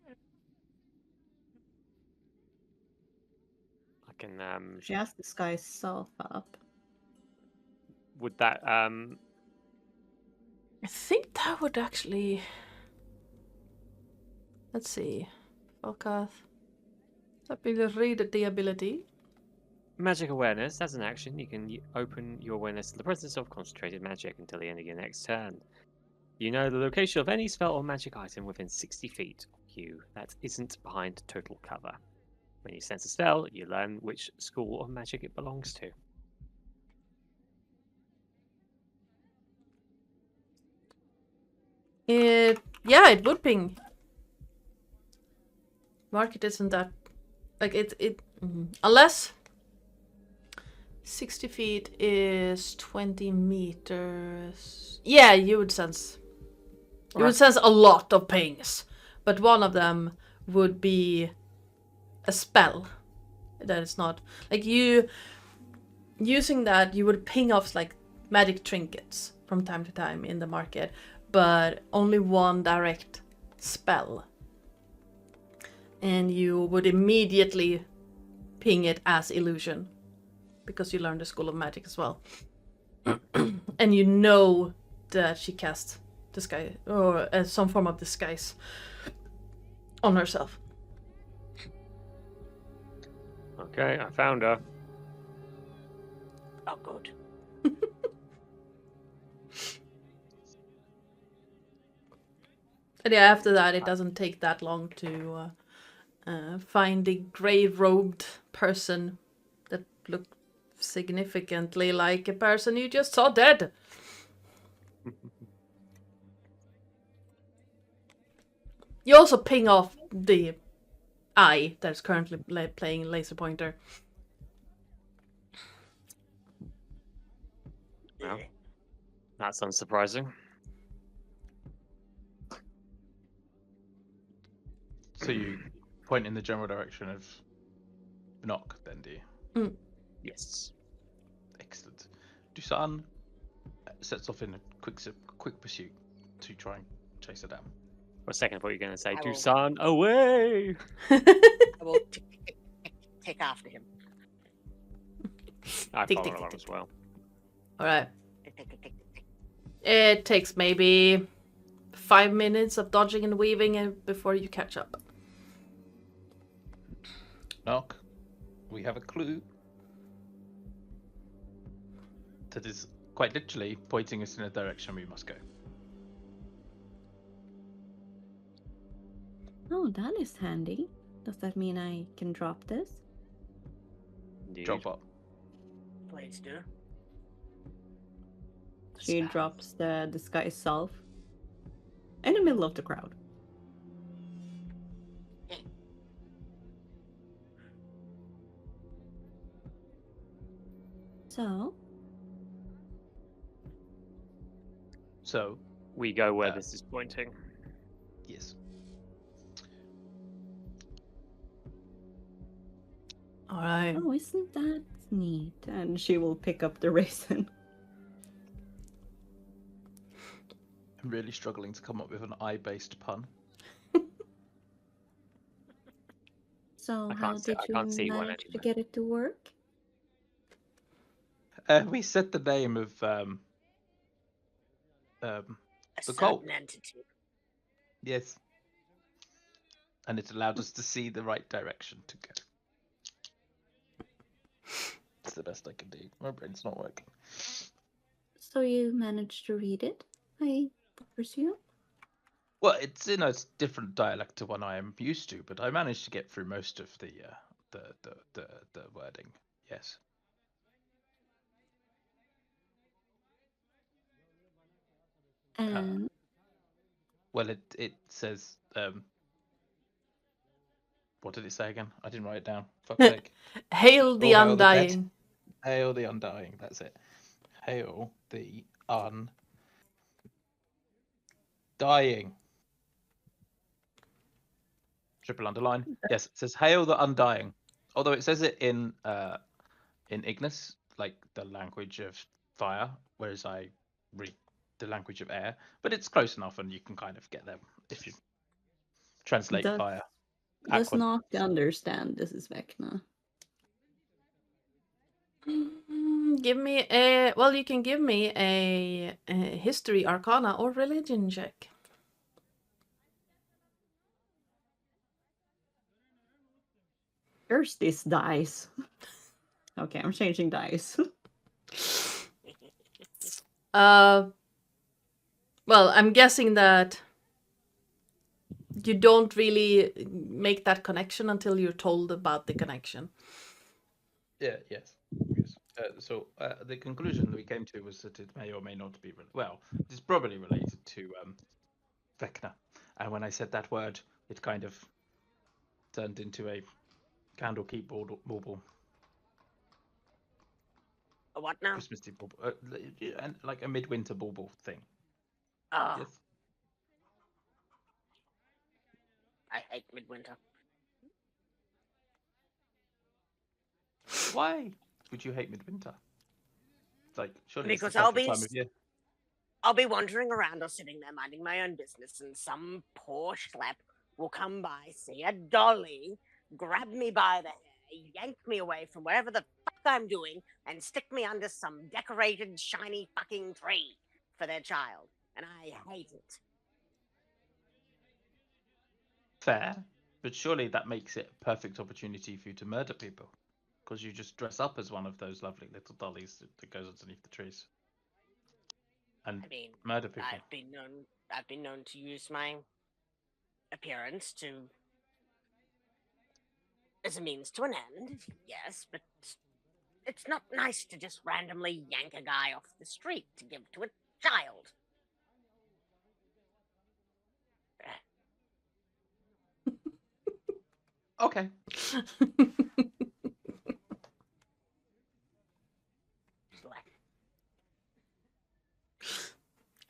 can. she has the sky self up. Would that I think that would actually. Let's see. Falkath. That be read the ability. magic awareness as an action? You can open your awareness to the presence of concentrated magic until the end of your next turn. You know the location of any spell or magic item within 60 feet of you that isn't behind total cover. When you sense a spell, you learn which school of magic it belongs to. Yeah, it would ping. Market isn't that like it unless 60 feet is 20 meters. Yeah, you would sense. You would sense a lot of pings, but one of them would be a spell. That is not like you using that. You would ping off like magic trinkets from time to time in the market, but only one direct spell. And you would immediately ping it as illusion because you learned the School of Magic as well. And you know that she cast disguise or some form of disguise on herself. Okay, I found her. Oh, good. And yeah, after that, it doesn't take that long to find the grey-robed person that looked significantly like a person you just saw dead. You also ping off the eye that's currently playing laser pointer. Well, that's unsurprising. So you point in the general direction of Knock, then, do you? Yes. Excellent. Dusan sets off in a quick pursuit to try and chase her down. For a second, I thought you were going to say, I will- Dusan, away! I will take after him. I Tick, follow tick, along tick, as well. Alright. Tick, tick, tick, tick, tick. It takes maybe 5 minutes of dodging and weaving before you catch up. Knock, we have a clue that is quite literally pointing us in a direction we must go. Oh, that is handy. Does that mean I can drop this? Indeed. Drop what? Please do. She Spell. drops the disguise self in the middle of the crowd. So, We go where this is pointing. yes. Alright. Oh, isn't that neat? And she will pick up the raisin. I'm really struggling to come up with an eye-based pun. So I how can't see- did I you can't see one manage to anywhere. get it to work? We said the name of A the cult. certain entity. Yes. And it allowed us to see the right direction to go. It's the best I can do. My brain's not working. So you managed to read it, I presume? Well, it's in a different dialect to one I am used to, but I managed to get through most of the wording. Yes. And Well, it says what did it say again? I didn't write it down. Fuck's sake. Hail the Oh, hail the dead. undying. Hail the undying. That's it. Hail the undying. Triple underline. Yes, it says hail the undying. Although it says it in Ignis, like the language of fire, whereas I read the language of air. But it's close enough, and you can kind of get them if you translate does via does Aquan. not understand this is Vecna. Give me a. Well, you can give me a history, arcana, or religion check. Curse this dice. Okay, I'm changing dice. Well, I'm guessing that you don't really make that connection until you're told about the connection. Yeah. Yes. So the conclusion we came to was that it may or may not be well. It's probably related to Vecna, and when I said that word, it kind of turned into a Candlekeep bauble, A what now? Christmassy bauble, and like a midwinter bauble thing. Oh, Yes. I hate midwinter. Why would you hate midwinter? It's like surely it's the Because I'll perfect be time of year. I'll be wandering around or sitting there minding my own business, and some poor schlep will come by, see a dolly, grab me by the hair, yank me away from wherever the fuck I'm doing, and stick me under some decorated, shiny fucking tree for their child. And I hate it. Fair, but surely that makes it a perfect opportunity for you to murder people, because you just dress up as one of those lovely little dollies that goes underneath the trees and I mean, murder people. I've been known to use my appearance as a means to an end, yes, but it's not nice to just randomly yank a guy off the street to give to a child. Okay.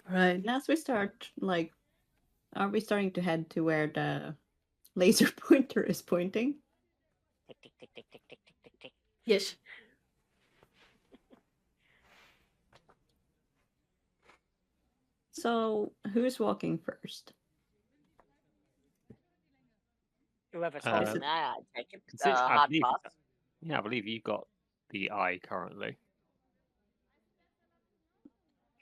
Right. And as we start, like, are we starting to head to where the laser pointer is pointing? Tick, tick, tick, tick, tick, tick, tick, tick, tick. Yes. So, who's walking first? Whoever's Uh, holding that, I take it. I Hard believe, pass. yeah, I believe you got the eye currently.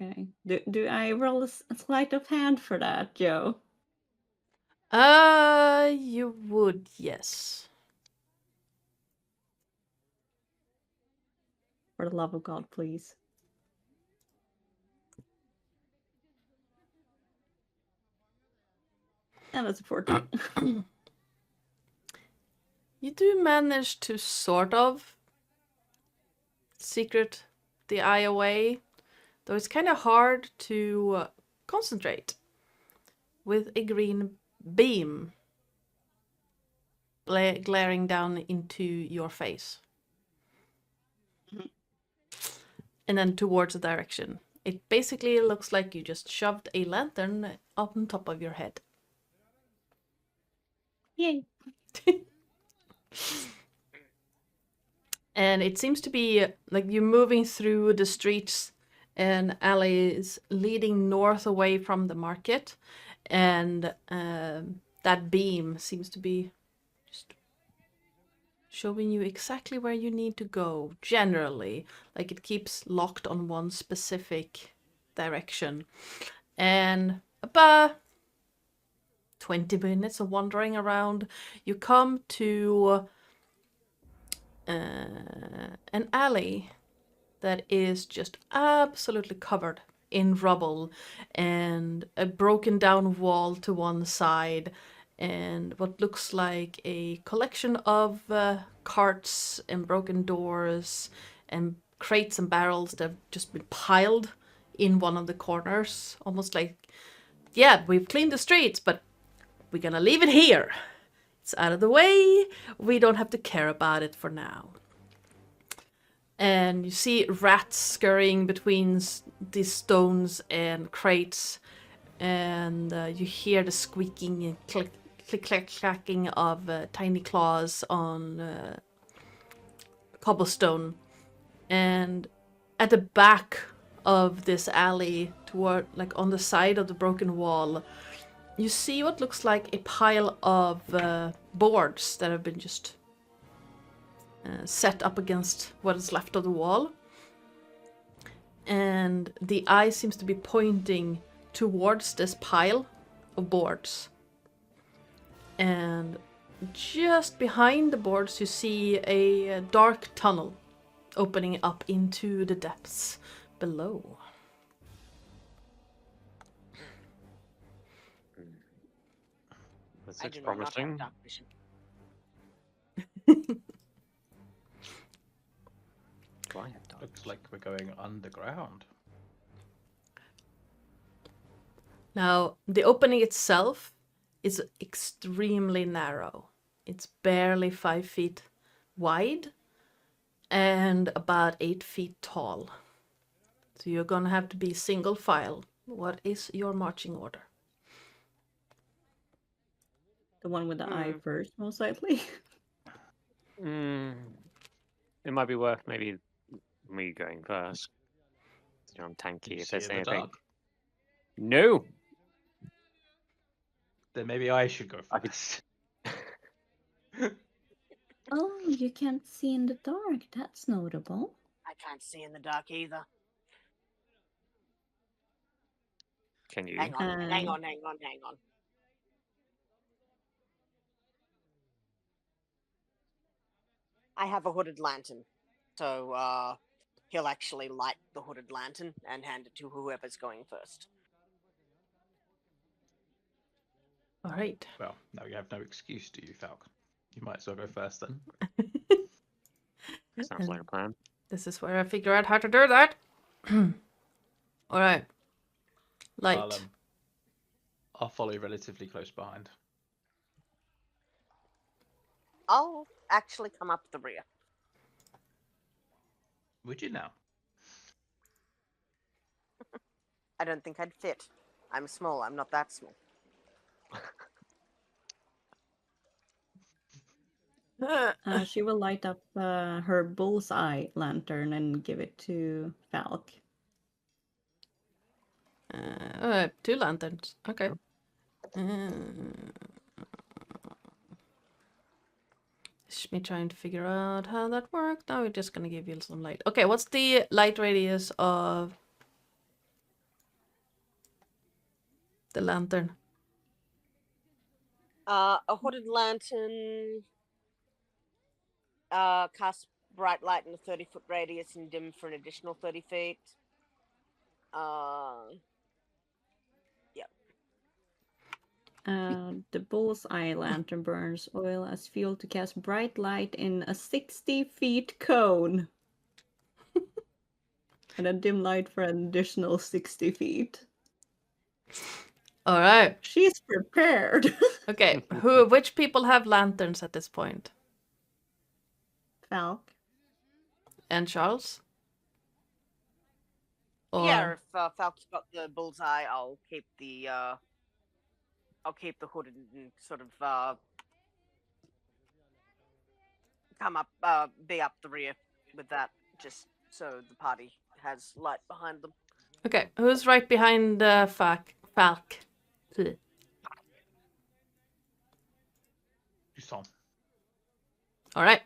Okay. Do I roll a sleight of hand for that, Joe? You would, yes. For the love of God, please. And that's a 14. You do manage to sort of secret the eye away, though it's kind of hard to concentrate with a green beam glaring down into your face. And then towards the direction. It basically looks like you just shoved a lantern up on top of your head. Yay. And it seems to be like you're moving through the streets An alley is leading north away from the market, and that beam seems to be just showing you exactly where you need to go, generally. Like it keeps locked on one specific direction. And about 20 minutes of wandering around, you come to an alley that is just absolutely covered in rubble and a broken down wall to one side and what looks like a collection of carts and broken doors and crates and barrels that have just been piled in one of the corners, almost like, yeah, we've cleaned the streets, but we're gonna leave it here. It's out of the way. We don't have to care about it for now. And you see rats scurrying between these stones and crates, and you hear the squeaking and click, click, clacking of tiny claws on cobblestone. And at the back of this alley, toward like on the side of the broken wall, you see what looks like a pile of boards that have been just set up against what is left of the wall. And the eye seems to be pointing towards this pile of boards. And just behind the boards you see a dark tunnel opening up into the depths below. This I looks do not have promising. dark vision. Do I have dark Looks vision? like we're going underground. Now, the opening itself is extremely narrow. It's barely 5 feet wide and about 8 feet tall. So you're gonna have to be single file. What is your marching order? The one with the eye first, most likely. It might be worth maybe me going first. You know, I'm tanky You if see there's in the anything. dark. No! Then maybe I should go I could first. Oh, you can't see in the dark. That's notable. I can't see in the dark either. Can you? Hang on, hang on, hang on, hang on. I have a hooded lantern, so he'll actually light the hooded lantern and hand it to whoever's going first. All right. Well, now you have no excuse, do you, Falk? You might as well go first then. Sounds like a plan. This is where I figure out how to do that. All right. Light. I'll follow relatively close behind. I'll actually come up the rear. Would you now? I don't think I'd fit. I'm small. I'm not that small. She will light up her bullseye lantern and give it to Falk. 2 lanterns. Okay. Just me trying to figure out how that worked. Now we're just gonna give you some light. Okay, what's the light radius of the lantern? A hooded lantern casts bright light in a 30-foot radius and dim for an additional 30 feet. The bullseye lantern burns oil as fuel to cast bright light in a 60 feet cone. And a dim light for an additional 60 feet. All right. She's prepared. Okay. Which people have lanterns at this point? Falk. And Charles? Or... Yeah, if Falk's got the bullseye, I'll keep the hood and sort of be up the rear with that, just so the party has light behind them. Okay, who's right behind Falk? You saw. All right.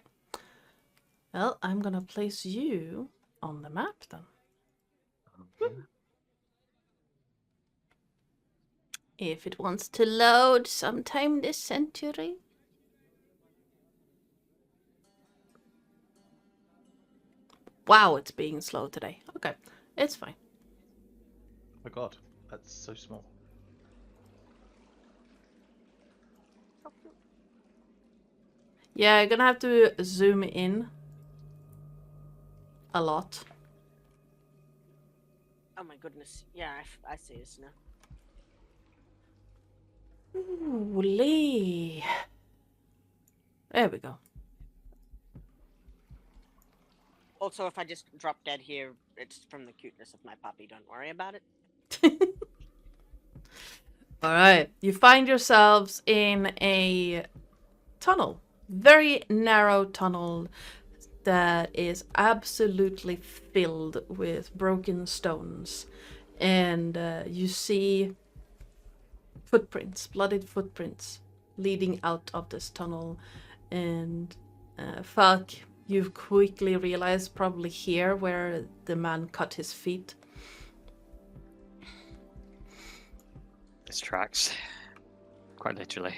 Well, I'm gonna place you on the map then. If it wants to load sometime this century. Wow, it's being slow today. Okay, it's fine. Oh my god, that's so small. Yeah, you're gonna have to zoom in a lot. Oh my goodness. Yeah, I see this now. Ooh, Lee. There we go. Also, if I just drop dead here, it's from the cuteness of my puppy. Don't worry about it. All right, you find yourselves in a tunnel, very narrow tunnel that is absolutely filled with broken stones, and you see footprints, bloodied footprints, leading out of this tunnel. And Falk, you quickly realize probably here where the man cut his feet. This tracks. Quite literally.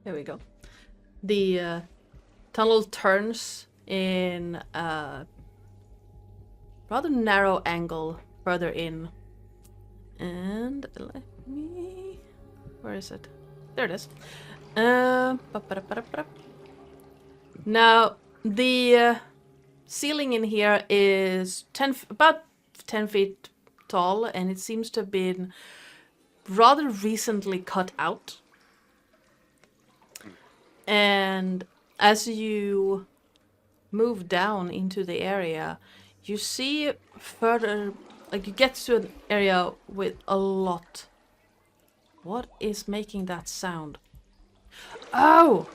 There we go. The tunnel turns in a rather narrow angle further in. And let me... Where is it? There it is. Now, the ceiling in here is about 10 feet tall, and it seems to have been rather recently cut out. And as you move down into the area, you see further, like you get to an area with a lot. What is making that sound? Oh!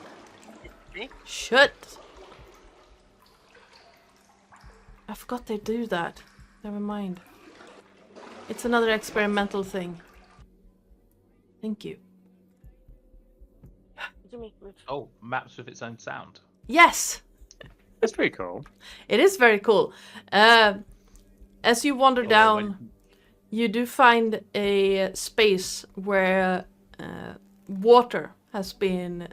Me? Shit! I forgot they do that. Never mind. It's another experimental thing. Thank you. Jimmy, move. Oh, maps with its own sound. Yes! That's pretty cool. It is very cool. As you wander Although down, you do find a space where water has been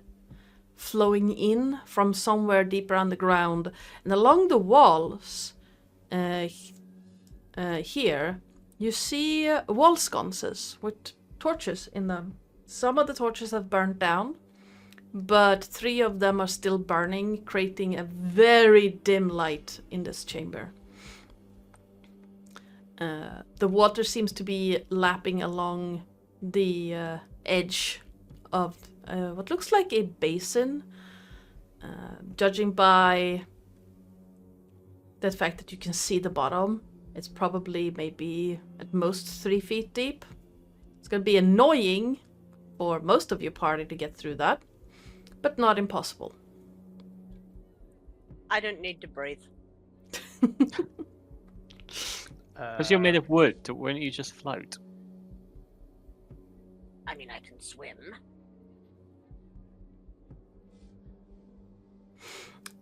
flowing in from somewhere deeper underground. And along the walls here, you see wall sconces with torches in them. Some of the torches have burnt down, but 3 of them are still burning, creating a very dim light in this chamber. The water seems to be lapping along the edge of what looks like a basin. Judging by the fact that you can see the bottom, it's probably maybe at most 3 feet deep. It's going to be annoying for most of your party to get through that, but not impossible. I don't need to breathe. Because you're made of wood, why don't you just float? I mean, I can swim.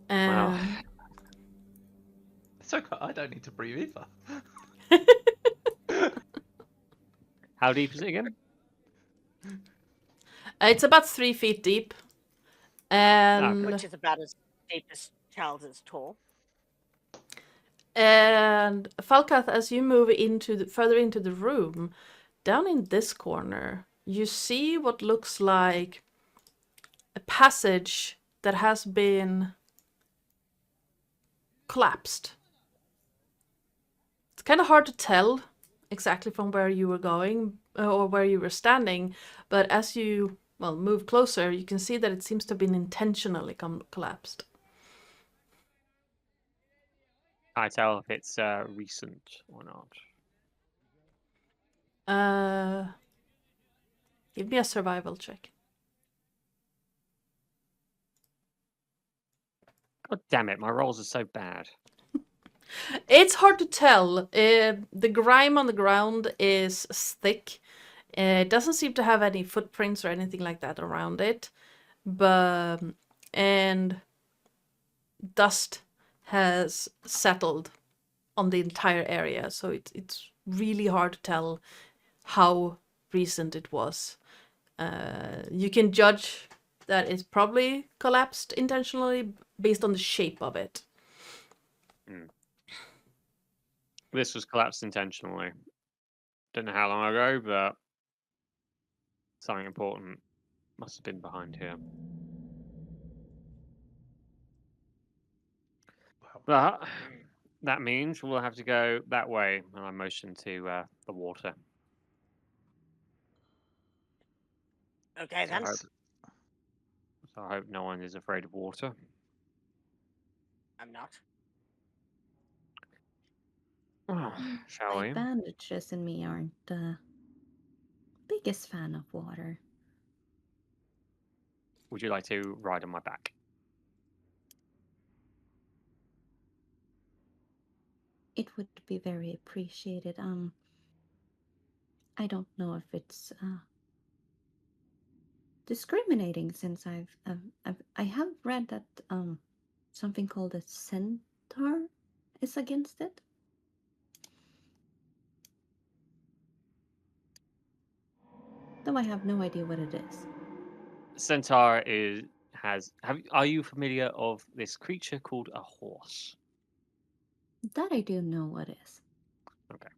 Wow. It's okay, I don't need to breathe either. How deep is it again? It's about 3 feet deep. And Which is about as deep as Charles is tall. And Falkath, as you move further into the room, down in this corner, you see what looks like a passage that has been collapsed. It's kind of hard to tell exactly from where you were going or where you were standing, but as you move closer, you can see that it seems to have been intentionally collapsed. I tell if it's recent or not. Give me a survival check. God damn it, my rolls are so bad. It's hard to tell. The grime on the ground is thick. It doesn't seem to have any footprints or anything like that around it. But and dust has settled on the entire area, so it's really hard to tell how recent it was. You can judge that it's probably collapsed intentionally based on the shape of it. This was collapsed intentionally. Don't know how long ago, but something important must have been behind here. But that means we'll have to go that way, and I motion to the water. Okay then. So I hope no one is afraid of water. I'm not. Shall My we? bandages and me aren't the biggest fan of water. Would you like to ride on my back? It would be very appreciated. I don't know if it's discriminating since I have read that something called a centaur is against it. Though I have no idea what it is. Centaur are you familiar of this creature called a horse? That I do know what is. Okay.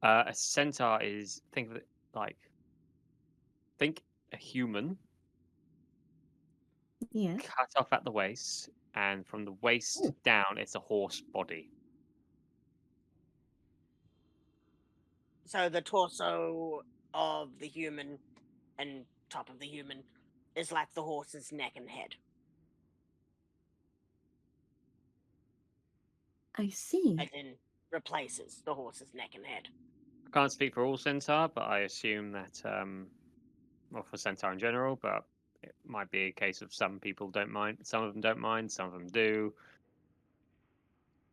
A centaur is think of it like a human Yes. cut off at the waist, and from the waist down, it's a horse body. So the torso of the human and top of the human is like the horse's neck and head. I see. As in replaces the horse's neck and head. I can't speak for all centaur, but I assume that, well, for centaur in general, but it might be a case of some people don't mind, some of them don't mind, some of them do.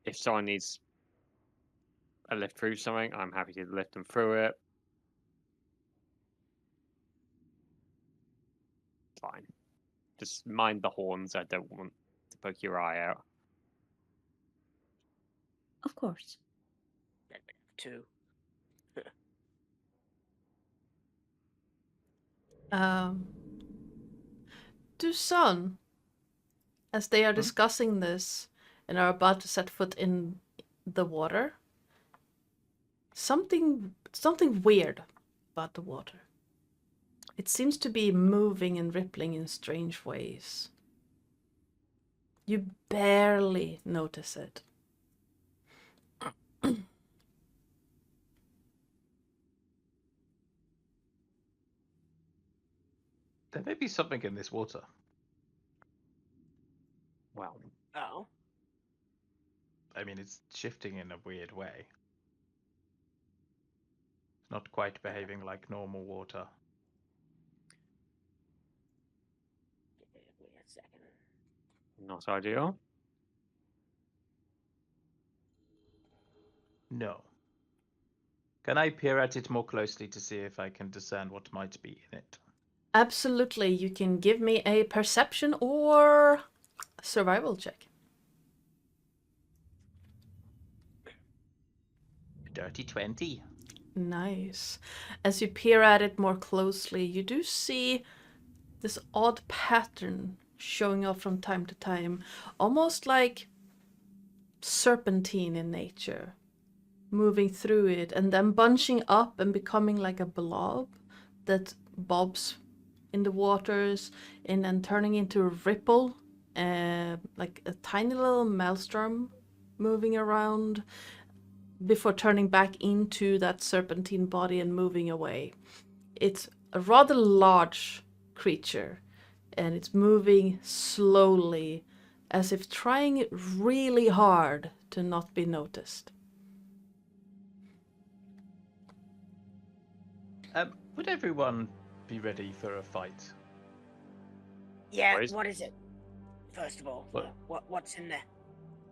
If someone needs a lift through something, I'm happy to lift them through it. Fine. Just mind the horns. I don't want to poke your eye out. Of course. Two. To Sun, as they are discussing this and are about to set foot in the water, something weird about the water. It seems to be moving and rippling in strange ways. You barely notice it. There may be something in this water. Well, Oh. I mean, it's shifting in a weird way. It's not quite behaving like normal water. Give me a second. not ideal. No. Can I peer at it more closely to see if I can discern what might be in it? Absolutely, you can give me a perception or survival check. Dirty 20. Nice. As you peer at it more closely, you do see this odd pattern showing up from time to time, almost like serpentine in nature, moving through it and then bunching up and becoming like a blob that bobs in the waters and then turning into a ripple, like a tiny little maelstrom moving around before turning back into that serpentine body and moving away. It's a rather large creature, and it's moving slowly, as if trying really hard to not be noticed. Would everyone be ready for a fight? Yeah, Boys? what is it? First of all, What? what's in there?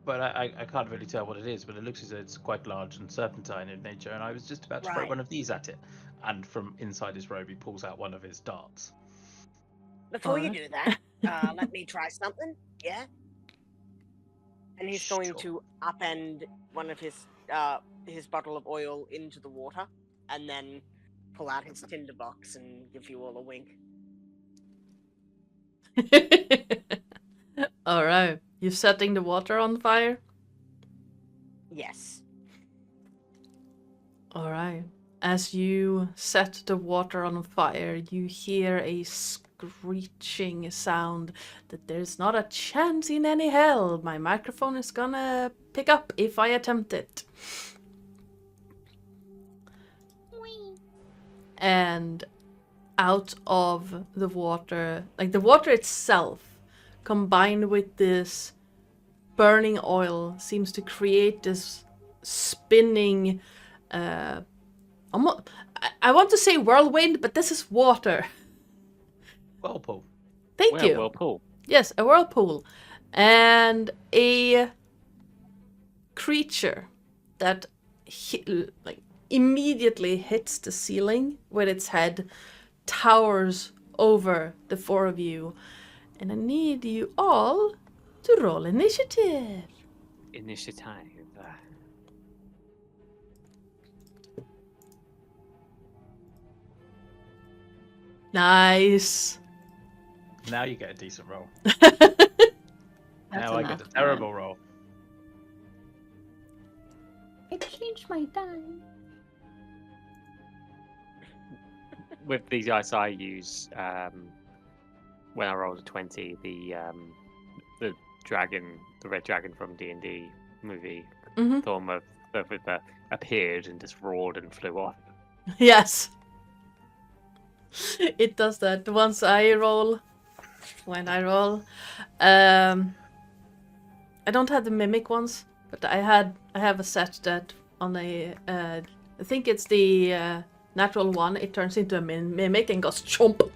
but I can't really tell what it is. But it looks as though it's quite large and serpentine in nature. And I was just about to throw Right. one of these at it. And from inside his robe, he pulls out one of his darts. Before you Alright. do that, let me try something. Yeah. And he's going Sure. to upend one of his bottle of oil into the water, and then pull out his tinderbox and give you all a wink. Alright. You're setting the water on fire? Yes. Alright. As you set the water on fire, you hear a screeching sound that there's not a chance in any hell my microphone is gonna pick up if I attempt it. And out of the water, like the water itself, combined with this burning oil, seems to create this spinning, almost, I want to say whirlwind, but this is water. Whirlpool. Thank you. Whirlpool. Yes, a whirlpool. And a creature that immediately hits the ceiling with its head, towers over the four of you. And I need you all to roll initiative. Initiative. Nice. Now you get a decent roll. That's Now I get enough, a terrible roll. I changed my die. With these dice I use, when I rolled a 20, the dragon, the red dragon from D&D movie, Mhm. Thorm of appeared and just roared and flew off. Yes. It does that once I roll. When I roll. I don't have the mimic ones, but I have a set that on a I think it's the natural one, it turns into a mimic and goes chomp.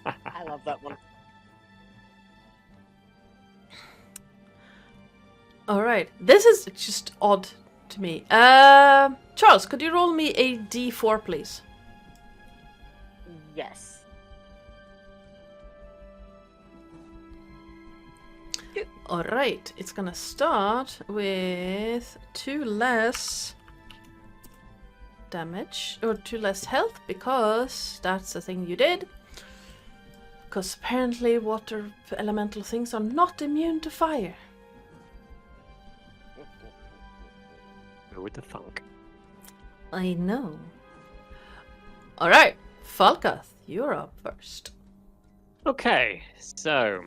I love that one. Alright. This is just odd to me. Charles, could you roll me a D4, please? Yes. Alright, it's gonna start with 2 less damage, or 2 less health, because that's the thing you did. Because apparently water elemental things are not immune to fire. Go with the funk. I know. Alright, Falkath, you're up first. Okay, so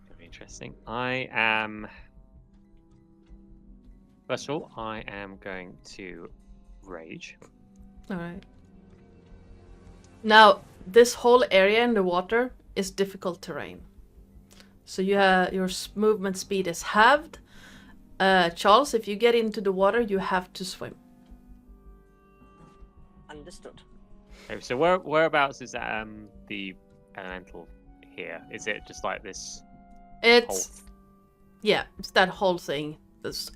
very interesting. I am. First of all, I am going to rage. Alright. Now, this whole area in the water is difficult terrain. So your movement speed is halved. Charles, if you get into the water, you have to swim. Understood. Okay, so whereabouts is the elemental here? Is it just like this whole? It's yeah, it's that whole thing.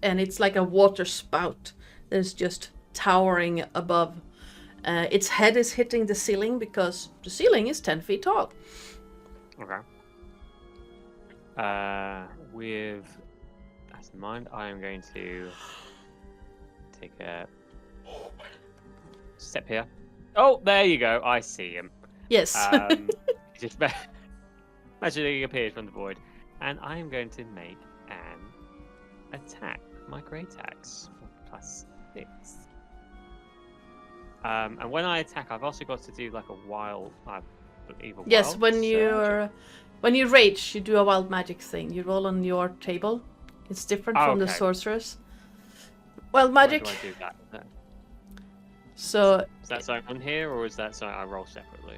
And it's like a water spout that's just towering above. Its head is hitting the ceiling because the ceiling is 10 feet tall. Okay. With that in mind, I am going to take a step here. Oh, there you go. I see him. Yes. Just magically he appears from the void, and I am going to make an attack. My great axe +6. And when I attack, I've also got to do like a wild, I believe a Yes, wild when surge. when you rage, you do a wild magic thing. You roll on your table. It's different Oh, from the okay. sorceress. Wild Where magic. do I do that? So Is that something on here, or is that something I roll separately?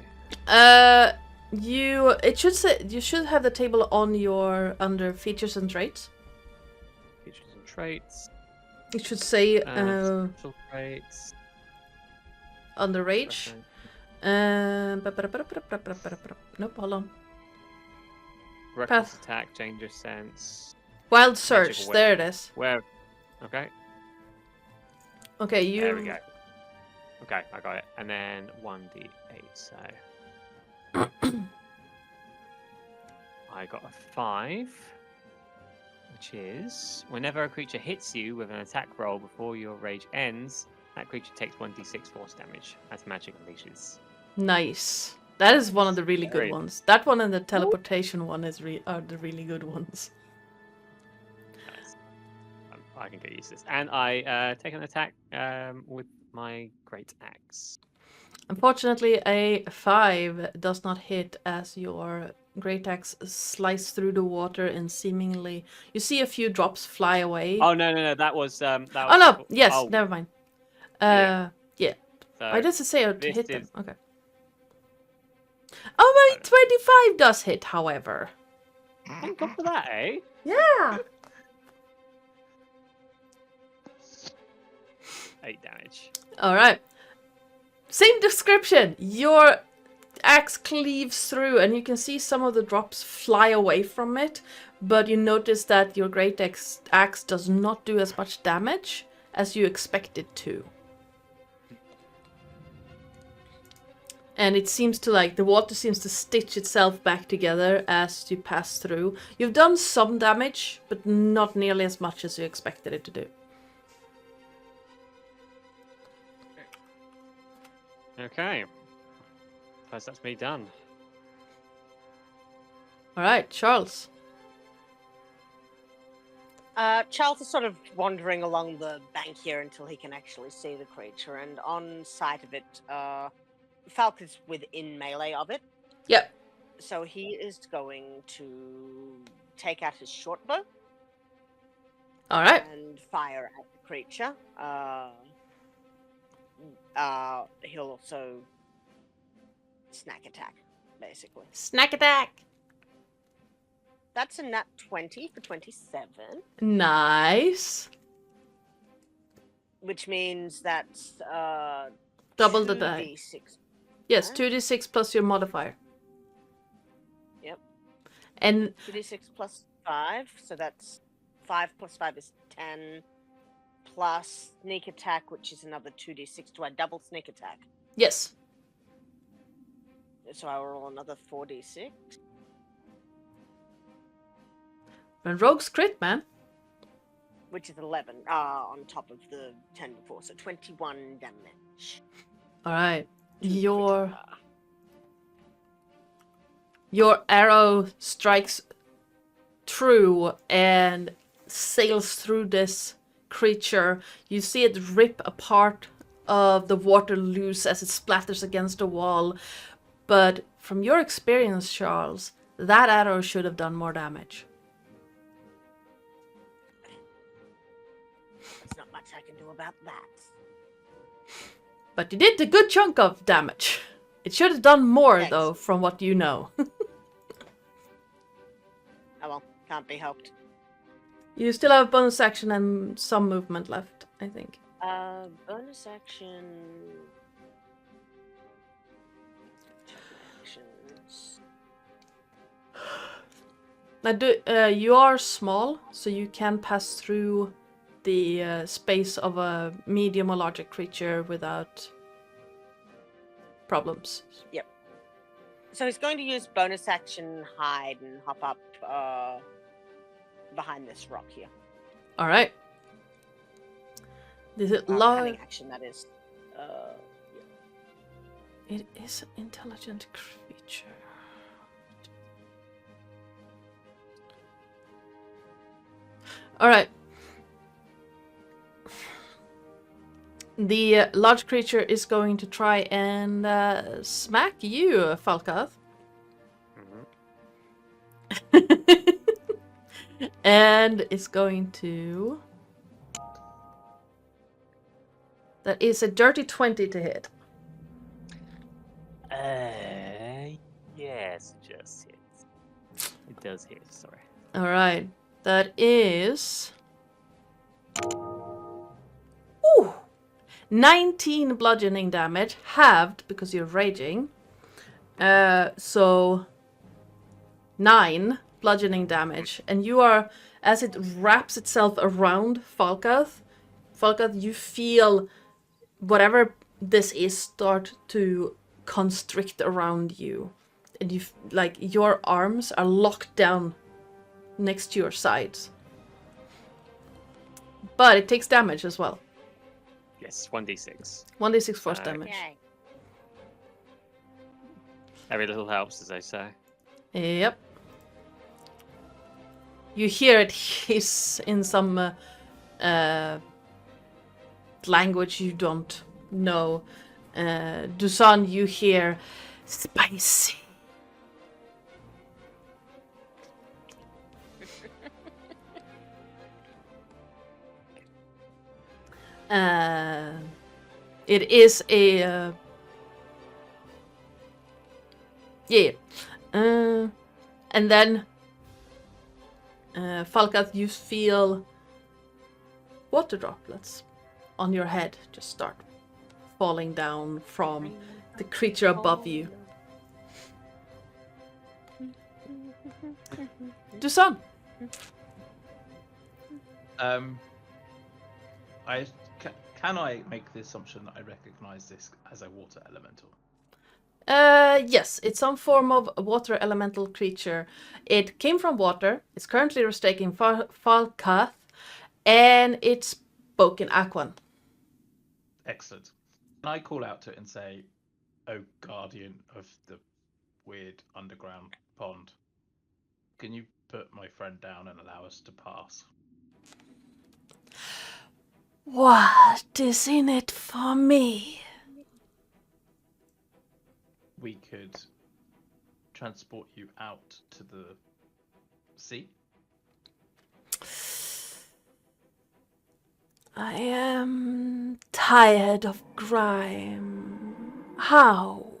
it should say you should have the table on your under features and traits. Features and traits. It should say Special traits. under rage. Reference. Nope, hold on. Reckless Path. attack, danger sense. Wild search. Magical There it is. Where? Okay. Okay, you. There we go. Okay, I got it. And then 1d8. So I got a 5, which is whenever a creature hits you with an attack roll before your rage ends, that creature takes 1d6 force damage as magic unleashes. Nice. That is one of the really good Very- ones. That one and the teleportation one are the really good ones. Nice. I can get used to this. And I take an attack with my great axe. Unfortunately, a 5 does not hit as your great axe slices through the water and seemingly you see a few drops fly away. Oh no, that was Oh no! Yes, oh, never mind. Yeah. Yeah. so I did say to this hit them. is- Okay. Oh, my 25 does hit, however. Thank God for that, eh? Yeah. 8 damage. All right. Same description. Your axe cleaves through, and you can see some of the drops fly away from it. But you notice that your great axe does not do as much damage as you expect it to. And it seems to the water seems to stitch itself back together as you pass through. You've done some damage, but not nearly as much as you expected it to do. Okay. Suppose that's me done. All right, Charles. Charles is sort of wandering along the bank here until he can actually see the creature, and on sight of it, Falk is within melee of it. Yep. So he is going to take out his short bow All right. and fire at the creature. He'll also snack attack, basically. Snack attack. That's a nat 20 for 27, Nice. which means that's Double the die. 2d6. Yes, Huh? 2d6 plus your modifier. Yep. And 2d6 plus 5, so that's 5 plus 5 is 10, plus sneak attack, which is another 2d6. Do I double sneak attack? yes. So I roll another 4d6. And rogue's crit, man. Which is 11 on top of the 10 before, so 21 damage. All right. to the Your creature. your arrow strikes true and sails through this creature. You see it rip a part of the water loose as it splatters against the wall. But from your experience, Charles, that arrow should have done more damage. There's not much I can do about that. But you did a good chunk of damage. It should have done more, Thanks. though, from what you know. Oh well, can't be helped. You still have bonus action and some movement left, I think. Bonus action. Actions. Now, you are small, so you can pass through the space of a medium or larger creature without problems. So he's going to use bonus action hide and hop up behind this rock here. All right. This is Cunning action, that is. It is an intelligent creature. All right. The large creature is going to try and smack you, Falkath. And it's going to... That is a dirty 20 to hit. Yes, it just hits. It does hit, sorry. All right. That is... Ooh! 19 bludgeoning damage, halved because you're raging. So 9 bludgeoning damage, and you are as it wraps itself around Falcath, you feel whatever this is start to constrict around you. And like your arms are locked down next to your sides. But it takes damage as well. Yes, 1d6. 1d6 force So- damage. Yay. Every little helps, as they say. Yep. You hear it hiss in some language you don't know. Dusan, you hear spicy. It is a yeah. And then Falcath, you feel water droplets on your head just start falling down from the creature above you. Dusan. Can I make the assumption that I recognize this as a water elemental? Yes, it's some form of water elemental creature. It came from water. It's currently restricting Falcath, and it spoke in Aquan. Excellent. Can I call out to it and say, "Oh, guardian of the weird underground pond, can you put my friend down and allow us to pass?" What is in it for me? We could transport you out to the sea. I am tired of grime. How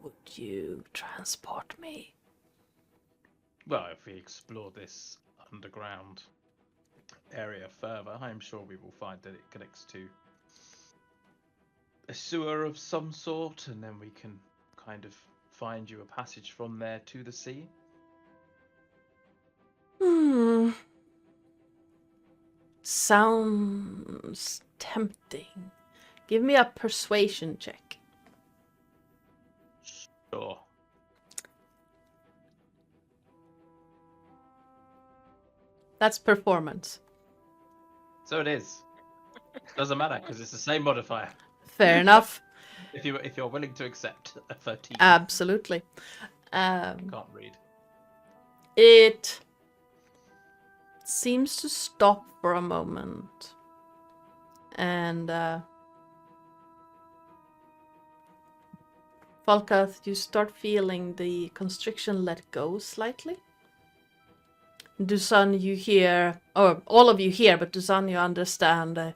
would you transport me? Well, if we explore this underground area further, I'm sure we will find that it connects to a sewer of some sort, and then we can kind of find you a passage from there to the sea. Sounds tempting. Give me a persuasion check. Sure. That's performance. So it is. Doesn't matter because it's the same modifier. Fair enough. If you're willing to accept a 13. Absolutely. Can't read. It seems to stop for a moment. And Falcath, you start feeling the constriction let go slightly. Dusan, you hear, or all of you hear, but Dusan, you understand.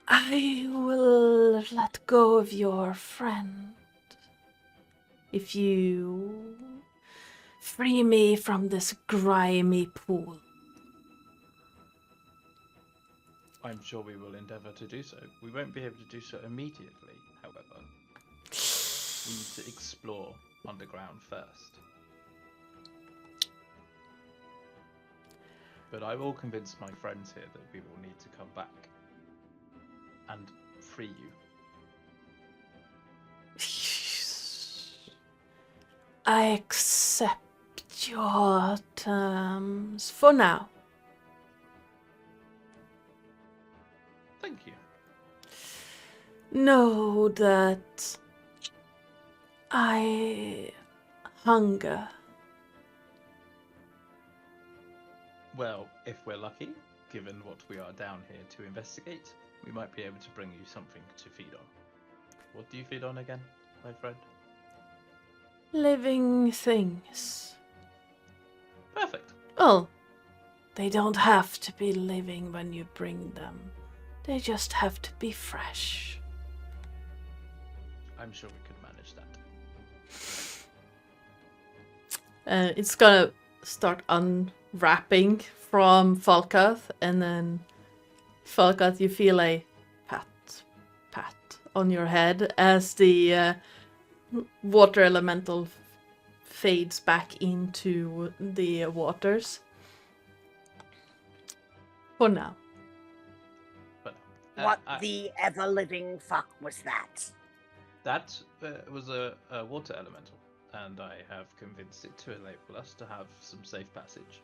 I will let go of your friend if you free me from this grimy pool. I'm sure we will endeavour to do so. We won't be able to do so immediately, however. We need to explore underground first. But I will convince my friends here that we will need to come back and free you. I accept your terms for now. Thank you. Know that I hunger. Well, if we're lucky, given what we are down here to investigate, we might be able to bring you something to feed on. What do you feed on again, my friend? Living things. Perfect. Well, they don't have to be living when you bring them. They just have to be fresh. I'm sure we could manage that. It's gonna start unwrapping from Falcath, and then Falcath, you feel a pat on your head as the water elemental fades back into the waters. For now. But What the ever-living fuck was that? that was a water elemental, and I have convinced it to enable us to have some safe passage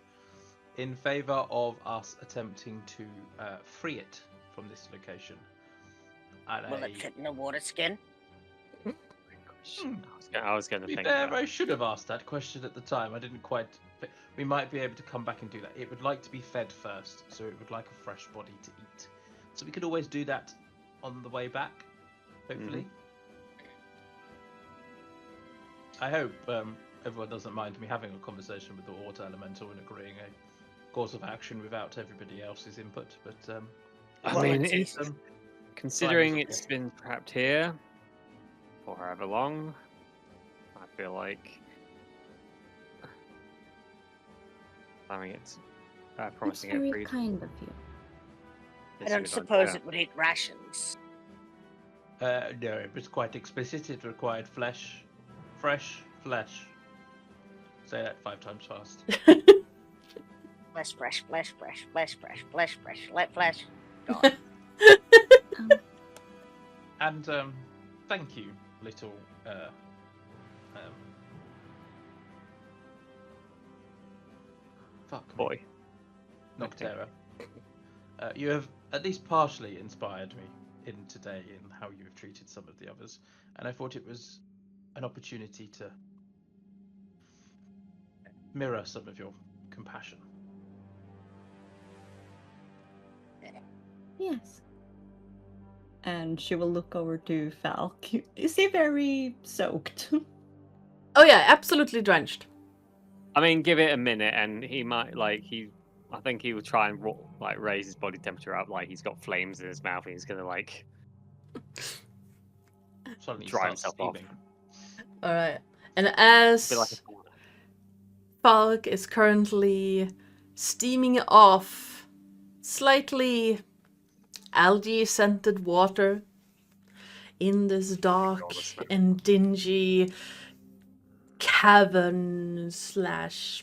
in favor of us attempting to free it from this location. And Will it fit in a water skin? I was going to To be think fair, that. I should have asked that question at the time. I didn't quite. We might be able to come back and do that. It would like to be fed first, so it would like a fresh body to eat. So we could always do that on the way back, hopefully. I hope everyone doesn't mind me having a conversation with the water elemental and agreeing a course of action without everybody else's input. But I mean, it's considering it's been trapped here for however long, I feel like it's It's promising very it free. kind of you. I don't suppose it would eat rations. no, it was quite explicit. It required flesh, fresh flesh. Say that 5 times fast. Flesh, fresh, flesh, fresh, flesh, fresh, flesh, fresh, let flesh. God. And thank you, little fuck me. Boy. Noctera. You have at least partially inspired me in today in how you have treated some of the others, and I thought it was an opportunity to mirror some of your compassion. Yes. And she will look over to Falk. Is he very soaked? Oh yeah, absolutely drenched. I mean, give it a minute, and he might I think he will try and raise his body temperature up, like he's got flames in his mouth, and he's gonna Suddenly dry start himself off. steaming. All right. And Be like as Falk is currently steaming off slightly algae-scented water in this dark and dingy cavern slash...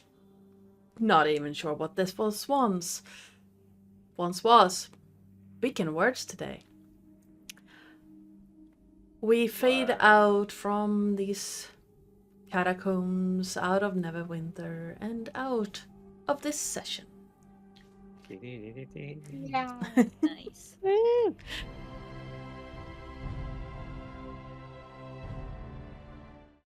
Not even sure what this was once was. Speaking words today. We fade out from these catacombs, out of Neverwinter, and out of this session. Nice.